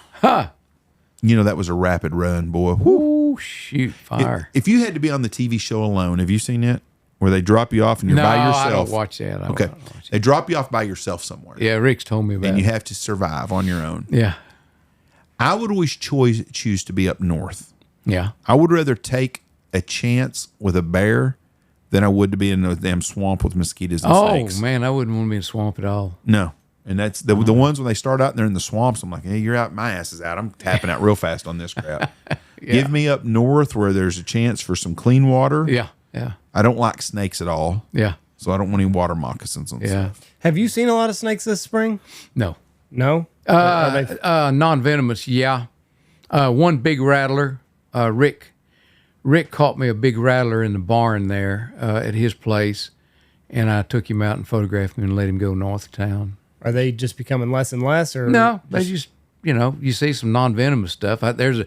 you know that was a rapid run, boy. Whew. Oh, shoot, fire. If you had to be on the TV show alone, have you seen it? where they drop you off and you're by yourself? I don't watch that. I Okay. don't watch it. They drop you off by yourself somewhere. Yeah, Rick's told me about And it. you have to survive on your own. Yeah. I would always choose to be up north. Yeah. I would rather take a chance with a bear than I would to be in a damn swamp with mosquitoes and snakes. Oh, man, I wouldn't want to be in a swamp at all. No. And that's the ones when they start out and they're in the swamps, I'm like, hey, you're out. My ass is out. I'm tapping out real fast on this crap. Give me up north where there's a chance for some clean water. Yeah. Yeah. I don't like snakes at all. Yeah. So I don't want any water moccasins and Yeah. stuff. Have you seen a lot of snakes this spring? No. No? Are they- Non-venomous, yeah. One big rattler, Rick caught me a big rattler in the barn there at his place, and I took him out and photographed him and let him go north of town. Are they just becoming less and less? Or No, they just, you see some non-venomous stuff. There's a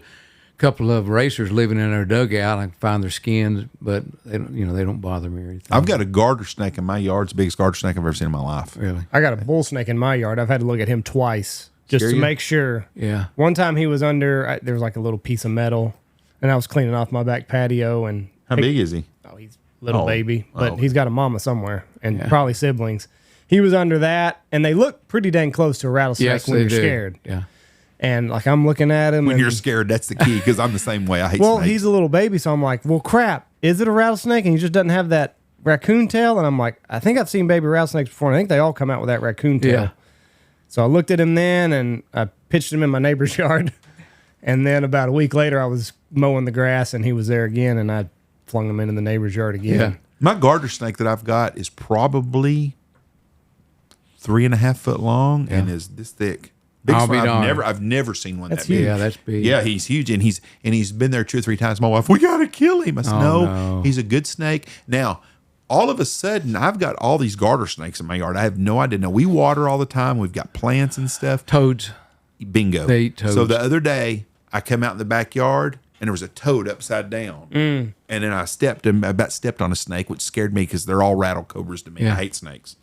couple of racers living in their dugout. I can find their skins, but they don't bother me or anything. I've got a garter snake in my yard. It's the biggest garter snake I've ever seen in my life. Really? I got a bull snake in my yard. I've had to look at him twice just Scare to you? make sure. Yeah. One time he was under, there was like a little piece of metal, and I was cleaning off my back patio. And How big is he? Oh, he's a little Oh. baby, but Oh. he's got a mama somewhere and probably siblings. He was under that, and they look pretty dang close to a rattlesnake Yes, when they you're do. scared. Yeah. And like I'm looking at him. When and, you're scared, that's the key because I'm the same way. I hate well, snakes. he's a little baby, so I'm like, well, crap, is it a rattlesnake? And he just doesn't have that raccoon tail. And I'm like, I think I've seen baby rattlesnakes before, and I think they all come out with that raccoon tail. Yeah. So I looked at him then, and I pitched him in my neighbor's yard. And then about a week later, I was mowing the grass, and he was there again, and I flung him into the neighbor's yard again. Yeah. My garter snake that I've got is probably 3.5 foot long and is this thick. I'll be I've darned. never seen one That's that big. huge. Yeah, that's big. Yeah, he's huge, and he's been there 2 or 3 times. My wife, we gotta kill him. I said, no, he's a good snake. Now, all of a sudden, I've got all these garter snakes in my yard. I have no idea. Now, we water all the time. We've got plants and stuff. Toads. Bingo. They eat toads. So the other day, I come out in the backyard, and there was a toad upside down. And then I about stepped on a snake, which scared me because they're all rattle cobras to me. Yeah. I hate snakes.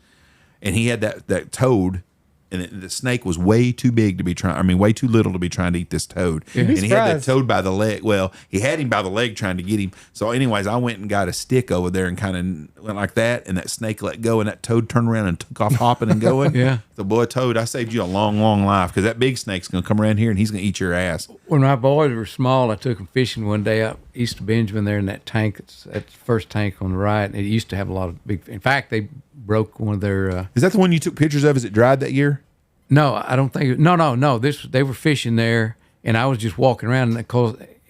And he had that toad, and the snake was way too big to be way too little to be trying to eat this toad. be And he had that surprised. toad by the leg. Well, he had him by the leg trying to get him. So anyways, I went and got a stick over there and kind of went like that, and that snake let go, and that toad turned around and took off hopping and going. Yeah. The boy toad, I saved you a long, long life because that big snake's going to come around here and he's going to eat your ass. When my boys were small, I took them fishing one day out east of Benjamin there in that tank. That's the first tank on the right. And it used to have a lot of big. In fact, they broke one of their. Is that the one you took pictures of as it dried that year? No, I don't think. No. They were fishing there, and I was just walking around,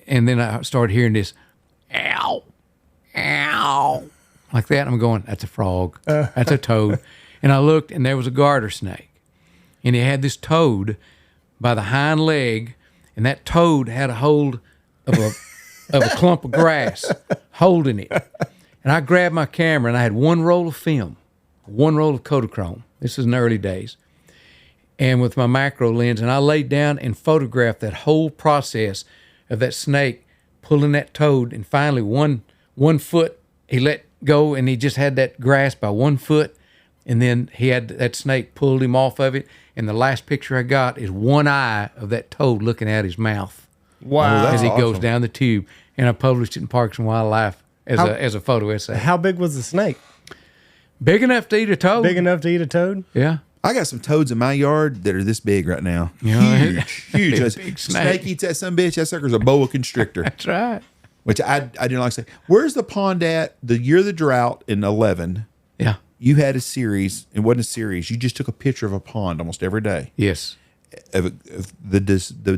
and then I started hearing this, ow, ow, like that. And I'm going, that's a frog. That's a toad. And I looked, and there was a garter snake, and he had this toad by the hind leg, and that toad had a hold of a clump of grass, holding it. And I grabbed my camera, and I had one roll of film, one roll of Kodachrome. This is in the early days. And with my macro lens, and I laid down and photographed that whole process of that snake pulling that toad, and finally one foot he let go, and he just had that grass by 1 foot, and then he had that snake pulled him off of it, and the last picture I got is one eye of that toad looking at his mouth Wow. that's as he goes awesome. down the tube, and I published it in Parks and Wildlife as a photo essay. How big was the snake? Big enough to eat a toad. Big enough to eat a toad? Yeah. I got some toads in my yard that are this big right now. Yeah. Huge. Big That's- snake. snake eats that son of a bitch. That sucker's a boa constrictor, That's right. which I didn't like to say. Where's the pond at? The year of the drought in 11, Yeah. you had a series. It wasn't a series. You just took a picture of a pond almost every day Yes. of the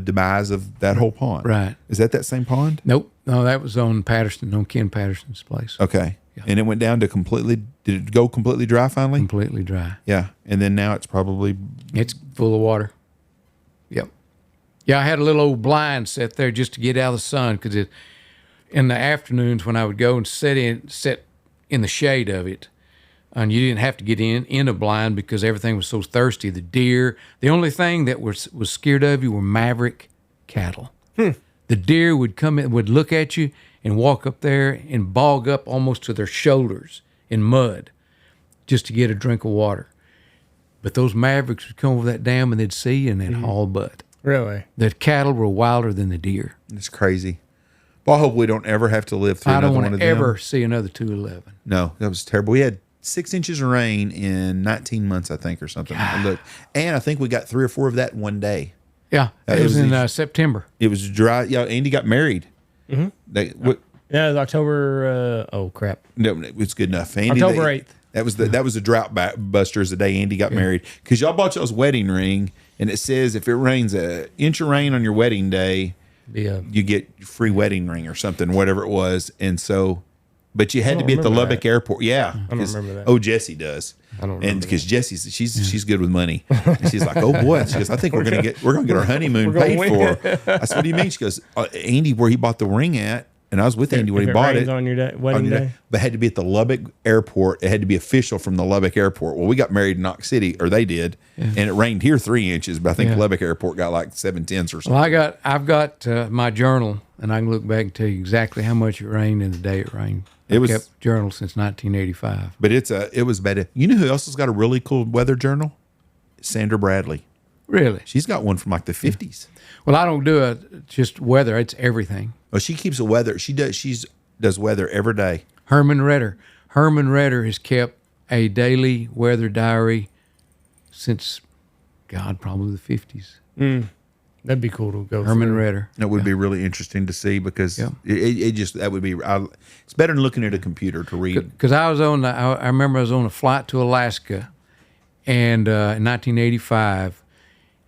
demise of that whole pond. Right. Is that same pond? Nope. No, that was on Patterson, on Ken Patterson's place. Okay. And it went down to did it go completely dry finally? Completely dry. Yeah. And then now it's probably, It's full of water. Yep. Yeah, I had a little old blind set there just to get out of the sun because in the afternoons when I would go and sit in the shade of it, and you didn't have to get in a blind because everything was so thirsty. The deer, the only thing that was scared of you were maverick cattle. The deer would come in, would look at you and walk up there and bog up almost to their shoulders in mud just to get a drink of water. But those mavericks would come over that dam and they'd see you and they'd haul butt. Really? The cattle were wilder than the deer. it's crazy. Well, I hope we don't ever have to live through I another don't one want of to them. ever see another 211. No, that was terrible. We had 6 inches of rain in 19 months, I think, or something. Look, and I think we got 3 or 4 of that in one day. Yeah, it was in September. It was dry. Yeah, Andy got married. Yeah, it was October. Oh crap! No, it's good enough. Andy, October 8th. That was the drought busters the day Andy got married, because y'all bought y'all's wedding ring, and it says if it rains an inch of rain on your wedding day, you get free wedding ring or something, whatever it was. And so, but you had to be at the Lubbock airport. Yeah, I don't remember that. Oh, Jessie does. I don't remember. And because Jesse's she's good with money, and she's like, oh boy, she goes, I think we're gonna get our honeymoon paid for. I said, what do you mean? She goes, Andy, where he bought the ring at. And I was with Andy when he bought it. On your wedding day? But it had to be at the Lubbock airport. It had to be official from the Lubbock airport. Well, we got married in Knox City, or they did, and it rained here 3 inches. But I think Lubbock airport got like 7/10 or something. Well, I've got my journal, and I can look back and tell you exactly how much it rained and the day it rained. I've kept journal since 1985. But it was bad. You know who else has got a really cool weather journal? Sandra Bradley. Really? She's got one from like the 50s. Well, I don't do just weather. It's everything. Well, she keeps a weather. She does weather every day. Herman Redder has kept a daily weather diary since, God, probably the 50s. That'd be cool to go. Herman Redder. That would be really interesting to see, because it just, that would be, it's better than looking at a computer to read. Because I remember I was on a flight to Alaska, and in 1985,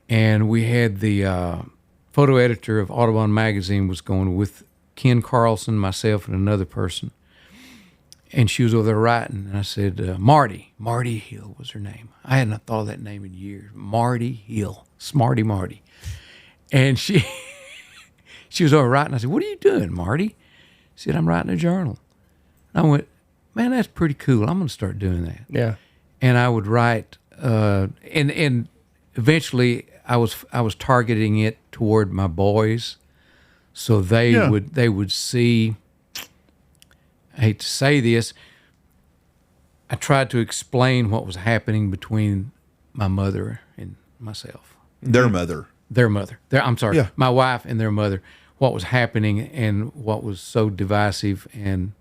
and we had the photo editor of Audubon magazine was going with Ken Carlson, myself, and another person. And she was over there writing, and I said, Marty Hill was her name. I hadn't thought of that name in years. Marty Hill, Smarty Marty. And she was over writing. I said, what are you doing, Marty? She said, I'm writing a journal. And I went, man, that's pretty cool. I'm going to start doing that. Yeah. And I would write, and eventually I was targeting it toward my boys, so they would see. I hate to say this. I tried to explain what was happening between my mother and myself. Their mother. My wife and their mother. What was happening and what was so divisive, and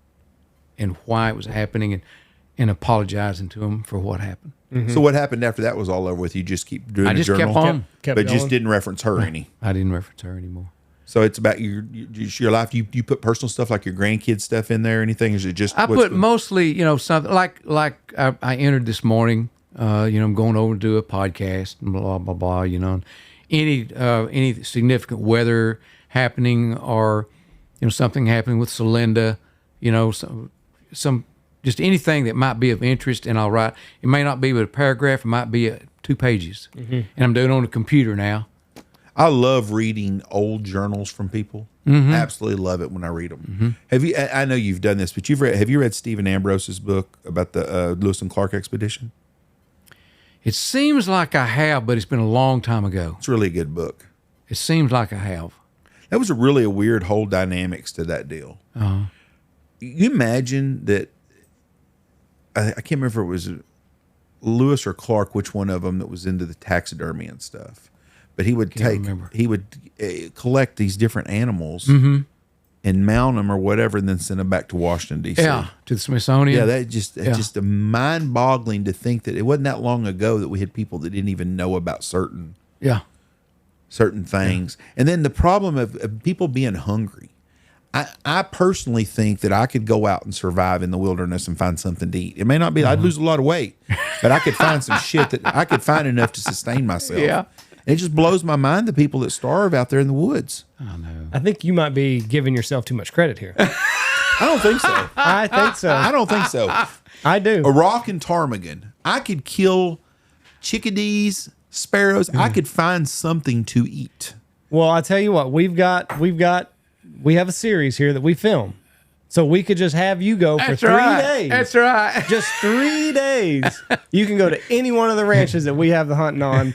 why it was happening, and apologizing to them for what happened. So what happened after that was all over with? You just keep doing a journal? kept on. But just didn't reference her any. I didn't reference her anymore. So it's about your life. You put personal stuff like your grandkids stuff in there or anything? Is it just I put mostly, something like I entered this morning, I'm going over to do a podcast and blah, blah, blah, and any significant weather happening, or, something happening with Celinda, some just anything that might be of interest, and I'll write. It may not be with a paragraph. It might be 2 pages. And I'm doing it on a computer now. I love reading old journals from people. Absolutely love it when I read them. Have you? I know you've done this, but have you read Stephen Ambrose's book about the Lewis and Clark expedition? It seems like I have, but it's been a long time ago. It's really a good book. It seems like I have. That was a weird whole dynamics to that deal. You imagine that. I can't remember if it was Lewis or Clark, which one of them that was into the taxidermy and stuff. But he would collect these different animals and mount them or whatever, and then send them back to Washington, D.C. Yeah, to the Smithsonian. Yeah, that's just mind-boggling to think that it wasn't that long ago that we had people that didn't even know about certain things. Yeah. And then the problem of people being hungry. I personally think that I could go out and survive in the wilderness and find something to eat. It may not be, I'd lose a lot of weight, but I could find some shit that I could find enough to sustain myself. Yeah. And it just blows my mind, the people that starve out there in the woods. I know. I think you might be giving yourself too much credit here. I don't think so. I think so. I don't think so. I do. A rock and ptarmigan. I could kill chickadees, sparrows. I could find something to eat. Well, I tell you what, we have a series here that we film. So we could just have you go for 3 days. That's right. Just 3 days. You can go to any one of the ranches that we have the hunting on,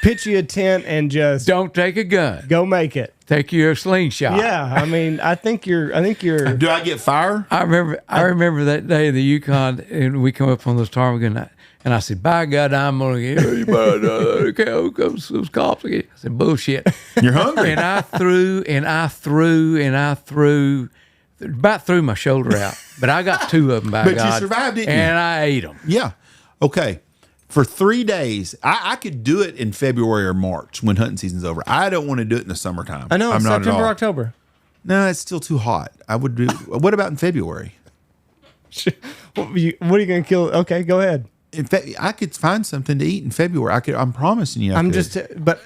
pitch you a tent, and just don't take a gun. Go make it. Take your slingshot. Yeah, I mean, I think you're. Do I get fire? I remember that day in the Yukon, and we come up on those ptarmigan, And I said, by God, I'm going to get you. Here comes those cops again. I said, bullshit. You're hungry. And I threw, about threw my shoulder out. But I got 2 of them, by But God. you survived, didn't you? And I ate them. Yeah. Okay. For 3 days, I could do it in February or March when hunting season's over. I don't want to do it in the summertime. I know, I'm not at September, all. October. No, it's still too hot. I would do. What about in February? What are you going to kill? Okay, go ahead. In fact, I could find something to eat in February. I'm promising you. I could. But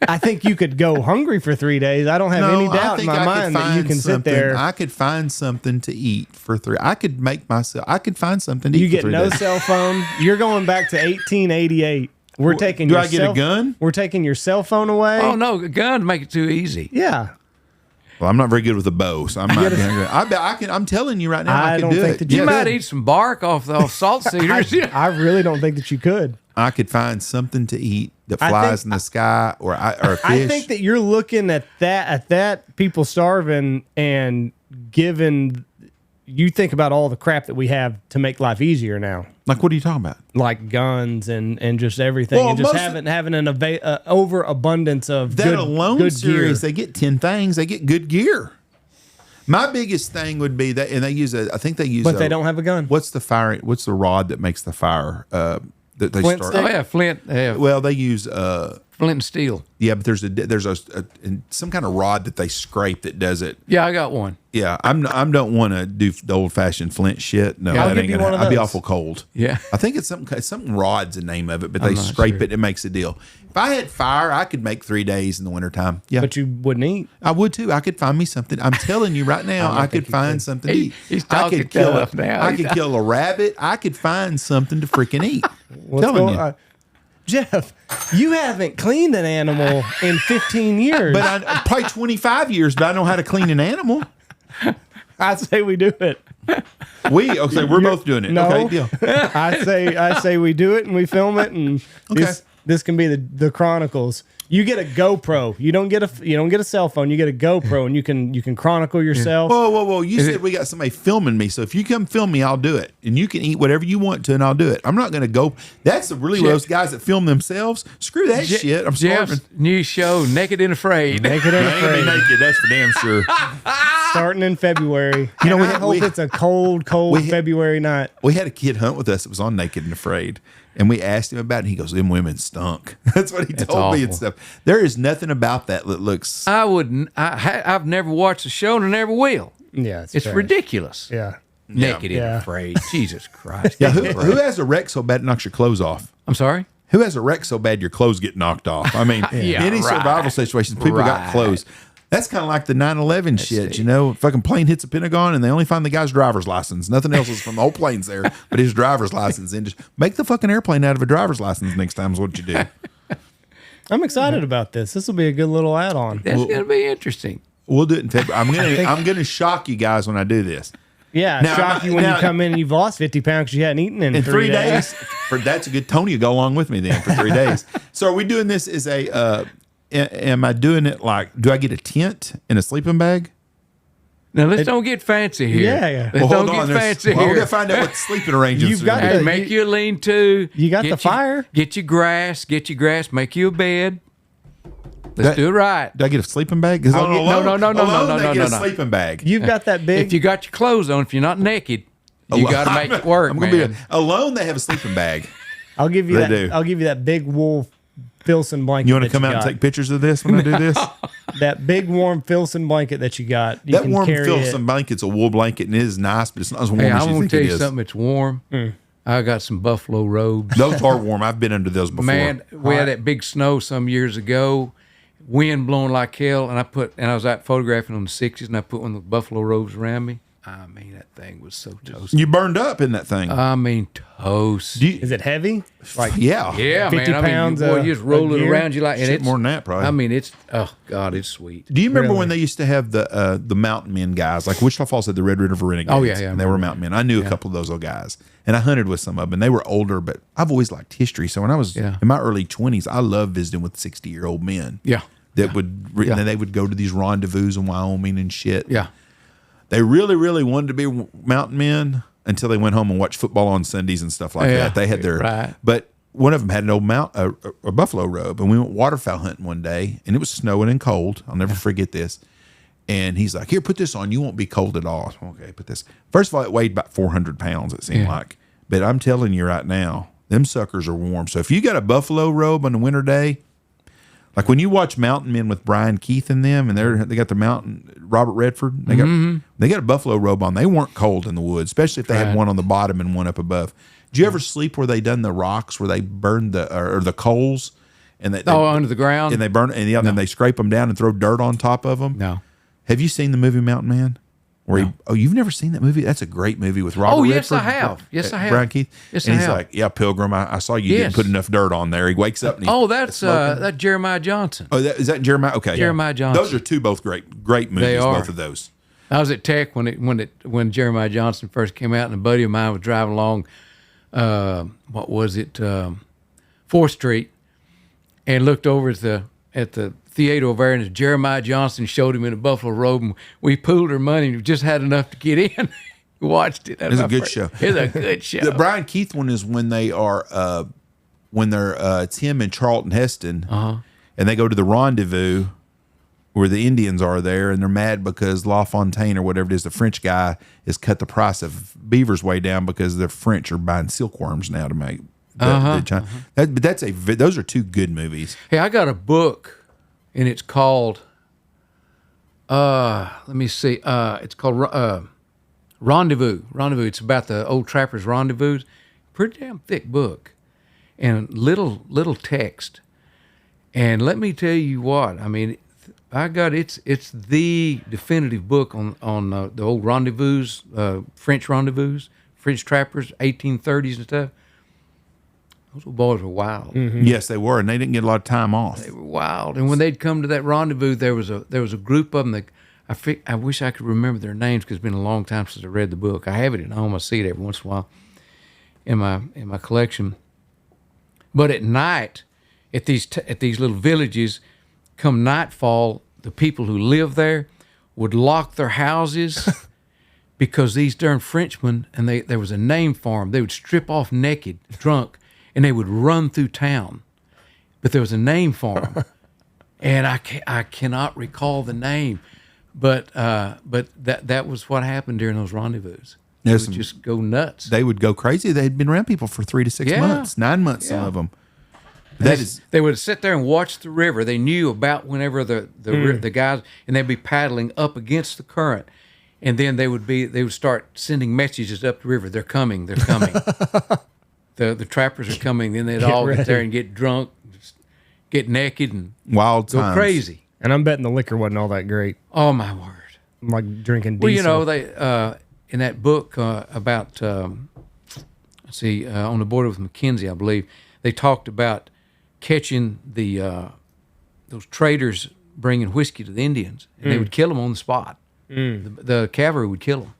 I think you could go hungry for 3 days. I don't have any doubt in my mind that you can sit there. I could find something to eat for 3. I could find something to eat. You for get 3 no days. cell phone. You're going back to 1888. We're taking. Do I get a gun? We're taking your cell phone away. Oh, no, a gun to make it too easy. Yeah. Well, I'm not very good with a bow, so I'm not. I bet I can. I'm telling you right now, I can don't do think it. that You Yeah. might eat some bark off the salt cedars. I really don't think that you could. I could find something to eat that I flies think- in the sky, or a fish. I think that you're looking at that people starving and giving. You think about all the crap that we have to make life easier now, Like, what are you talking about? like guns and just everything, Well, and just most- having an overabundance of That good, alone good series, gear. they get 10 things. They get good gear. My biggest thing would be that, and they use I think they use. But they don't have a gun. What's the fire? What's the rod that makes the fire? That they Flint start. stick? Oh, yeah, flint. They have Well, they use. flint and steel. Yeah, but there's some kind of rod that they scrape that does it. Yeah, I got one. Yeah, I don't want to do the old fashioned flint shit. No, I'll that give ain't you gonna. one of I'd be those. awful cold. Yeah. I think it's something rod's the name of it, but they I'm not scrape sure. it. It makes a deal. If I had fire, I could make 3 days in the wintertime. Yeah, But you wouldn't eat. I would too. I could find me something. I'm telling you right now, I could find something to eat. He's I talking could kill tough now. I could kill a rabbit. I could find something to freaking eat. What's telling going you. on? Jeff, you haven't cleaned an animal in 15 years. But I probably 25 years, but I know how to clean an animal. I say we do it. We're both doing it. No, Okay, deal. I say we do it and we film it, and this can be the chronicles. You get a GoPro. You don't get a cell phone. You get a GoPro, and you can chronicle yourself. Whoa! You said we got somebody filming me, so if you come film me, I'll do it, and you can eat whatever you want to, and I'll do it. I'm not going to go. That's the really those guys that film themselves. Screw that shit. I'm starving. Jeff's new show, Naked and Afraid. Naked and I ain't gonna be afraid. naked. That's for damn sure. Starting in February. You know, And we I hope it's a cold February night. We had a kid hunt with us that was on Naked and Afraid. And we asked him about it, and he goes, "Them women stunk." That's what he told me and awful. stuff. There is nothing about that looks. I wouldn't. I've never watched the show and I never will. Yeah, It's trash. ridiculous. Yeah. Naked Yeah. and Afraid. Jesus Christ. Yeah, who has a wreck so bad it knocks your clothes off? I'm sorry? Who has a wreck so bad your clothes get knocked off? I mean, Yeah, any right. survival situations, people got Right. clothes. That's kind of like the 9/11 shit, you know? Fucking plane hits a Pentagon and they only find the guy's driver's license. Nothing else is from the whole plane's there, but his driver's license. And just make the fucking airplane out of a driver's license next time is what you do. I'm excited about this. This will be a good little add-on. That's going to be interesting. We'll do it in February. I'm gonna shock you guys when I do this. Yeah, Now, shock you when now- you come in and you've lost 50 pounds because you hadn't eaten in 3 days. That's a good Tony will go along with me then for 3 days. So are we doing this as a am I doing it like, do I get a tent and a sleeping bag? Now, let's don't get fancy here. Yeah. Let's don't get fancy We're here. gonna find out what the sleeping arrangements You've are got gonna be. the- Hey, make you a lean-to. You got Get the fire? Get your grass. Make you a bed. Let's That- do it right. Do I get a sleeping bag? 'Cause No, alone- no, alone they no, get a no. sleeping bag. You've got that big. If you got your clothes on, if you're not naked, you got to make it work, I'm gonna man. be alone. They have a sleeping bag. I'll give you They that. do. I'll give you that big wool Filson blanket. You want to that come out and got. take pictures of this when I do this? That big warm Filson blanket that you got. You That can warm carry Filson it. blanket's a wool blanket and it is nice, but it's not as warm Hey, as I you want think to tell it you is. something. It's warm. I got some buffalo robes. Those are warm. I've been under those before. Man, we had that big snow some years ago, wind blowing like hell, and I was out photographing on the 60s, and I put one of the buffalo robes around me. I mean, that thing was so toasty. You burned up in that thing. I mean, toast. Do you- Is it heavy? Like yeah. Yeah, 50 man. I mean, pounds boy, of- you just roll of it gear? around you like, and Shit, it's more than that, probably. I mean, it's oh god, it's sweet. Do you remember Really? when they used to have the mountain men guys? Like Wichita Falls had the Red River Renegades. Oh, yeah, yeah, I And they were remember mountain men. I knew a couple of those old guys. And I hunted with some of them. And they were older, but I've always liked history. So when I was Yeah. in my early 20s, I loved visiting with 60-year-old men. Yeah. That would, Yeah. and they would go to these rendezvous in Wyoming and shit. Yeah. They really, really wanted to be mountain men, until they went home and watched football on Sundays and stuff like that. They had their but one of them had an old a buffalo robe, and we went waterfowl hunting one day, and it was snowing and cold. I'll never forget this. And he's like, "Here, put this on. You won't be cold at all." Okay, put this. First of all, it weighed about 400 pounds. It seemed like, but I'm telling you right now, them suckers are warm. So if you got a buffalo robe on a winter day, like when you watch Mountain Men with Brian Keith and them, and they got the mountain Robert Redford, they got a buffalo robe on. They weren't cold in the woods, especially if they had one on the bottom and one up above. Did you ever sleep where they done the rocks where they burned the coals and they under the ground and they burn and then they scrape them down and throw dirt on top of them? No. Have you seen the movie Mountain Man? You've never seen that movie? That's a great movie with Robert Redford. Yes, I have. Yes, I have. Brian Keith. Yes, and I he's have. like, "Yeah, Pilgrim, I saw you didn't put enough dirt on there." He wakes up and that's Jeremiah Johnson. Oh, is that Jeremiah? Okay. Jeremiah Johnson. Those are two both great movies, They are. both of those. I was at Tech when Jeremiah Johnson first came out, and a buddy of mine was driving along, 4th Street, and looked over at the theater over there, and Jeremiah Johnson showed him in a buffalo robe, and we pooled our money, and we just had enough to get in. We watched it. It's a good show. It's a good show. The Brian Keith one is when they're Tim and Charlton Heston, and they go to the rendezvous where the Indians are there, and they're mad because LaFontaine or whatever it is, the French guy, has cut the price of beavers way down because the French are buying silkworms now to make. But those are two good movies. Hey, I got a book, and it's called. Let me see. It's called Rendezvous. Rendezvous. It's about the old trappers' rendezvous. Pretty damn thick book, and little text. And let me tell you what. I mean, it's the definitive book on the old rendezvous, French rendezvous, French trappers, 1830s and stuff. Those old boys were wild. Mm-hmm. Yes, they were, and they didn't get a lot of time off. They were wild. And when they'd come to that rendezvous, there was a group of them that I wish I could remember their names because it's been a long time since I read the book. I have it at home. I see it every once in a while in my collection. But at night, at these little villages, come nightfall, the people who live there would lock their houses because these darn Frenchmen, and there was a name for them, they would strip off naked, drunk, and they would run through town. But there was a name for them. And I cannot recall the name. But that was what happened during those rendezvous. They would just go nuts. They would go crazy. They had been around people for 3 to 6 months, 9 months, some of them. They would sit there and watch the river. They knew about whenever the guys, and they'd be paddling up against the current. And then they would start sending messages up the river. They're coming. They're coming. The trappers are coming. Then they'd all get there and get drunk, get naked, and wild go times. crazy. And I'm betting the liquor wasn't all that great. Oh my word! I'm like drinking diesel. Well, they in that book about on the border with Mackenzie, I believe, they talked about catching those traders bringing whiskey to the Indians, and they would kill them on the spot. The cavalry would kill them,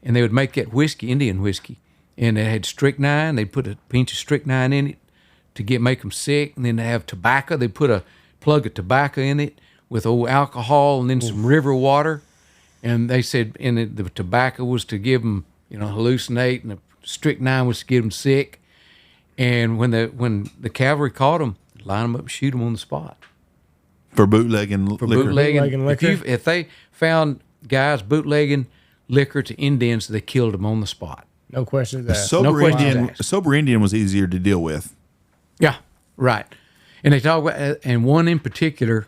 and they would make that whiskey, Indian whiskey, and it had strychnine. They'd put a pinch of strychnine in it to make them sick, and then they have tobacco. They put a plug of tobacco in it with old alcohol and then some river water, and they said the tobacco was to give them hallucinate, and the strychnine was to get them sick. And when the cavalry caught them, line them up and shoot them on the spot. For bootlegging liquor. Bootlegging liquor. If they found guys bootlegging liquor to Indians, they killed them on the spot. No questions A asked. sober Indian was easier to deal with. Yeah, right. And they talk about, and one in particular,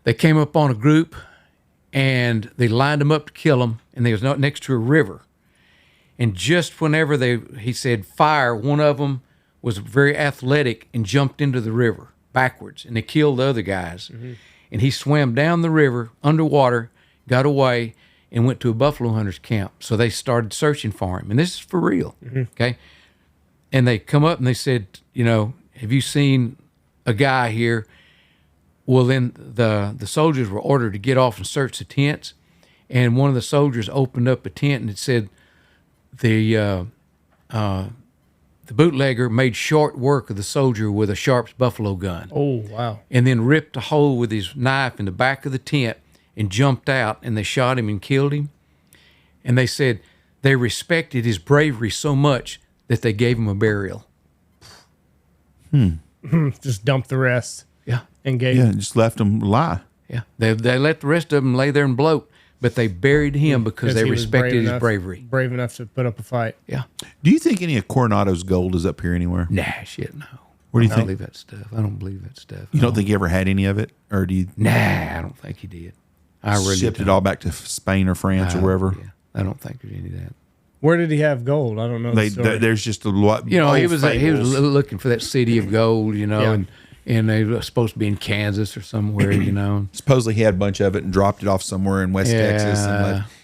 they came up on a group, and they lined them up to kill them, and they was next to a river. And just whenever he said fire, one of them was very athletic and jumped into the river backwards, and they killed the other guys. Mm-hmm. And he swam down the river underwater, got away, and went to a buffalo hunter's camp. So they started searching for him, and this is for real, okay? And they come up and they said, have you seen a guy here? Well, then the soldiers were ordered to get off and search the tents, and one of the soldiers opened up a tent and it said the bootlegger made short work of the soldier with a Sharps buffalo gun. Oh, wow. And then ripped a hole with his knife in the back of the tent and jumped out, and they shot him and killed him. And they said they respected his bravery so much that they gave him a burial. Just dumped the rest Yeah. and gave. Yeah, just left them lie. Yeah. They let the rest of them lay there and bloat, but they buried him because they he was respected his enough- bravery. Brave enough to put up a fight. Yeah. Do you think any of Coronado's gold is up here anywhere? Nah, shit, no. Where do you I think? don't believe that stuff. I don't believe that stuff. You don't think he ever had any of it, or do you Nah, I don't think he did. I really shipped it don't. all back to Spain or France or wherever? Yeah, I don't think there's any of that. Where did he have gold? I don't know. The story. There's just a lot. You know, he old was fables. looking for that city of gold, you know, Yeah. and they were supposed to be in Kansas or somewhere, you know. Supposedly he had a bunch of it and dropped it off somewhere in West Texas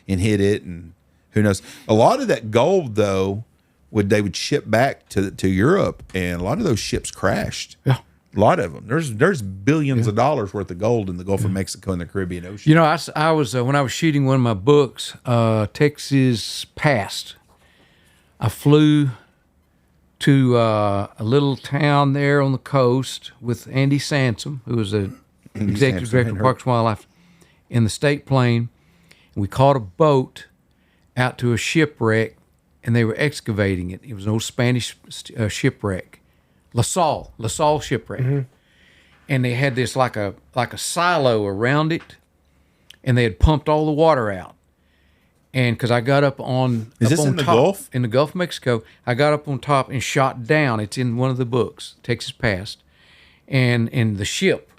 and hid it, and who knows. A lot of that gold though they would ship back to Europe, and a lot of those ships crashed. Yeah. A lot of them. There's billions of dollars worth of gold in the Gulf of Mexico and the Caribbean Ocean. You know, I was when I was shooting one of my books, Texas Past. I flew to a little town there on the coast with Andy Sansom, who was the executive director of Parks and Wildlife, in the state plane. And we caught a boat out to a shipwreck, and they were excavating it. It was an old Spanish shipwreck, La Salle shipwreck. And they had this like a silo around it, and they had pumped all the water out. And because I got up on Is up this on in the top, Gulf? in the Gulf of Mexico, I got up on top and shot down. It's in one of the books, Texas Past, and the ship,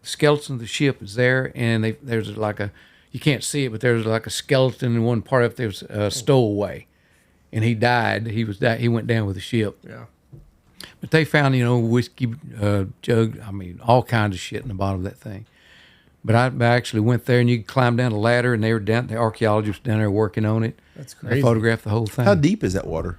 the skeleton of the ship is there, and there's like a, you can't see it, but there's like a skeleton in one part of it. There was a stowaway, and he died. He went down with the ship. Yeah. But they found, you know, whiskey jug, I mean, all kinds of shit in the bottom of that thing. But I actually went there, and you could climb down the ladder, and they were down. The archaeologists down there working on it. That's I crazy. photographed the whole thing. How deep is that water?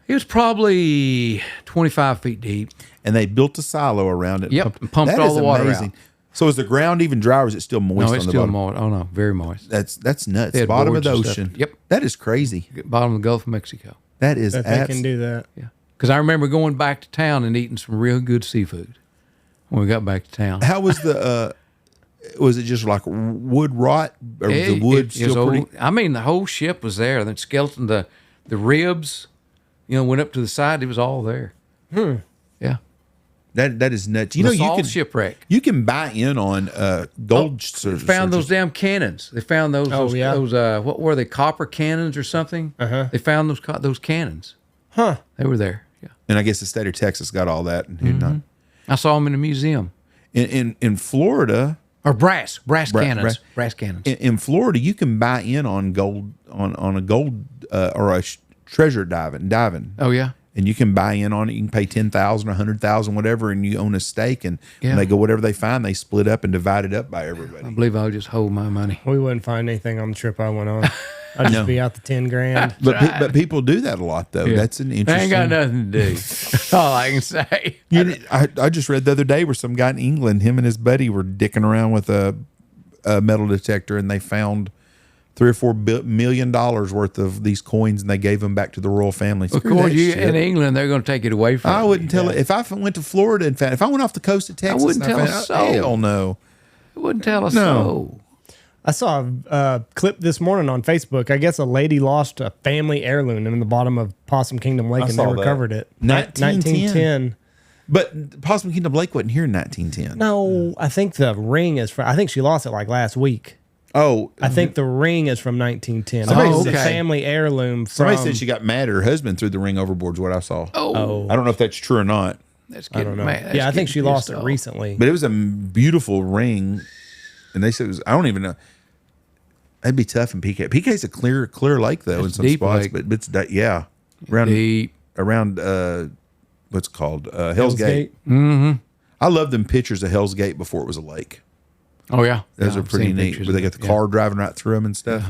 It was probably 25 feet deep. And they built a silo around it. Yep, and pumped That all is the water amazing. out. So is the ground even dry, or is it still moist No, on it's the still bottom? moist. Oh no, very moist. That's nuts. They had Bottom of the boards and stuff. ocean. Yep. That is crazy. Bottom of the Gulf of Mexico. That is That they can do that. Yeah. Because I remember going back to town and eating some real good seafood when we got back to town. How was the? Was it just like wood rot, or was the wood It was still pretty? old. I mean, the whole ship was there. The skeleton, the ribs, you know, went up to the side. It was all there. Yeah. That is nuts. You know, you LaSalle can shipwreck. you can buy in on gold. Found those damn cannons. They found those. Oh, those, yeah. those what were they? Copper cannons or something? Uh-huh. They found those cannons. Huh. They were there. Yeah. and I guess the state of Texas got all that. And who not. I saw them in a museum. In Florida, Or brass cannons. brass. Brass cannons. in Florida, you can buy in on gold on a gold or a treasure diving. Oh yeah. And you can buy in on it. You can pay $10,000, $100,000, whatever, and you own a stake. And Yeah. when they go, whatever they find, they split up and divide it up by everybody. I believe I'll just hold my money. We wouldn't find anything on the trip I went on. I'd just be out the 10 grand. But people do that a lot, though. Yeah. That's an I interesting. ain't got nothing to do. That's all I can say. I just read the other day where some guy in England, him and his buddy were dicking around with a metal detector, and they found $3 or $4 million worth of these coins, and they gave them back to the royal family. Of course, in England, they're going to take it away from I you. wouldn't tell it. If I went to Florida and found, if I went off the coast of Texas, wouldn't and tell a found, soul. hell no. It wouldn't tell us No. so. I saw a clip this morning on Facebook. I guess a lady lost a family heirloom in the bottom of Possum Kingdom Lake, I and saw they that. recovered it. 1910. But Possum Kingdom Lake wasn't here in 1910. No, I think the ring is from. I think she lost it like last week. Oh, I think the ring is from 1910. Somebody It's said- a family heirloom. somebody from, said she got mad at her husband threw the ring overboard. Is what I saw. Oh, I don't know if that's true or not, that's I getting don't know. mad. That's Yeah, I think getting she lost pissed it off. recently. but it was a beautiful ring, and they said it was. I don't even know. That'd be tough in PK. PK's a clear lake though It's in some deep spots, lake. but it's yeah, around Deep. what's it called Hell's Gate. I love them pictures of Hell's Gate before it was a lake. Oh yeah, Those Yeah, are I've pretty seen neat. pictures Where they of got it. the car driving right through them and stuff.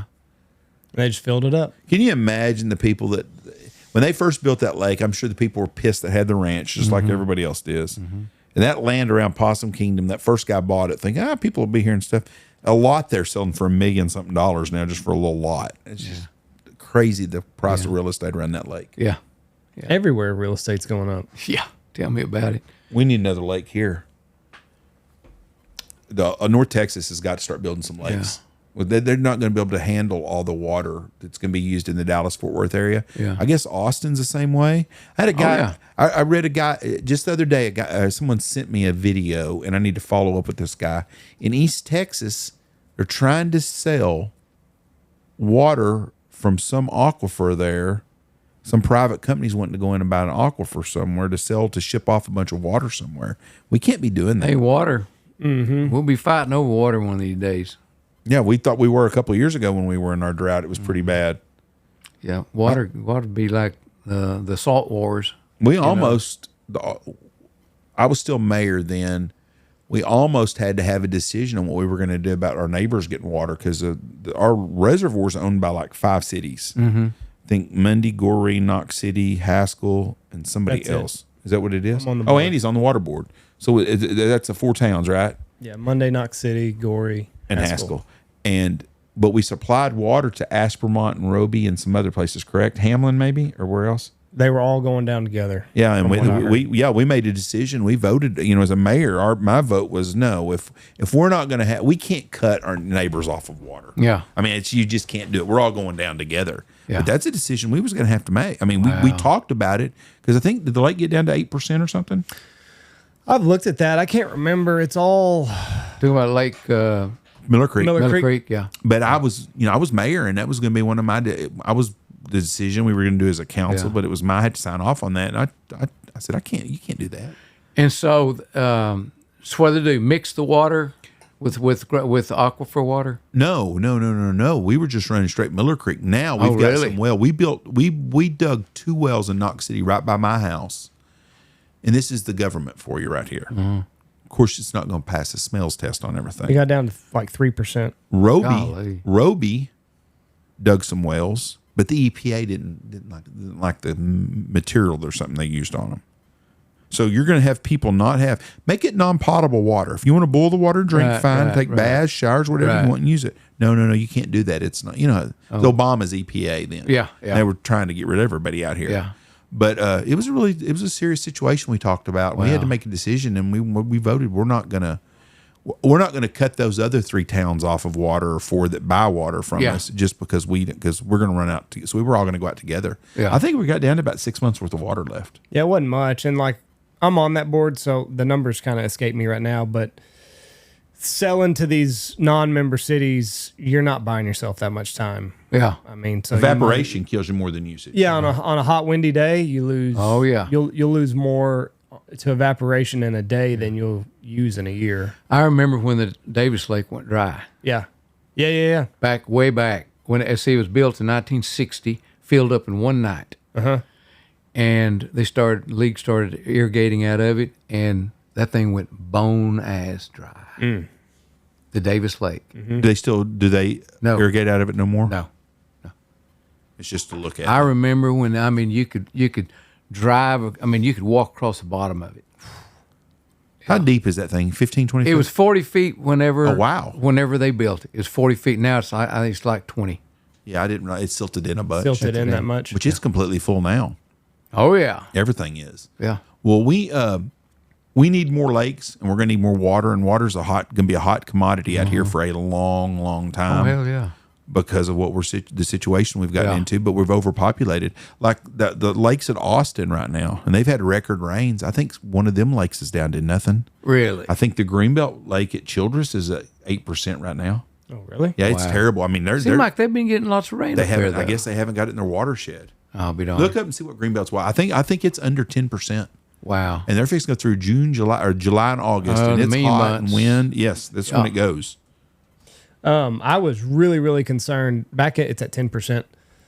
They just filled it up. Can you imagine the people that, when they first built that lake, I'm sure the people were pissed that had the ranch, just like everybody else does. And that land around Possum Kingdom, that first guy bought it, thinking, people will be here and stuff. A lot they're selling for $1 million something now just for a little lot. It's just crazy the price of real estate around that lake. Yeah, Everywhere real estate's going up. yeah. Tell me about it. We need another lake here. North Texas has got to start building some lakes. Well, they're not going to be able to handle all the water that's going to be used in the Dallas-Fort Worth area. Yeah. I guess Austin's the same way. I had a guy, yeah. I read a guy just the other day, someone sent me a video, and I need to follow up with this guy. In East Texas, they're trying to sell water from some aquifer there. Some private companies wanting to go in and buy an aquifer somewhere to ship off a bunch of water somewhere. We can't be doing that. Hey, water. Mm-hmm. We'll be fighting over water one of these days. Yeah, we thought we were a couple of years ago when we were in our drought. It was pretty bad. Yeah, water would be like the salt wars. We almost, I was still mayor then. We almost had to have a decision on what we were going to do about our neighbors getting water because our reservoir is owned by like 5 cities. Mm-hmm. I think Mundy, Goree, Knox City, Haskell, and somebody That's else. Is that what it is? I'm on the board. Andy's on the water board. So that's the 4 towns, right? Yeah, Monday, Knox City, Goree, And Haskell. But we supplied water to Aspermont and Roby and some other places, correct? Hamlin maybe, or where else? They were all going down together. Yeah, and we made a decision. We voted, as a mayor, my vote was no. If we're not going to we can't cut our neighbors off of water. Yeah. I mean, you just can't do it. We're all going down together. Yeah. But that's a decision we was going to have to make. I mean, we talked about it because I think, did the lake get down to 8% or something? I've looked at that. I can't remember. It's all Talking about Lake Miller Creek. Miller Creek, yeah. But I was mayor, and that was going to be one of my. The decision we were going to do as a council, but it was I had to sign off on that. And I said, you can't do that. And so, so what do they do? Mix the water with aquifer water? No. We were just running straight Miller Creek. Now we've got some well. We dug 2 wells in Knox City right by my house, and this is the government for you right here. Mm-hmm. Of course, it's not going to pass the smells test on everything. we got down to like 3%. Roby dug some wells. But the EPA didn't like the material or something they used on them. So you're going to have people make it non-potable water. If you want to boil the water, drink, take baths, showers, whatever you want, and use it. No, you can't do that. It's not, it's Obama's EPA then. Yeah. They were trying to get rid of everybody out here. Yeah. But it was a serious situation we talked about. Wow. We had to make a decision, and we voted we're not going to cut those other 3 towns off of water or 4 that buy water from us just because we're going to run out. So we were all going to go out together. Yeah. I think we got down to about 6 months worth of water left. Yeah, it wasn't much. And like, I'm on that board, so the numbers kind of escape me right now. But selling to these non-member cities, you're not buying yourself that much time. Yeah. I mean, so evaporation kills you more than usage. Yeah, on a hot, windy day, you lose. Oh yeah. You'll lose more to evaporation in a day than you'll use in a year. I remember when the Davis Lake went dry. Yeah. Way back when it was built in 1960, filled up in one night. And league started irrigating out of it, and that thing went bone ass dry. The Davis Lake. Do they irrigate out of it no more? No. It's just to look at. I remember when you could drive. You could walk across the bottom of it. How deep is that thing? 15, 20 feet? It was 40 feet whenever. Oh, wow. Whenever they built it. It was 40 feet. Now I think it's like 20. Yeah, I didn't know. It's silted in a bunch. Silted in that much. Which is completely full now. Oh, yeah. Everything is. Yeah. Well, we need more lakes, and we're going to need more water, and water's going to be a hot commodity out here for a long, long time. Oh, hell yeah. Because of what the situation we've gotten into, but we've overpopulated. Like the lakes at Austin right now, and they've had record rains. I think one of them lakes is down to nothing. Really? I think the Greenbelt Lake at Childress is at 8% right now. Oh, really? Yeah, it's terrible. I mean, Seems like they've been getting lots of rain. They haven't. I guess they haven't got it in their watershed. I'll be darned. Look up and see what Greenbelt's. I think it's under 10%. Wow. And they're fixing to go through July and August, and it's hot and wind. Yes, that's when it goes. I was really, really concerned. It's at 10%.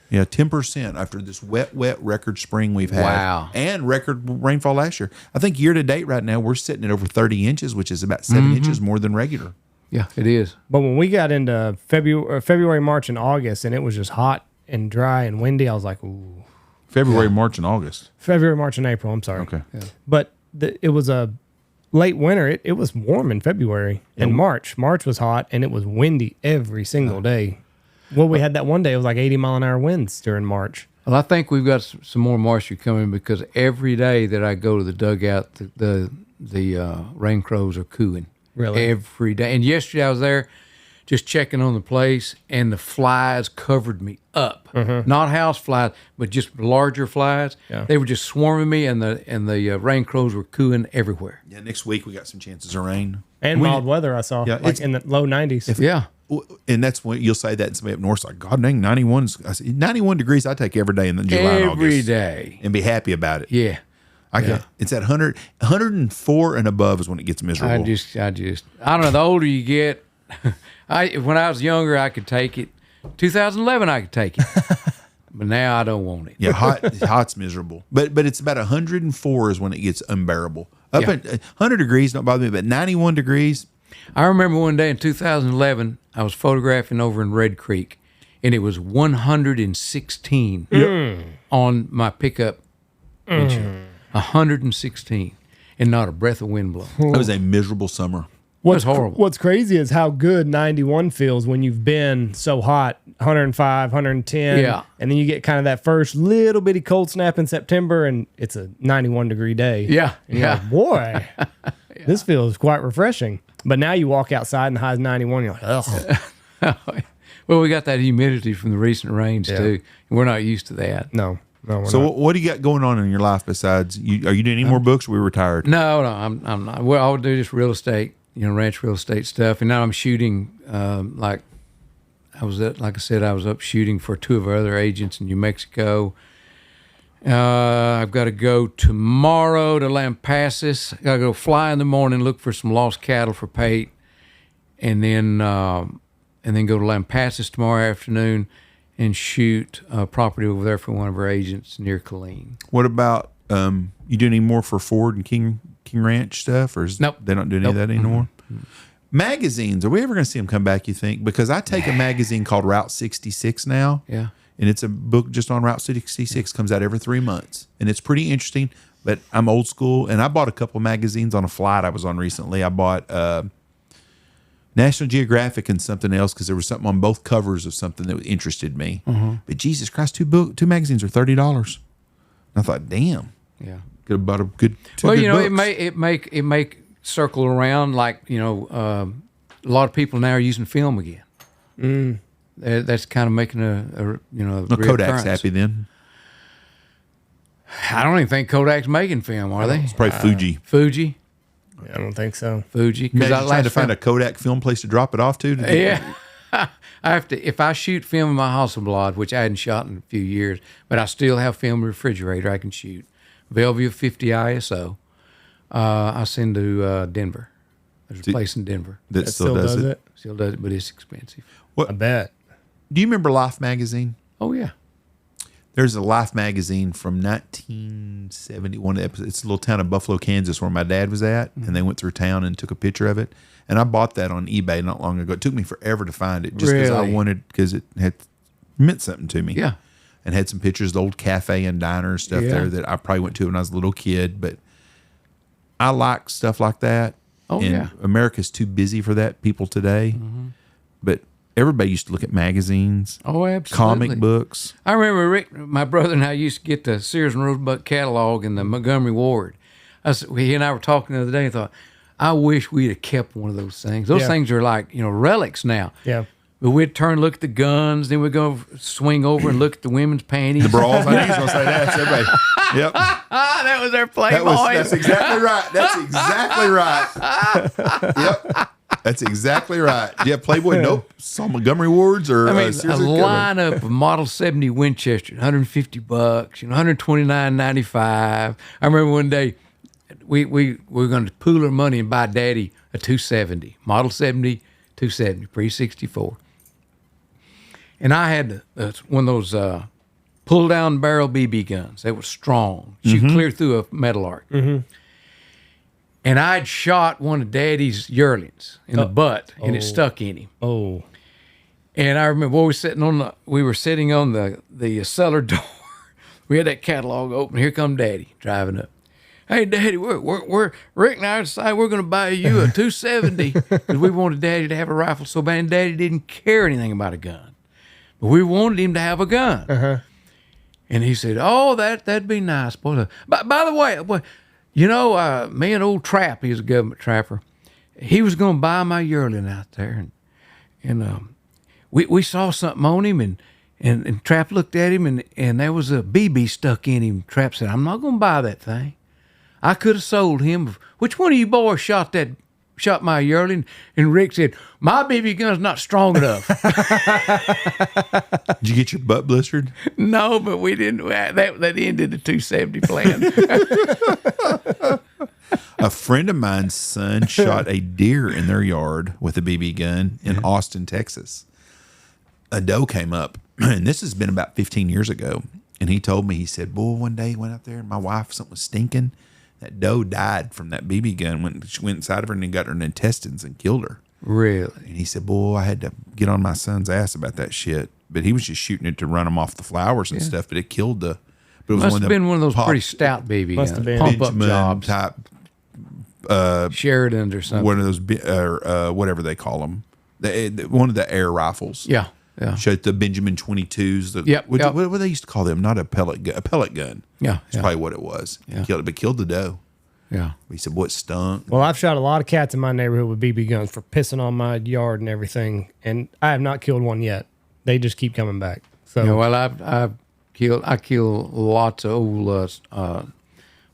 Yeah, 10% after this wet record spring we've had. Wow. And record rainfall last year. I think year to date right now, we're sitting at over 30 inches, which is about 7 inches more than regular. Yeah, it is. But when we got into February, March, and August, and it was just hot and dry and windy, I was like, ooh. February, March, and August. February, March, and April, I'm sorry. Okay. Yeah. But it was a late winter. It was warm in February. In March. March was hot, and it was windy every single day. Well, we had that one day. It was like 80-mile-an-hour winds during March. Well, I think we've got some more moisture coming because every day that I go to the dugout, the rain crows are cooing. Really? Every day. And yesterday I was there. just checking on the place, and the flies covered me up. Not house flies, but just larger flies. Yeah. They were just swarming me, and the rain crows were cooing everywhere. Yeah, next week we got some chances of rain. And mild weather, I saw, like in the low 90s. Yeah. And that's when you'll say that, and somebody up north's like, God dang, 91. I say, 91 degrees I take every day in the July and August. Every day. And be happy about it. Yeah. It's at 104 and above is when it gets miserable. I don't know. The older you get, when I was younger, I could take it. 2011, I could take it, but now I don't want it. Yeah, hot's miserable. But it's about 104 is when it gets unbearable. Up at 100 degrees don't bother me, but 91 degrees. I remember one day in 2011, I was photographing over in Red Creek, and it was 116 on my pickup windshield. 116, and not a breath of wind blowing. It was a miserable summer. What's horrible. What's crazy is how good 91 feels when you've been so hot, 105, 110. Yeah. And then you get kind of that first little bitty cold snap in September, and it's a 91 degree day. Yeah. And you're like, boy, this feels quite refreshing. But now you walk outside and the high's 91, you're like, ugh. Well, we got that humidity from the recent rains, too. We're not used to that. No, we're So not. what do you got going on in your life besides, are you doing any more books or we retired? No, I'm not. Well, I would do just real estate, ranch real estate stuff. And now I'm shooting, like I was up shooting for two of our other agents in New Mexico. I've got to go tomorrow to Lampasas. I got to go fly in the morning, look for some lost cattle for Pate, and then go to Lampasas tomorrow afternoon and shoot a property over there for one of our agents near Killeen. What about, you do any more for Ford and King Ranch stuff? Or Nope. They don't do any of that anymore? Mm-hmm. Magazines, are we ever going to see them come back, you think? Because I take a magazine called Route 66 now. Yeah. And it's a book just on Route 66, comes out every 3 months. And it's pretty interesting, but I'm old school. And I bought a couple magazines on a flight I was on recently. I bought National Geographic and something else because there was something on both covers of something that interested me. But Jesus Christ, two magazines are $30. And I thought, damn. Yeah. Could have bought a good two Well, good books. it may circle around like, a lot of people now are using film again. That's kind of making a Kodak's happy then. I don't even think Kodak's making film, are they? It's probably Fuji. Fuji? I don't think so. Fuji? Imagine trying to find a Kodak film place to drop it off to. Yeah. I have to, if I shoot film in my Hasselblad, which I hadn't shot in a few years, but I still have film in the refrigerator I can shoot. Bellevue 50 ISO. I send to Denver. There's a place in Denver. That still does it. Still does it, but it's expensive. I bet. Do you remember Life magazine? Oh, yeah. There's a Life magazine from 1971. It's a little town of Buffalo, Kansas, where my dad was at, and they went through town and took a picture of it. And I bought that on eBay not long ago. It took me forever to find it, just because I wanted, because it had meant something to me. Yeah. And had some pictures of the old cafe and diner and stuff there that I probably went to when I was a little kid. But I like stuff like that. Oh, and yeah. America's too busy for that, people today. But everybody used to look at magazines. Oh, absolutely. Comic books. I remember Rick, my brother and I used to get the Sears and Roebuck catalog in the Montgomery Ward. He and I were talking the other day and thought, I wish we'd have kept one of those things. Those things are like, relics now. Yeah. But we'd turn and look at the guns, then we'd go swing over and look at the womenmen's panties. The bras. I knew you was going to say that. That's everybody. Yep. That was their Playboy. That's exactly right. That's exactly right. Yep. That's exactly right. Do you have Playboy? Nope. Saw Montgomery Wards or I mean, Sears a and lineup of Model 70 Winchester, $150, $129.95. I remember one day we were going to pool our money and buy Daddy a 270, Model 70, 270, pre-64. And I had one of those pull-down barrel BB guns. They were strong. Shoot clear through a metal arc. And I'd shot one of Daddy's yearlings in the butt, and it stuck in him. Oh. And I remember we were sitting on the cellar door. We had that catalog open. Here come Daddy driving up. Hey, Daddy, we're Rick and I decided we're going to buy you a 270 because we wanted Daddy to have a rifle so bad. And Daddy didn't care anything about a gun, but we wanted him to have a gun. And he said, "Oh, that'd be nice, boy." By the way, me and old Trap, he's a government trapper. He was going to buy my yearling out there, we saw something on him, and Trap looked at him, and there was a BB stuck in him. Trap said, "I'm not going to buy that thing. I could have sold him. Which one of you boys shot my yearling?" And Rick said, "My BB gun's not strong enough." Did you get your butt blistered? No, but we didn't. That ended the 270 plan. A friend of mine's son shot a deer in their yard with a BB gun in Austin, Texas. A doe came up, and this has been about 15 years ago. And he told me, he said, "Boy, one day he went out there and my wife, something was stinking. That doe died from that BB gun. She went inside of her and got her intestines and killed her." Really? And he said, "Boy, I had to get on my son's ass about that shit." But he was just shooting it to run them off the flowers and stuff. But it killed the. But it was Must have been one of those pretty stout BB guns. Must have been. Pump up Benjamin jobs. type, Sheridan's or something. one of those, or whatever they call them, one of the air rifles. Yeah. Yeah. Shot the Benjamin 22s. Yep. What they used to call them? Not a pellet gun. A pellet gun. Yeah. That's probably what it was. Yeah. Killed the doe. Yeah. He said, "Boy, it stunk." Well, I've shot a lot of cats in my neighborhood with BB guns for pissing on my yard and everything, and I have not killed one yet. They just keep coming back. So, Yeah, well, I kill lots of old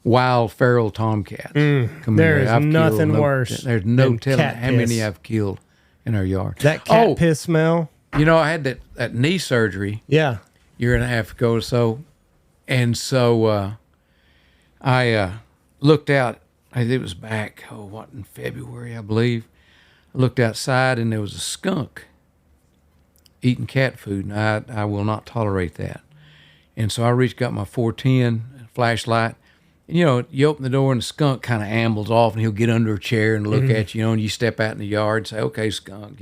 wild feral tomcats. there is nothing worse. There's no than telling cat how many piss. I've killed in our yard. That cat piss smell. You know, I had that knee surgery Yeah. year and a half ago or so, and so I looked out. It was back, in February, I believe. I looked outside, and there was a skunk eating cat food, and I will not tolerate that. And so I got my 410 flashlight, and, you open the door, and the skunk kind of ambles off, and he'll get under a chair and look at you, and you step out in the yard and say, "Okay, skunk,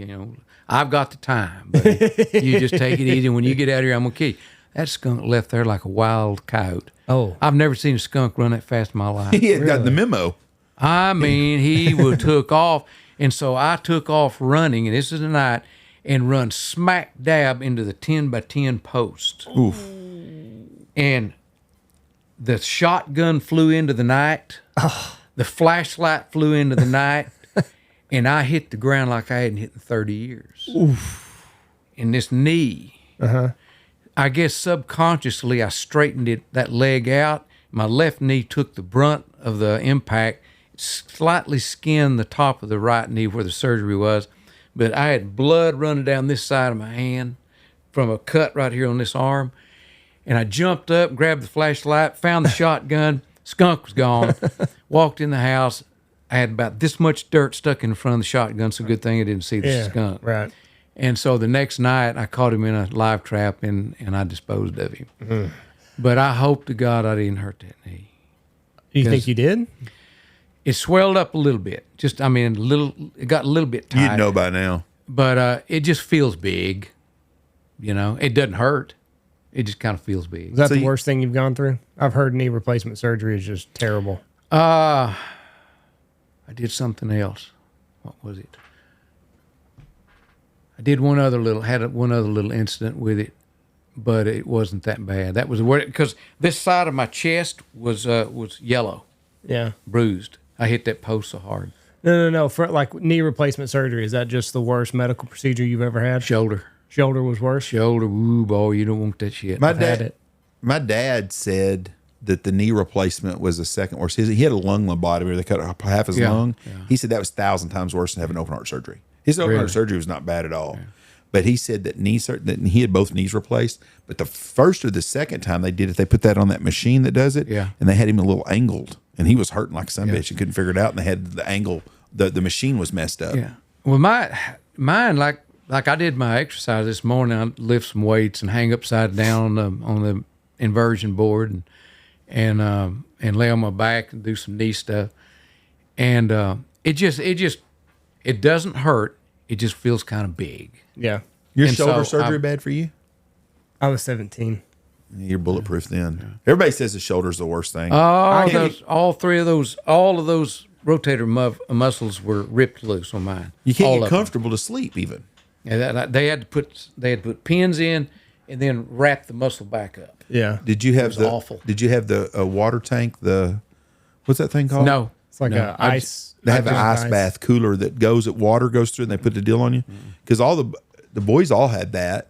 I've got the time, buddy. You just take it easy. When you get out of here, I'm going to kill you." That skunk left there like a wild coyote. Oh. I've never seen a skunk run that fast in my life. He had got the memo. I mean, he took off. And so I took off running, and this is the night, and run smack dab into the 10 by 10 post. Oof. And the shotgun flew into the night. The flashlight flew into the night. And I hit the ground like I hadn't hit in 30 years. Oof. And this knee, I guess subconsciously I straightened that leg out. My left knee took the brunt of the impact, slightly skinned the top of the right knee where the surgery was. But I had blood running down this side of my hand from a cut right here on this arm. And I jumped up, grabbed the flashlight, found the shotgun. Skunk was gone. Walked in the house. I had about this much dirt stuck in front of the shotgun, so good thing I didn't see the skunk. Right. And so the next night, I caught him in a live trap, and I disposed of him. Mm-hmm. But I hope to God I didn't hurt that knee. You think you did? It swelled up a little bit. It got a little bit tight. You'd know by now. But it just feels big. It doesn't hurt. It just kind of feels big. Is that the worst thing you've gone through? I've heard knee replacement surgery is just terrible. I did something else. What was it? I did one other little incident with it, but it wasn't that bad. That was because this side of my chest was yellow, bruised. I hit that post so hard. No. For like knee replacement surgery, is that just the worst medical procedure you've ever had? Shoulder was worse. Shoulder, woo, boy, you don't want that shit. My dad said that the knee replacement was the second worst. He had a lung lobotomy. They cut half his lung. Yeah. He said that was 1,000 times worse than having open heart surgery. His open heart surgery was not bad at all. Yeah. But he said that he had both knees replaced. But the first or the second time they did it, they put that on that machine that does it. Yeah. And they had him a little angled. And he was hurting like a son bitch. He couldn't figure it out. And they had the angle. The machine was messed up. Yeah. Well, mine like I did my exercise this morning. I lift some weights and hang upside down on the inversion board and lay on my back and do some knee stuff. And it doesn't hurt. It just feels kind of big. Yeah. Your shoulder surgery bad for you? I was 17. You're bulletproof then. Yeah. Everybody says the shoulder's the worst thing. All of those rotator muscles were ripped loose on mine. You can't get comfortable to sleep even. Yeah, they had to put pins in and then wrap the muscle back up. Yeah. Did you have awful. Did you have the water tank? What's that thing called? No. It's like a ice. They have an ice bath cooler that water goes through, and they put the deal on you. Because all the boys all had that.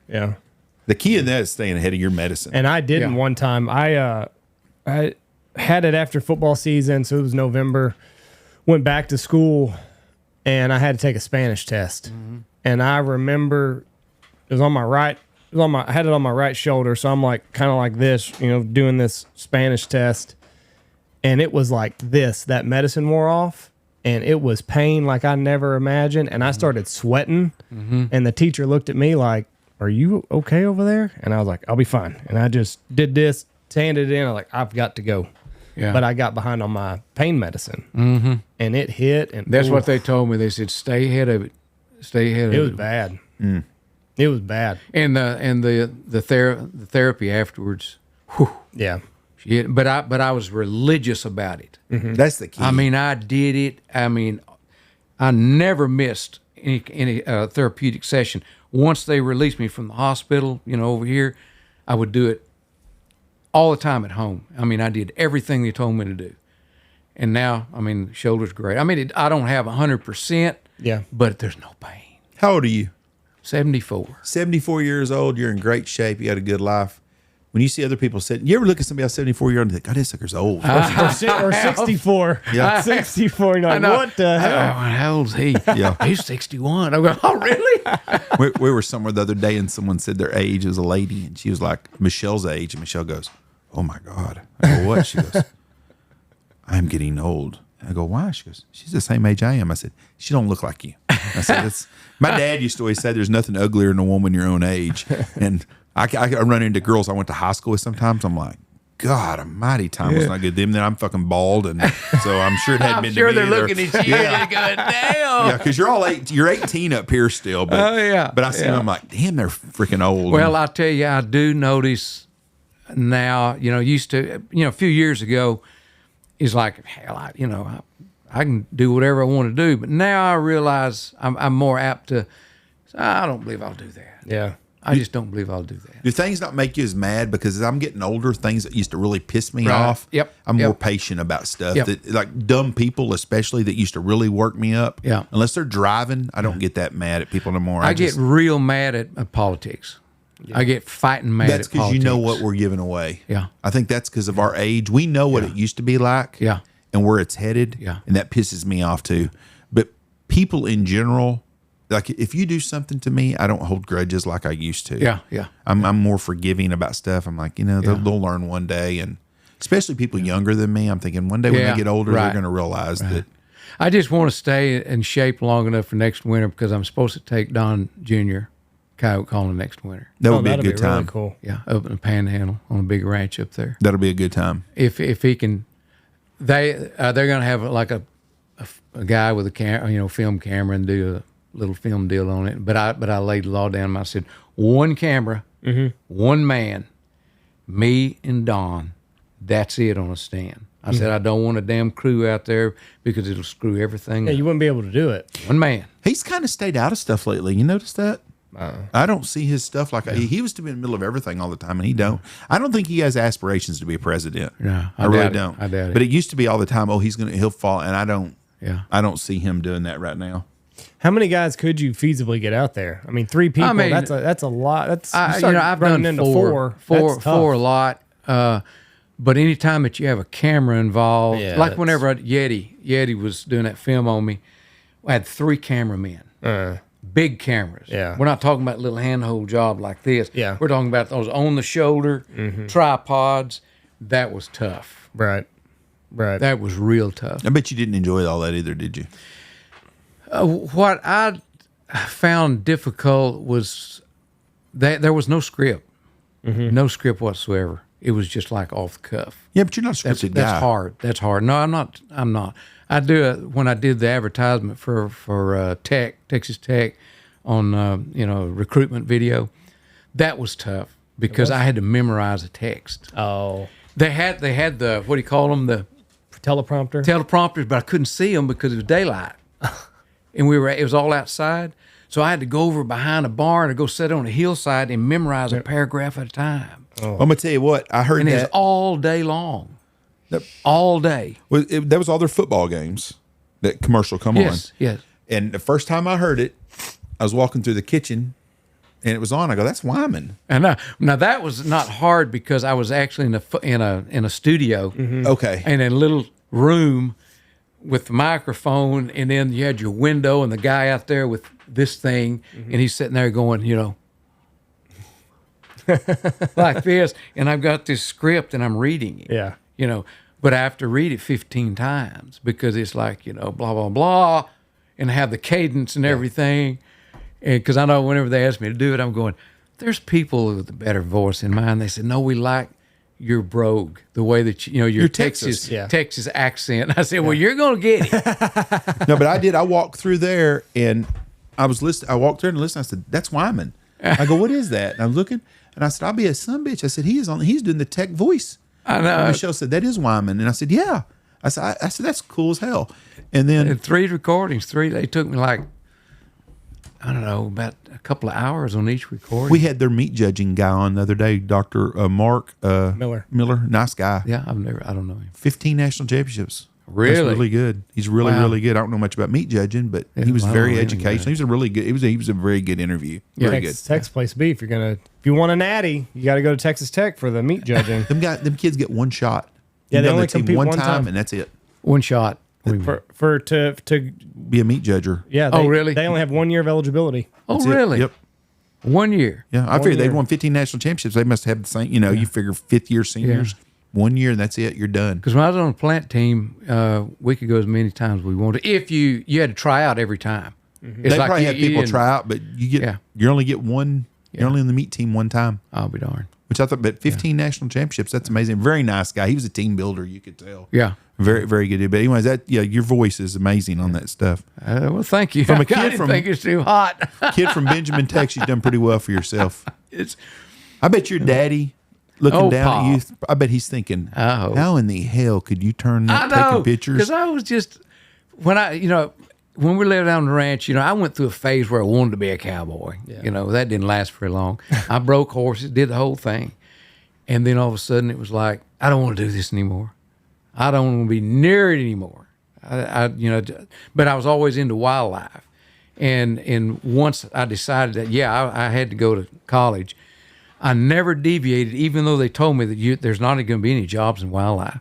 Yeah. The key in that is staying ahead of your medicine. And I didn't one time. I had it after football season, so it was November. Went back to school, and I had to take a Spanish test. And I remember it was on my right. I had it on my right shoulder, so I'm like kind of like this, doing this Spanish test. And it was like this. That medicine wore off, and it was pain like I never imagined. And I started sweating, and the teacher looked at me like, "Are you okay over there?" And I was like, "I'll be fine." And I just did this, handed it in. I'm like, "I've got to go." Yeah. But I got behind on my pain medicine, and it hit. And that's what they told me. They said, "Stay ahead of it. Stay ahead of it." It was bad. It was bad. And the therapy afterwards. Whew, yeah. But I was religious about it. That's the key. I mean, I did it. I mean, I never missed any therapeutic session. Once they released me from the hospital, over here, I would do it all the time at home. I mean, I did everything they told me to do. And now, I mean, the shoulder's great. I mean, I don't have 100%, but there's no pain. How old are you? 74. 74 years old. You're in great shape. You had a good life. When you see other people sitting, you ever look at somebody else 74 years old and think, God, this sucker's old. Or 64. Yeah. 64. You're like, what the hell? How old's he? Yeah. He's 61. I go, oh, really? we were somewhere the other day and someone said their age was a lady and she was like Michelle's age. And Michelle goes, oh my God. I go, what? She goes, I'm getting old. And I go, why? She goes, she's the same age I am. I said, she don't look like you. I said, my dad used to always say there's nothing uglier than a woman your own age. And I run into girls I went to high school with sometimes. I'm like, God almighty, time was not good. Them then I'm fucking bald, and so I'm sure it hadn't been to me they're either. looking at you and going, damn. Yeah, because you're 18 up here still. But, But I see them, I'm like, damn, they're freaking old. Well, I tell you, I do notice now, used to, a few years ago, it's like, hell, I can do whatever I want to do. But now I realize I'm more apt to, I don't believe I'll do that. Yeah. I just don't believe I'll do that. Do things not make you as mad? Because as I'm getting older, things that used to really piss me off, Yep. I'm more patient about stuff. Yep. That, like dumb people, especially that used to really work me up. Yeah. Unless they're driving, I don't get that mad at people anymore. I get real mad at politics. Yeah. I get fighting mad at politics. That's because you know what we're giving away. Yeah. I think that's because of our age. We know what it used to be like and where it's headed. Yeah. And that pisses me off too. But people in general, like if you do something to me, I don't hold grudges like I used to. Yeah. I'm more forgiving about stuff. I'm like, they'll learn one day. And especially people younger than me, I'm thinking one day when they get older, they're going to realize that. I just want to stay in shape long enough for next winter because I'm supposed to take Don Jr. coyote calling next winter. That would be a good time. Really cool. Yeah, up in the Panhandle on a big ranch up there. That'll be a good time. If he can, they're going to have like a guy with a film camera and do a little film deal on it. But I laid the law down and I said, one camera, one man, me and Don, that's it on a stand. I said, I don't want a damn crew out there because it'll screw everything up. You wouldn't be able to do it. One man. He's kind of stayed out of stuff lately. You notice that? I don't see his stuff like he was to be in the middle of everything all the time, and he don't. I don't think he has aspirations to be a president. No, I really don't. I doubt it. But it used to be all the time. Oh, he'll fall, and I don't. Yeah, I don't see him doing that right now. How many guys could you feasibly get out there? I mean, 3 people. I mean, that's a lot. That's I've done into four a lot. But anytime that you have a camera involved, like whenever Yeti was doing that film on me, I had 3 cameramen. Big cameras. Yeah. We're not talking about little handhold job like this. Yeah. We're talking about those on the shoulder tripods. That was tough. Right. That was real tough. I bet you didn't enjoy all that either, did you? What I found difficult was that there was no script. No script whatsoever. It was just like off the cuff. Yeah, but you're not a scripted guy. That's hard. That's hard. No, I'm not. I do when I did the advertisement for Texas Tech on recruitment video. That was tough because I had to memorize a text. Oh, they had the what do you call them, the teleprompters, but I couldn't see them because it was daylight, and it was all outside. So I had to go over behind a barn or go sit on a hillside and memorize a paragraph at a time. I'm gonna tell you what I heard. And it's all day long. all day. Well, that was all their football games. That commercial come on. Yes. And the first time I heard it, I was walking through the kitchen, and it was on. I go, "That's Wyman." And now that was not hard because I was actually in a studio. Okay. And in a little room with the microphone, and then you had your window and the guy out there with this thing, and he's sitting there going, like this, and I've got this script and I'm reading it. Yeah. But I have to read it 15 times because it's like, blah, blah, blah, and have the cadence and everything. And because I know whenever they ask me to do it, I'm going, there's people with a better voice than mine. They said, no, we like your brogue, the way that your Texas accent. I said, well, you're going to get it. No, but I did. I walked through there and I was listening. I walked there and listened. I said, "That's Wyman." I go, "What is that?" And I'm looking and I said, "I'll be a sumbitch." I said, he's doing the tech voice. I know. And Michelle said, "That is Wyman." And I said, "Yeah." I said, "That's cool as hell." And then And 3 recordings, they took me like, I don't know, about a couple of hours on each recording. we had their meat judging guy on the other day, Dr. Mark Miller. Nice guy. Yeah, I don't know him. 15 national championships. Really? That's really good. He's really, Wow. really good. I don't know much about meat judging, but he was well, I very don't know educational. anything. He was a really good. He was a very good interview. Very good. Texas place to be if you want a natty, you got to go to Texas Tech for the meat judging. Them kids get one shot. Yeah, You they go to only the team compete one one time. and that's it. One shot. to Be a meat judger. yeah. Oh, really? They only have 1 year of eligibility. Oh, That's it. really? Yep. 1 year. Yeah, I figured year. they'd won 15 national championships. They must have the same. You figure fifth year seniors, 1 year, and that's it. You're done. Because when I was on the plant team, we could go as many times as we wanted. If you had to try out every time. Mm-hmm. They probably have people try out, but you only get one. You're only in the meat team one time. I'll be darned. Which I thought, but 15 national championships, that's amazing. Very nice guy. He was a team builder, you could tell. Yeah. Very, very good. But anyways, your voice is amazing on that stuff. Well, thank you. From a I kid didn't from- think it's too hot. Kid from Benjamin, Texas, you've done pretty well for yourself. It's I bet your daddy looking Oh, down Pa. at you, I bet he's thinking, I hope. how in the hell could you turn I that know taking pictures? because I was just when we lived on the ranch, I went through a phase where I wanted to be a cowboy. That didn't last very long. I broke horses, did the whole thing, and then all of a sudden it was like, I don't want to do this anymore. I don't want to be near it anymore. But I was always into wildlife, and once I decided that I had to go to college, I never deviated, even though they told me that there's not going to be any jobs in wildlife.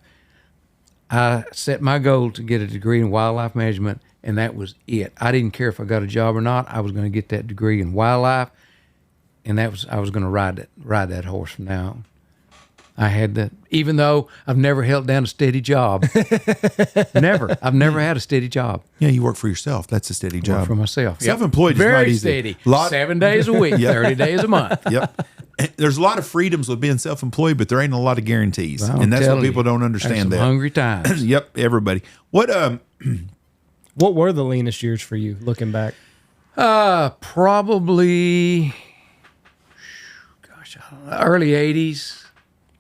I set my goal to get a degree in wildlife management, and that was it. I didn't care if I got a job or not. I was going to get that degree in wildlife, and I was going to ride that horse from now on. I had that, even though I've never held down a steady job. Never. I've never had a steady job. Yeah, you work for yourself. That's a steady job. For myself. Yep. Self-employed is Very not easy. steady. Lot- 7 days a week, 30 days a month. Yep. There's a lot of freedoms with being self-employed, but there ain't a lot of guarantees, Well, and that's what telling people you, don't there's understand. some That hungry times. Yep, everybody. What What were the leanest years for you looking back? Probably, I don't know, early 80s.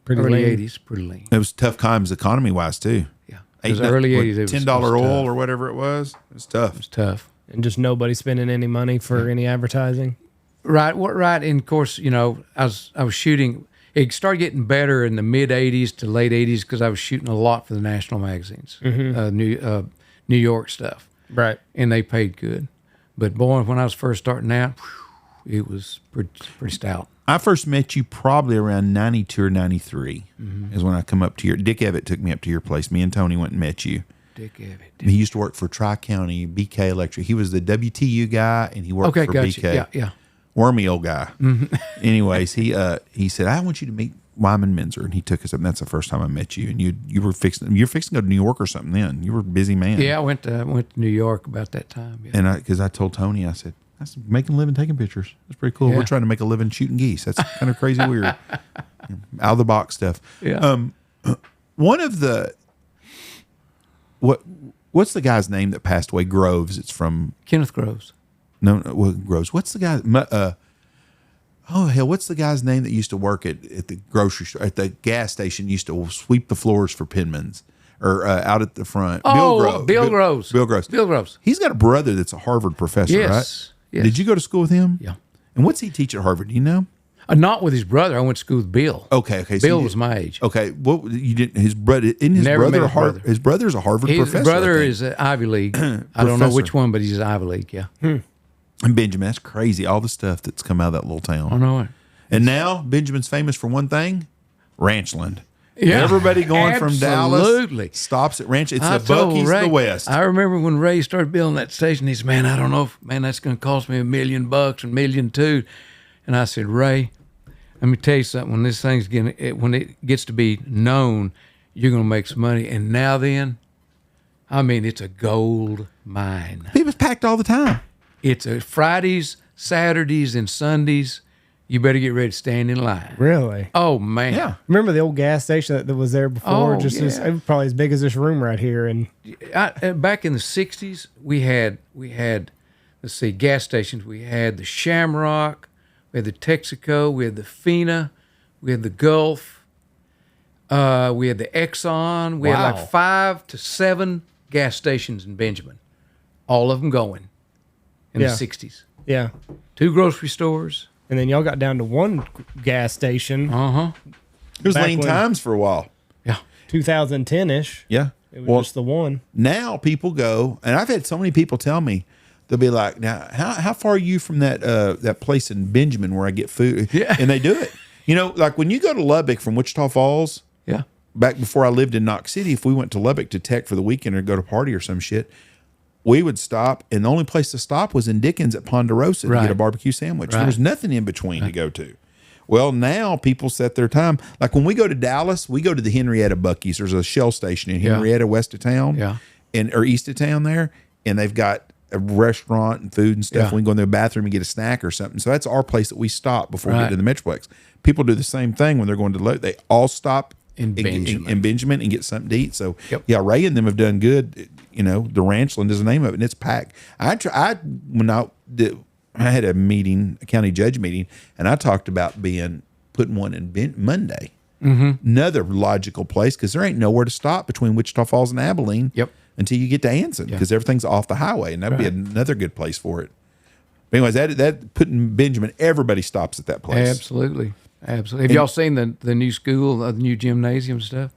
Pretty Early lean. 80s, pretty lean. it was tough times economy wise too. Yeah. It was early 80s. It was $10 tough. oil or whatever it was. It was tough. It's tough. And just nobody spending any money for any advertising. Right. Right. And of course, I was shooting. It started getting better in the mid 80s to late 80s because I was shooting a lot for the national magazines, New York stuff. Right. And they paid good. But boy, when I was first starting out, it was pretty stout. I first met you probably around 92 or 93 is when I come up to your, Dick Evett took me up to your place. Me and Tony went and met you. Dick Evett. He used to work for Tri-County, BK Electric. He was the WTU guy and he worked Okay, for gotcha. BK. Yeah. Wormy old guy. Anyways, he said, I want you to meet Wyman Meinzer, and he took us up. And that's the first time I met you. And you were fixing to go to New York or something then. You were a busy man. Yeah, I went to New York about that time. Yeah. And because I told Tony, I said, that's making a living taking pictures. That's pretty cool. Yeah. We're trying to make a living shooting geese. That's kind of crazy weird. Out of the box stuff. Yeah. One of the what's the guy's name that passed away? Groves. It's from Kenneth Groves. no Groves. What's the guy? Oh hell! What's the guy's name that used to work at the grocery store at the gas station? Used to sweep the floors for Penman's or out at the front. Oh, Bill Groves. Bill Groves. Bill Groves. He's got a brother that's a Harvard professor, Yes. right? Yes. Did you go to school with him? Yeah. And what's he teach at Harvard? Do you know? Not with his brother. I went to school with Bill. Okay. So Bill was my age. Okay. What you didn't? His brother. Isn't his Never brother? met his brother. His brother's a Harvard professor. His brother I think. is an Ivy League. I don't know which one, but he's Ivy League. Yeah. And Benjamin, that's crazy. All the stuff that's come out of that little town. I know it. And now Benjamin's famous for one thing: Ranchland. Yeah, Everybody going from absolutely. Dallas stops at Ranch. It's I the told Buc-ee's Ray, of the West. I remember when Ray started building that station. He said, "Man, I don't know, that's going to cost me $1 million, $1.2 million." And I said, "Ray, let me tell you something. When this thing's when it gets to be known, you're going to make some money." And now then, I mean, it's a gold mine. People's packed all the time. It's a Fridays, Saturdays, and Sundays. You better get ready to stand in line. Really? Oh man! Yeah. Remember the old gas station that was there before? Oh, Just yeah. it was probably as big as this room right here. And Back in the '60s, we had let's see, gas stations. We had the Shamrock, we had the Texaco, we had the Fina, we had the Gulf, we had the Exxon. We had Wow. like 5 to 7 gas stations in Benjamin, all of them going in Yeah. the '60s. yeah, 2 grocery stores. and then y'all got down to one gas station, It was Back lean when- times for a while. Yeah. 2010-ish. Yeah. It was just the one. Now people go, and I've had so many people tell me, they'll be like, "Now, how far are you from that place in Benjamin where I get food?" Yeah. And they do it. You know, like when you go to Lubbock from Wichita Falls, Yeah. back before I lived in Knox City, if we went to Lubbock to tech for the weekend or go to a party or some shit, we would stop, and the only place to stop was in Dickens at Ponderosa to Right. get a barbecue sandwich. There Right. was nothing in between to go to. Well, now people set their time. Like when we go to Dallas, we go to the Henrietta Buc-ee's. There's a Shell station in Yeah. Henrietta, west of town, Yeah. or east of town there, and they've got a restaurant and food and stuff. Yeah. We can go in the bathroom and get a snack or something. So that's our place that we stop before we Right. get to the Metroplex. People do the same thing when they're going to they all stop In Benjamin. and get something to eat. So Yep. yeah, Ray and them have done good. You know, the Ranchland is the name of it, and it's packed. When I had a meeting, a county judge meeting, and I talked about putting one in Monday. Mm-hmm. Another logical place because there ain't nowhere to stop between Wichita Falls and Abilene. Yep. Until you get to Anson because everything's off the highway, and that'd be another good place for it. But anyways, that putting Benjamin, everybody stops at that place. Absolutely. Absolutely. Have y'all seen the new school, the new gymnasium stuff?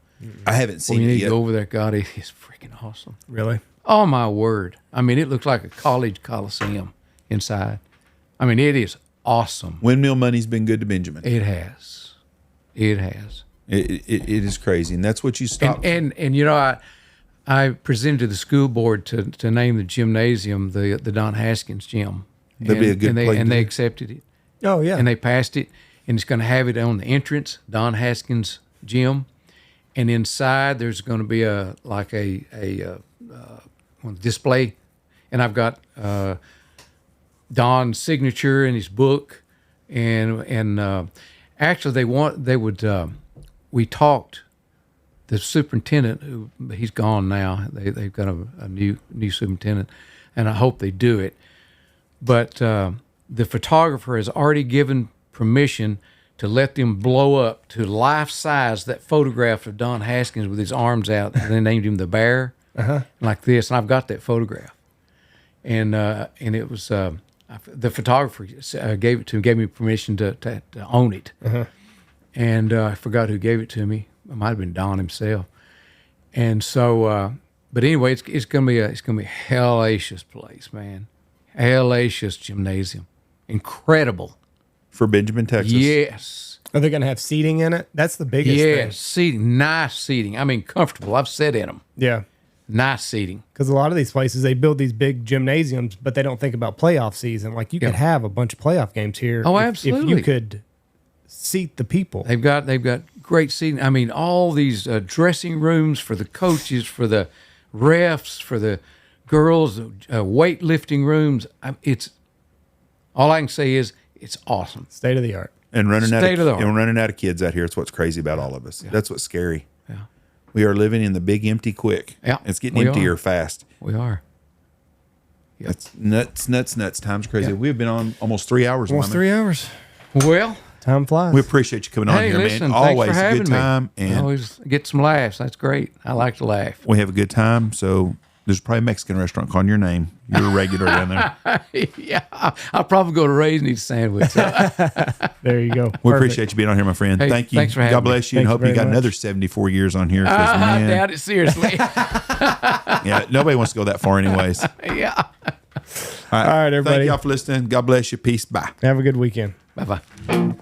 I haven't Well, seen you it need to yet. go over there. God, it is freaking awesome. Really? Oh, my word. I mean, it looks like a college coliseum inside. I mean, it is awesome. Windmill money's been good to Benjamin. It has. It has. It is crazy, and that's what you stop. And you know, I presented to the school board to name the gymnasium the Don Haskins Gym. That'd be a good place to And they do. accepted it. Oh yeah. And they passed it, and it's going to have it on the entrance, Don Haskins Gym, and inside there's going to be a display, and I've got Don's signature in his book, and actually we talked. The superintendent, who he's gone now, they've got a new superintendent, and I hope they do it. But the photographer has already given permission to let them blow up to life size that photograph of Don Haskins with his arms out, and they named him the Bear, like this. And I've got that photograph, and it was the photographer gave me permission to own it, and I forgot who gave it to me. It might have been Don himself, and so. But anyway, it's gonna be a hellacious place, man. Hellacious gymnasium, incredible. For Benjamin, Texas. Yes. Are they going to have seating in it? That's the biggest Yes, thing. seating, nice seating. I mean, comfortable. I've sat in them. Yeah. Nice seating. Because a lot of these places, they build these big gymnasiums, but they don't think about playoff season. Like you could have a bunch of playoff games here. Oh, if absolutely. you could seat the people. They've got great seating. I mean, all these dressing rooms for the coaches, for the refs, for the girls, weightlifting rooms. It's all I can say is it's awesome. State of the art. And running State of the art. out of kids out here. It's what's crazy about all of us. That's what's scary. Yeah. We are living in the big empty quick. Yeah, It's getting we emptier are. fast. We are. That's nuts. Time's crazy. Yeah. We've been on almost 3 hours. Almost Wyman. 3 hours. Well, Time flies. We appreciate you coming on hey, here, listen, man. thanks Always for a having good me. time. I And always get some laughs. That's great. I like to laugh. we have a good time. So There's probably a Mexican restaurant calling your name. You're a regular down there. Yeah, I'll probably go to Ray's and eat a sandwich. There you go. We appreciate you being on here, my friend. Hey, Thank you. thanks for having God bless you, and Thank you hope you very got much. another 74 years on here. 'cause, I man, doubt it seriously. yeah, nobody wants to go that far, anyways. Yeah. All right, everybody. Thank y'all for listening. God bless you. Peace. Bye. Have a good weekend. Bye bye.